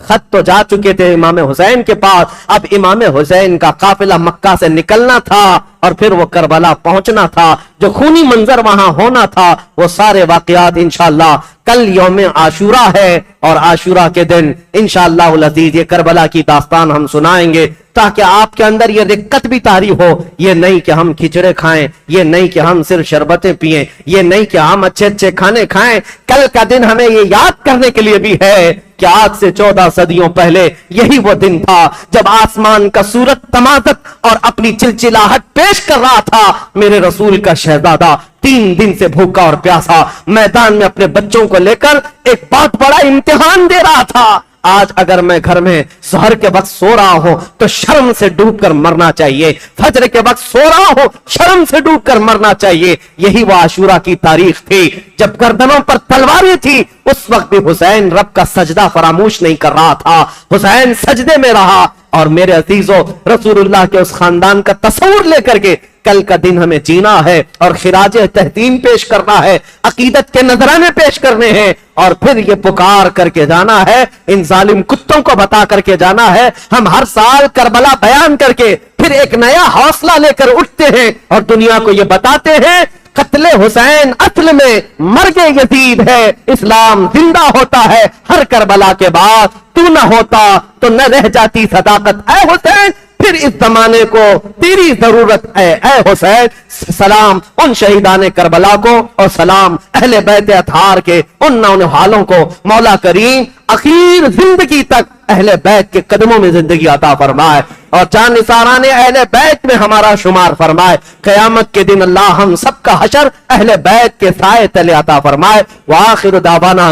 خط تو جا چکے تھے امام حسین کے پاس، اب امام حسین کا قافلہ مکہ سے نکلنا تھا اور پھر وہ کربلا پہنچنا تھا، جو خونی منظر وہاں ہونا تھا وہ سارے واقعات انشاءاللہ کل یوم عاشورہ ہے، اور عاشورہ کے دن انشاءاللہ العزیز یہ کربلا کی داستان ہم سنائیں گے، تاکہ آپ کے اندر یہ رقت بھی طاری ہو، یہ نہیں کہ ہم کھچڑے کھائیں، یہ نہیں کہ ہم صرف شربتیں پئیں، یہ نہیں کہ ہم اچھے اچھے کھانے کھائیں، کل کا دن ہمیں یہ یاد کرنے کے لیے بھی ہے کہ آج سے 14 صدیوں پہلے یہی وہ دن تھا جب آسمان کا سورج تمازت اور اپنی چلچلاہٹ پیش کر رہا تھا، میرے رسول کا شہزادہ 3 دن سے بھوکا اور پیاسا میدان میں اپنے بچوں کو لے کر ایک بہت بڑا امتحان دے رہا تھا۔ آج اگر میں گھر میں سحر کے وقت سو رہا ہوں تو شرم سے ڈوب کر مرنا چاہیے، فجر کے وقت سو رہا ہوں شرم سے ڈوب کر مرنا چاہیے۔ یہی وہ عاشورہ کی تاریخ تھی جب گردنوں پر تلواریں تھی، اس وقت بھی حسین رب کا سجدہ فراموش نہیں کر رہا تھا، حسین سجدے میں رہا۔ اور میرے عزیزو، رسول اللہ کے اس خاندان کا تصور لے کر کے کل کا دن ہمیں جینا ہے اور خراج تحسین پیش کرنا ہے، عقیدت کے نذرانے پیش کرنے ہیں، اور پھر یہ پکار کر کے جانا ہے، ان ظالم کتوں کو بتا کر کے جانا ہے۔ ہم ہر سال کربلا بیان کر کے پھر ایک نیا حوصلہ لے کر اٹھتے ہیں اور دنیا کو یہ بتاتے ہیں قتل حسین اصل میں مرگ یزید ہے، اسلام زندہ ہوتا ہے ہر کربلا کے بعد، تو نہ ہوتا تو نہ رہ جاتی صداقت اے حسین، پھر اس زمانے کو تیری ضرورت ہے اے حسین۔ سلام ان شہیدان کربلا کو اور سلام اہل بیت اطہار کے ان نونہالوں کو، مولا کریم اخیر زندگی تک اہل بیت کے قدموں میں زندگی عطا فرمائے اور جان نثاران اہل بیت میں ہمارا شمار فرمائے۔ قیامت کے دن اللہ ہم سب کا حشر اہل بیت کے سائے تلے عطا فرمائے۔ وآخر دعوانا